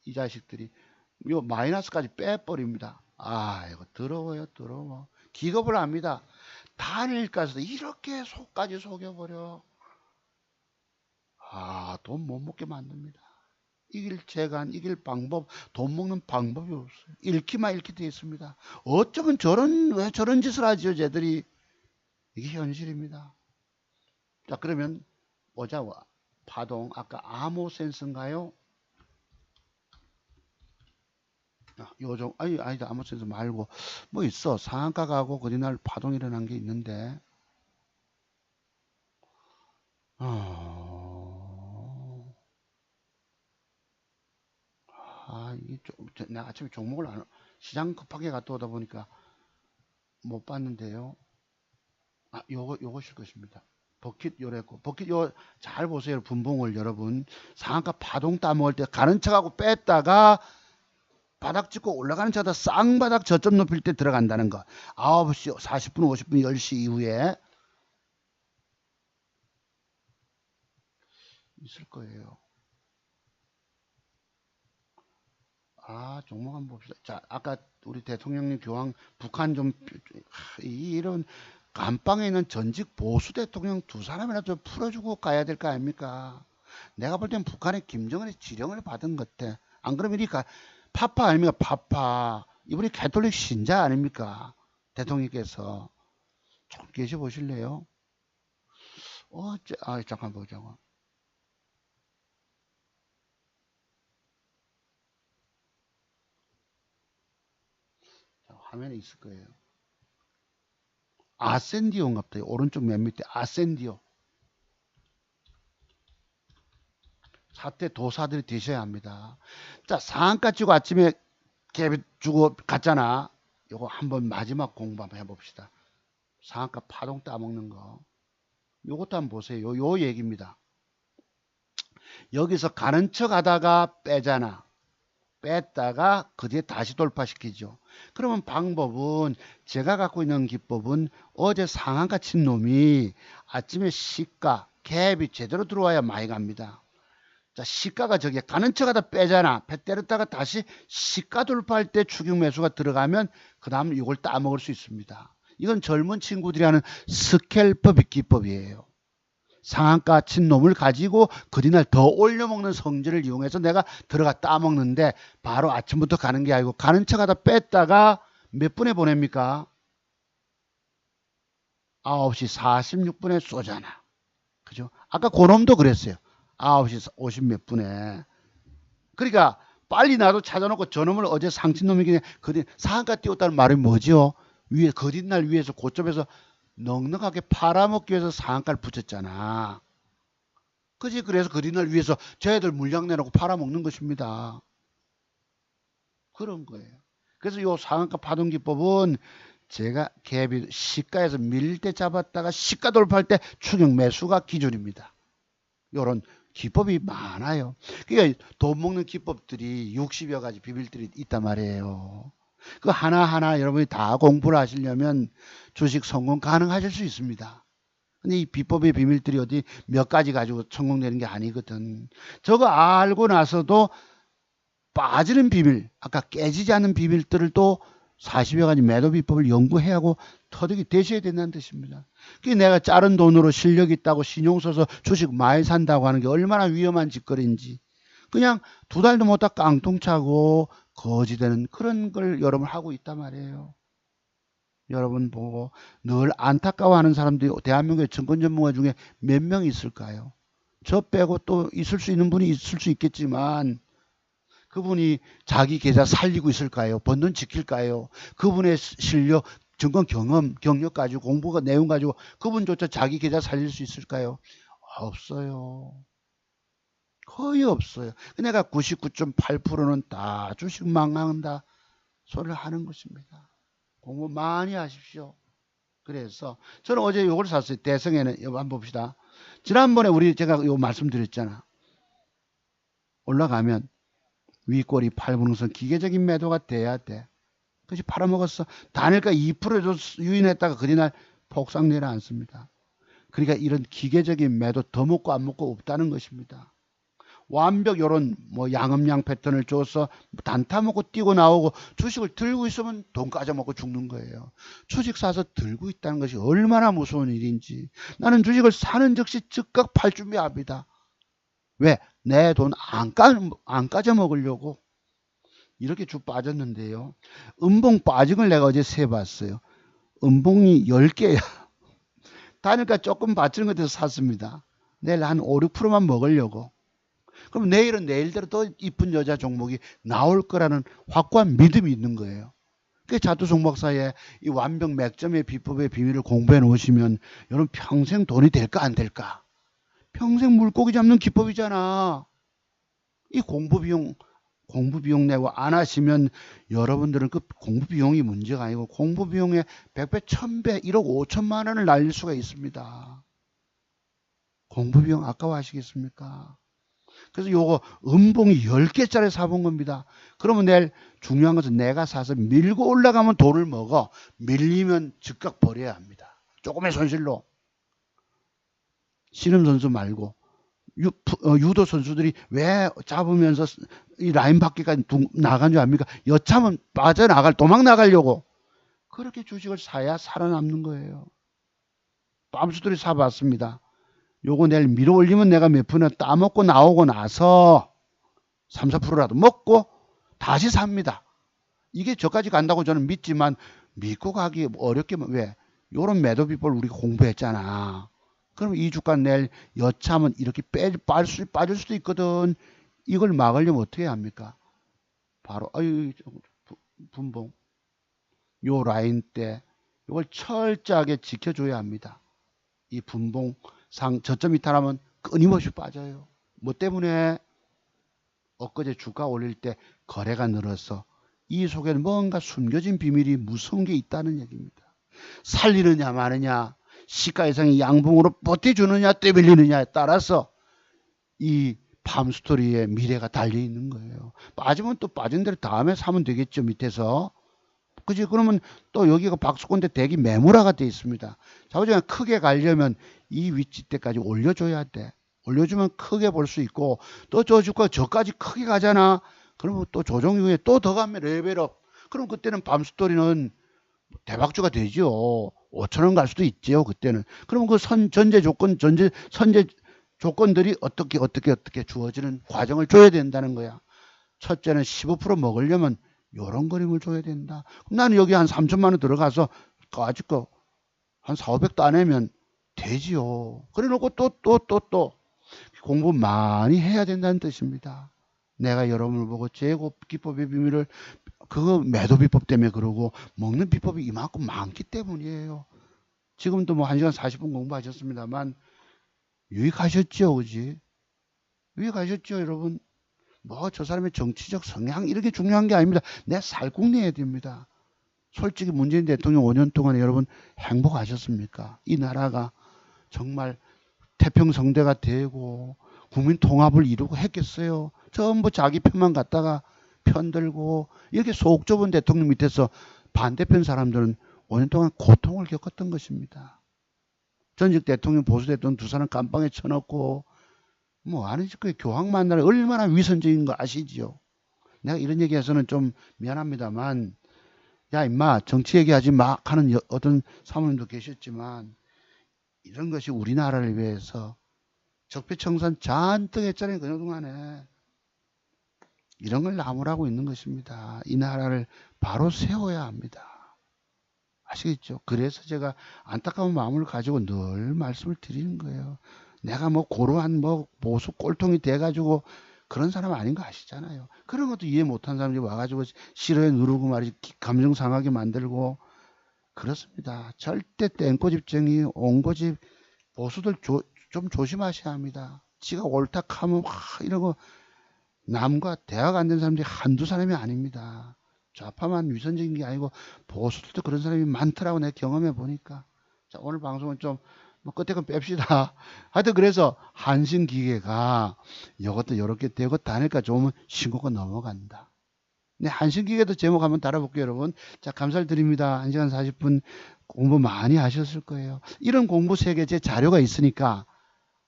이 자식들이 요 마이너스까지 빼버립니다. 이거 더러워요. 더러워. 기겁을 합니다. 단일가에서 이렇게 속까지 속여버려. 돈 못 먹게 만듭니다. 이길 재간, 이길 방법, 돈 먹는 방법이 없어요. 잃기만 잃게 되어 있습니다. 어쩌면 왜 저런 짓을 하지요, 쟤들이. 이게 현실입니다. 자, 그러면 보자. 파동, 아까 아모센스인가요? 요정, 아니다. 아모센스 말고. 뭐 있어. 상한가 가고 그날 파동 일어난 게 있는데. 이게 내가 아침에 종목을 시장 급하게 갔다 오다 보니까 못 봤는데요. 요것일 것입니다. 버킷 요랬고, 버킷 잘 보세요. 분봉을 여러분. 상한가 파동 따먹을 때 가는 척하고 뺐다가 바닥 찍고 올라가는 차다 쌍바닥 저점 높일 때 들어간다는 거. 9시 40분, 50분, 10시 이후에 있을 거예요. 종목 한번 봅시다. 자, 아까 우리 대통령님 교황 북한 이런 감방에 있는 전직 보수 대통령 두 사람이라도 풀어주고 가야 될 거 아닙니까? 내가 볼 땐 북한의 김정은의 지령을 받은 것 같아. 안 그러면 이 파파 아닙니까? 파파. 이분이 가톨릭 신자 아닙니까? 대통령께서. 좀 계셔 보실래요? 잠깐 보자고. 화면에 있을 거예요. 아센디오인갑다. 오른쪽 맨 밑에 아센디오. 사태 도사들이 되셔야 합니다. 자, 상한가 치고 아침에 갭 주고 갔잖아. 요거 한번 마지막 공부 한번 해봅시다. 상한가 파동 따먹는 거. 요것도 한번 보세요. 요 얘기입니다. 여기서 가는 척 하다가 빼잖아. 뺐다가 그 뒤에 다시 돌파시키죠. 그러면 방법은 제가 갖고 있는 기법은 어제 상한가 친 놈이 아침에 시가 갭이 제대로 들어와야 많이 갑니다. 자, 시가가 저기 가는 척하다 빼잖아. 배 때렸다가 다시 시가 돌파할 때 추격 매수가 들어가면 그 다음 이걸 따먹을 수 있습니다. 이건 젊은 친구들이 하는 스캘퍼 비기법이에요. 상한가 친 놈을 가지고 그리날 더 올려먹는 성질을 이용해서 내가 들어가 따먹는데 바로 아침부터 가는 게 아니고 가는 척하다 뺐다가 몇 분에 보냅니까? 9시 46분에 쏘잖아. 그죠? 아까 그놈도 그랬어요. 9시 50 몇 분에. 그러니까 빨리 나도 찾아놓고 저놈을 어제 상친놈에게 상한가 띄웠다는 말이 뭐죠? 위에 거짓날 위에서 고점에서 넉넉하게 팔아먹기 위해서 상한가를 붙였잖아. 그지? 그래서 거짓날 위해서 쟤들 물량 내놓고 팔아먹는 것입니다. 그런 거예요. 그래서 요 상한가 파동 기법은 제가 갭이 시가에서 밀릴 때 잡았다가 시가 돌파할 때 추격 매수가 기준입니다. 요런 기법이 많아요. 그러니까 돈 먹는 기법들이 60여 가지 비밀들이 있단 말이에요. 그 하나하나 여러분이 다 공부를 하시려면 주식 성공 가능하실 수 있습니다. 근데 이 비법의 비밀들이 어디 몇 가지 가지고 성공되는 게 아니거든. 저거 알고 나서도 빠지는 비밀, 아까 깨지지 않는 비밀들을 또 40여 가지 매도 비법을 연구해야 하고 터득이 되셔야 된다는 뜻입니다. 그게 내가 자른 돈으로 실력 있다고 신용 써서 주식 많이 산다고 하는 게 얼마나 위험한 짓거리인지. 그냥 두 달도 못다 깡통 차고 거지되는 그런 걸 여러분 하고 있단 말이에요. 여러분 보고 늘 안타까워하는 사람들이 대한민국의 증권 전문가 중에 몇 명 있을까요? 저 빼고 또 있을 수 있는 분이 있을 수 있겠지만 그분이 자기 계좌 살리고 있을까요? 번 돈 지킬까요? 그분의 실력, 증권 경력 가지고 공부가 내용 가지고 그분조차 자기 계좌 살릴 수 있을까요? 없어요. 거의 없어요. 내가 99.8%는 다 주식 망한다 소리를 하는 것입니다. 공부 많이 하십시오. 그래서 저는 어제 이걸 샀어요. 대성에는 이거 한번 봅시다. 지난번에 제가 이거 말씀드렸잖아. 올라가면 윗꼬리 팔분응선 기계적인 매도가 돼야 돼. 그것이 팔아먹었어. 단일가 2%도 유인했다가 그날 폭삭 내려앉습니다. 그러니까 이런 기계적인 매도 더 먹고 안 먹고 없다는 것입니다. 완벽 요런 뭐 양음양 패턴을 줘서 단타 먹고 뛰고 나오고 주식을 들고 있으면 돈 까져먹고 죽는 거예요. 주식 사서 들고 있다는 것이 얼마나 무서운 일인지. 나는 주식을 사는 즉시 즉각 팔 준비합니다. 왜? 내 돈 안 까져먹으려고. 이렇게 쭉 빠졌는데요. 음봉 빠진 걸 내가 어제 세봤어요. 음봉이 10개야. 단일가 조금 받치는 것 같아서 샀습니다. 내일 한 5, 6%만 먹으려고. 그럼 내일은 내일대로 더 이쁜 여자 종목이 나올 거라는 확고한 믿음이 있는 거예요. 그 자투성 박사의 이 완벽 맥점의 비법의 비밀을 공부해 놓으시면 여러분 평생 돈이 될까 안 될까? 평생 물고기 잡는 기법이잖아. 이 공부 비용 내고 안 하시면 여러분들은 그 공부 비용이 문제가 아니고 공부 비용에 100배, 1000배, 1억 5천만 원을 날릴 수가 있습니다. 공부 비용 아까워하시겠습니까? 그래서 요거 음봉이 10개짜리 사본 겁니다. 그러면 내일 중요한 것은 내가 사서 밀고 올라가면 돈을 먹어. 밀리면 즉각 버려야 합니다. 조금의 손실로. 씨름 선수 말고 유도 선수들이 왜 잡으면서 이 라인 밖에까지 나간 줄 압니까? 여차하면 빠져나갈 도망 나가려고. 그렇게 주식을 사야 살아남는 거예요. 빰수들이 사봤습니다. 요거 내일 밀어 올리면 내가 몇 푼에 따먹고 나오고 나서 3, 4%라도 먹고 다시 삽니다. 이게 저까지 간다고 저는 믿지만 믿고 가기 어렵게 왜? 요런 매도 비법을 우리가 공부했잖아. 그럼 이 주가 내일 여차하면 이렇게 빠질 수도 있거든. 이걸 막으려면 어떻게 해야 합니까? 바로 분봉 요 라인 때 이걸 철저하게 지켜줘야 합니다. 이 분봉상 저점 이탈하면 끊임없이 빠져요. 뭐 때문에? 엊그제 주가 올릴 때 거래가 늘어서 이 속에는 뭔가 숨겨진 비밀이 무서운 게 있다는 얘기입니다. 살리느냐 마느냐, 시가 이상의 양봉으로 버텨주느냐 떼밀리느냐에 따라서 이 팜스토리의 미래가 달려 있는 거예요. 빠지면 또 빠진 대로 다음에 사면 되겠죠, 밑에서. 그지? 그러면 또 여기가 박스권대 대기 매물화가 돼 있습니다. 자부지가 크게 가려면 이 위치 때까지 올려줘야 돼. 올려주면 크게 볼 수 있고, 또 저 주가 저까지 크게 가잖아. 그러면 또 조정 이후에 또 더 가면 레벨업. 그럼 그때는 밤스토리는 대박주가 되죠. 5천 원 갈 수도 있죠, 그때는. 그러면 그 선제 조건들이 어떻게 주어지는 과정을 줘야 된다는 거야. 첫째는 15% 먹으려면 요런 그림을 줘야 된다. 그럼 나는 여기 한 3천만 원 들어가서 아직 한 4, 500도 안 내면 되지요. 그래 놓고 또 공부 많이 해야 된다는 뜻입니다. 내가 여러분을 보고 재고 기법의 비밀을 그거 매도 비법 때문에 그러고 먹는 비법이 이만큼 많기 때문이에요. 지금도 뭐 1시간 40분 공부하셨습니다만 유익하셨죠, 그지? 유익하셨죠, 여러분? 뭐 저 사람의 정치적 성향 이렇게 중요한 게 아닙니다. 내 살국 내야 됩니다. 솔직히 문재인 대통령 5년 동안에 여러분 행복하셨습니까? 이 나라가 정말 태평성대가 되고 국민 통합을 이루고 했겠어요. 전부 자기 편만 갖다가 편들고 이렇게 속 좁은 대통령 밑에서 반대편 사람들은 5년 동안 고통을 겪었던 것입니다. 전직 대통령 보수 대통령 두 사람 감방에 쳐넣고 뭐 아는 짓거리 교황 만나라 얼마나 위선적인 거 아시지요? 내가 이런 얘기해서는 좀 미안합니다만 야 임마 정치 얘기하지 마 하는 어떤 사모님도 계셨지만 이런 것이 우리나라를 위해서 적폐청산 잔뜩 했잖아요. 그동안에. 이런 걸 나무라고 있는 것입니다. 이 나라를 바로 세워야 합니다. 아시겠죠? 그래서 제가 안타까운 마음을 가지고 늘 말씀을 드리는 거예요. 내가 뭐 고루한 뭐 보수 꼴통이 돼가지고 그런 사람 아닌 거 아시잖아요. 그런 것도 이해 못한 사람들이 와가지고 싫어해 누르고 말이지 감정 상하게 만들고 그렇습니다. 절대 땡꼬집쟁이 옹고집 보수들 좀 조심하셔야 합니다. 지가 옳다 하면 막 이러고 남과 대화가 안 되는 사람들이 한두 사람이 아닙니다. 좌파만 위선적인 게 아니고 보수들도 그런 사람이 많더라고 내가 경험해 보니까. 자, 오늘 방송은 좀 뭐 끝에 건 뺍시다. 하여튼 그래서 한신기계가 이것도 이렇게 되고 다니까 좋으면 신고가 넘어간다. 네, 한신기계도 제목 한번 달아볼게요, 여러분. 자, 감사를 드립니다. 1시간 40분 공부 많이 하셨을 거예요. 이런 공부 세계 제 자료가 있으니까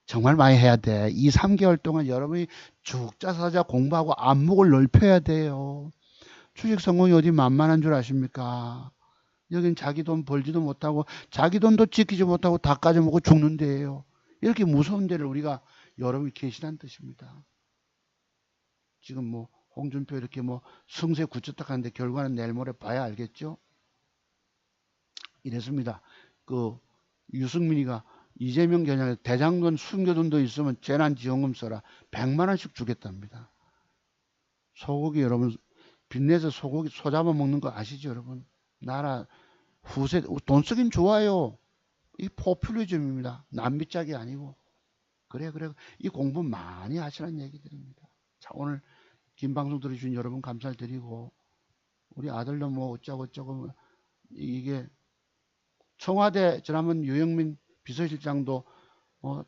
정말 많이 해야 돼. 2, 3개월 동안 여러분이 죽자사자 공부하고 안목을 넓혀야 돼요. 주식 성공이 어디 만만한 줄 아십니까? 여긴 자기 돈 벌지도 못하고 자기 돈도 지키지 못하고 다 까져먹고 죽는 데예요. 이렇게 무서운 데를 우리가 여러분이 계시다는 뜻입니다. 지금 뭐 홍준표 이렇게 뭐 승세 굳혔다 하는데 결과는 내일 모레 봐야 알겠죠? 이랬습니다. 그 유승민이가 이재명 겨냥에 대장돈 숨겨둔 도 있으면 재난지원금 써라. 100만 원씩 주겠답니다. 소고기 여러분 빚내서 소고기 소 잡아먹는 거 아시죠 여러분? 나라 후세 돈 쓰긴 좋아요. 이 포퓰리즘입니다. 남미짝이 아니고 그래 이 공부 많이 하시라는 얘기들입니다. 자 오늘 긴 방송 들어주신 여러분 감사를 드리고 우리 아들도 뭐 어쩌고 이게 청와대 지난번 유영민 비서실장도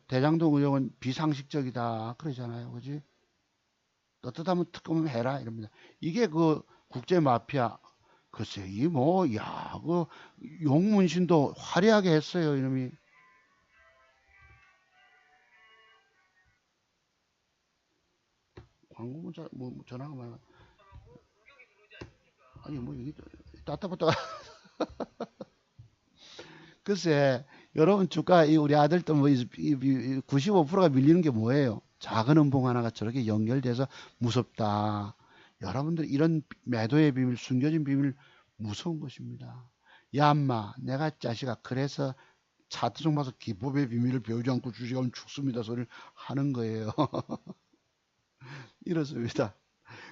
대장동 의혹은 비상식적이다 그러잖아요. 그지? 떳떳하면 특검을 해라 이럽니다. 이게 그 국제 마피아 글쎄 이 뭐 야 그 용문신도 화려하게 했어요 이놈이. 광고 문자 뭐 전화가 많아. 아니 뭐 여기 따따붙다가 글쎄 여러분 주가 우리 아들도 뭐 95%가 밀리는 게 뭐예요? 작은 음봉 하나가 저렇게 연결돼서 무섭다. 여러분들 이런 매도의 비밀, 숨겨진 비밀 무서운 것입니다. 야, 엄마, 내가 자식아 그래서 차트 좀 봐서 기법의 비밀을 배우지 않고 주식하면 죽습니다 소리를 하는 거예요. 이렇습니다.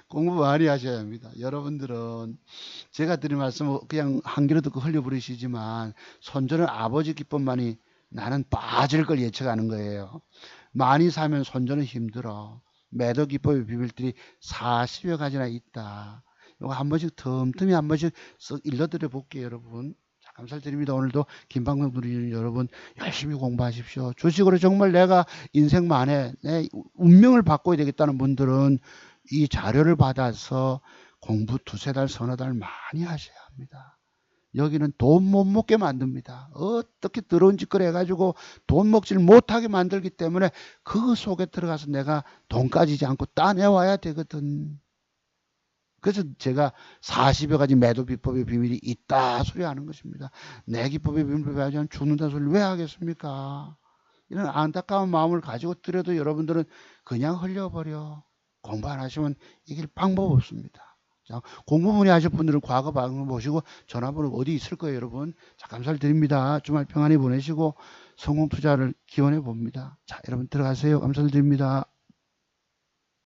공부 많이 하셔야 합니다. 여러분들은 제가 드린 말씀 그냥 한 귀로 듣고 흘려버리시지만 손절은 아버지 기법만이 나는 빠질 걸 예측하는 거예요. 많이 사면 손절은 힘들어. 매도 기법의 비밀들이 40여 가지나 있다. 이거 한 번씩 틈틈이 한 번씩 쓱 일러드려 볼게요, 여러분. 자, 감사드립니다. 오늘도 김방금 누리는 여러분 열심히 공부하십시오. 주식으로 정말 내가 인생 만에 내 운명을 바꿔야 되겠다는 분들은 이 자료를 받아서 공부 두세 달, 서너 달 많이 하셔야 합니다. 여기는 돈 못 먹게 만듭니다. 어떻게 더러운 짓거리 해가지고 돈 먹질 못하게 만들기 때문에 그 속에 들어가서 내가 돈 까지지 않고 따내와야 되거든. 그래서 제가 40여 가지 매도 비법의 비밀이 있다 소리 하는 것입니다. 내 기법의 비밀을 배우지 않으면 죽는다 소리를 왜 하겠습니까? 이런 안타까운 마음을 가지고 들여도 여러분들은 그냥 흘려버려. 공부 안 하시면 이길 방법 없습니다. 자, 공부 문의하실 분들은 과거 방송 보시고 전화번호 어디 있을 거예요, 여러분. 자, 감사를 드립니다. 주말 평안히 보내시고 성공 투자를 기원해 봅니다. 자, 여러분 들어가세요. 감사를 드립니다.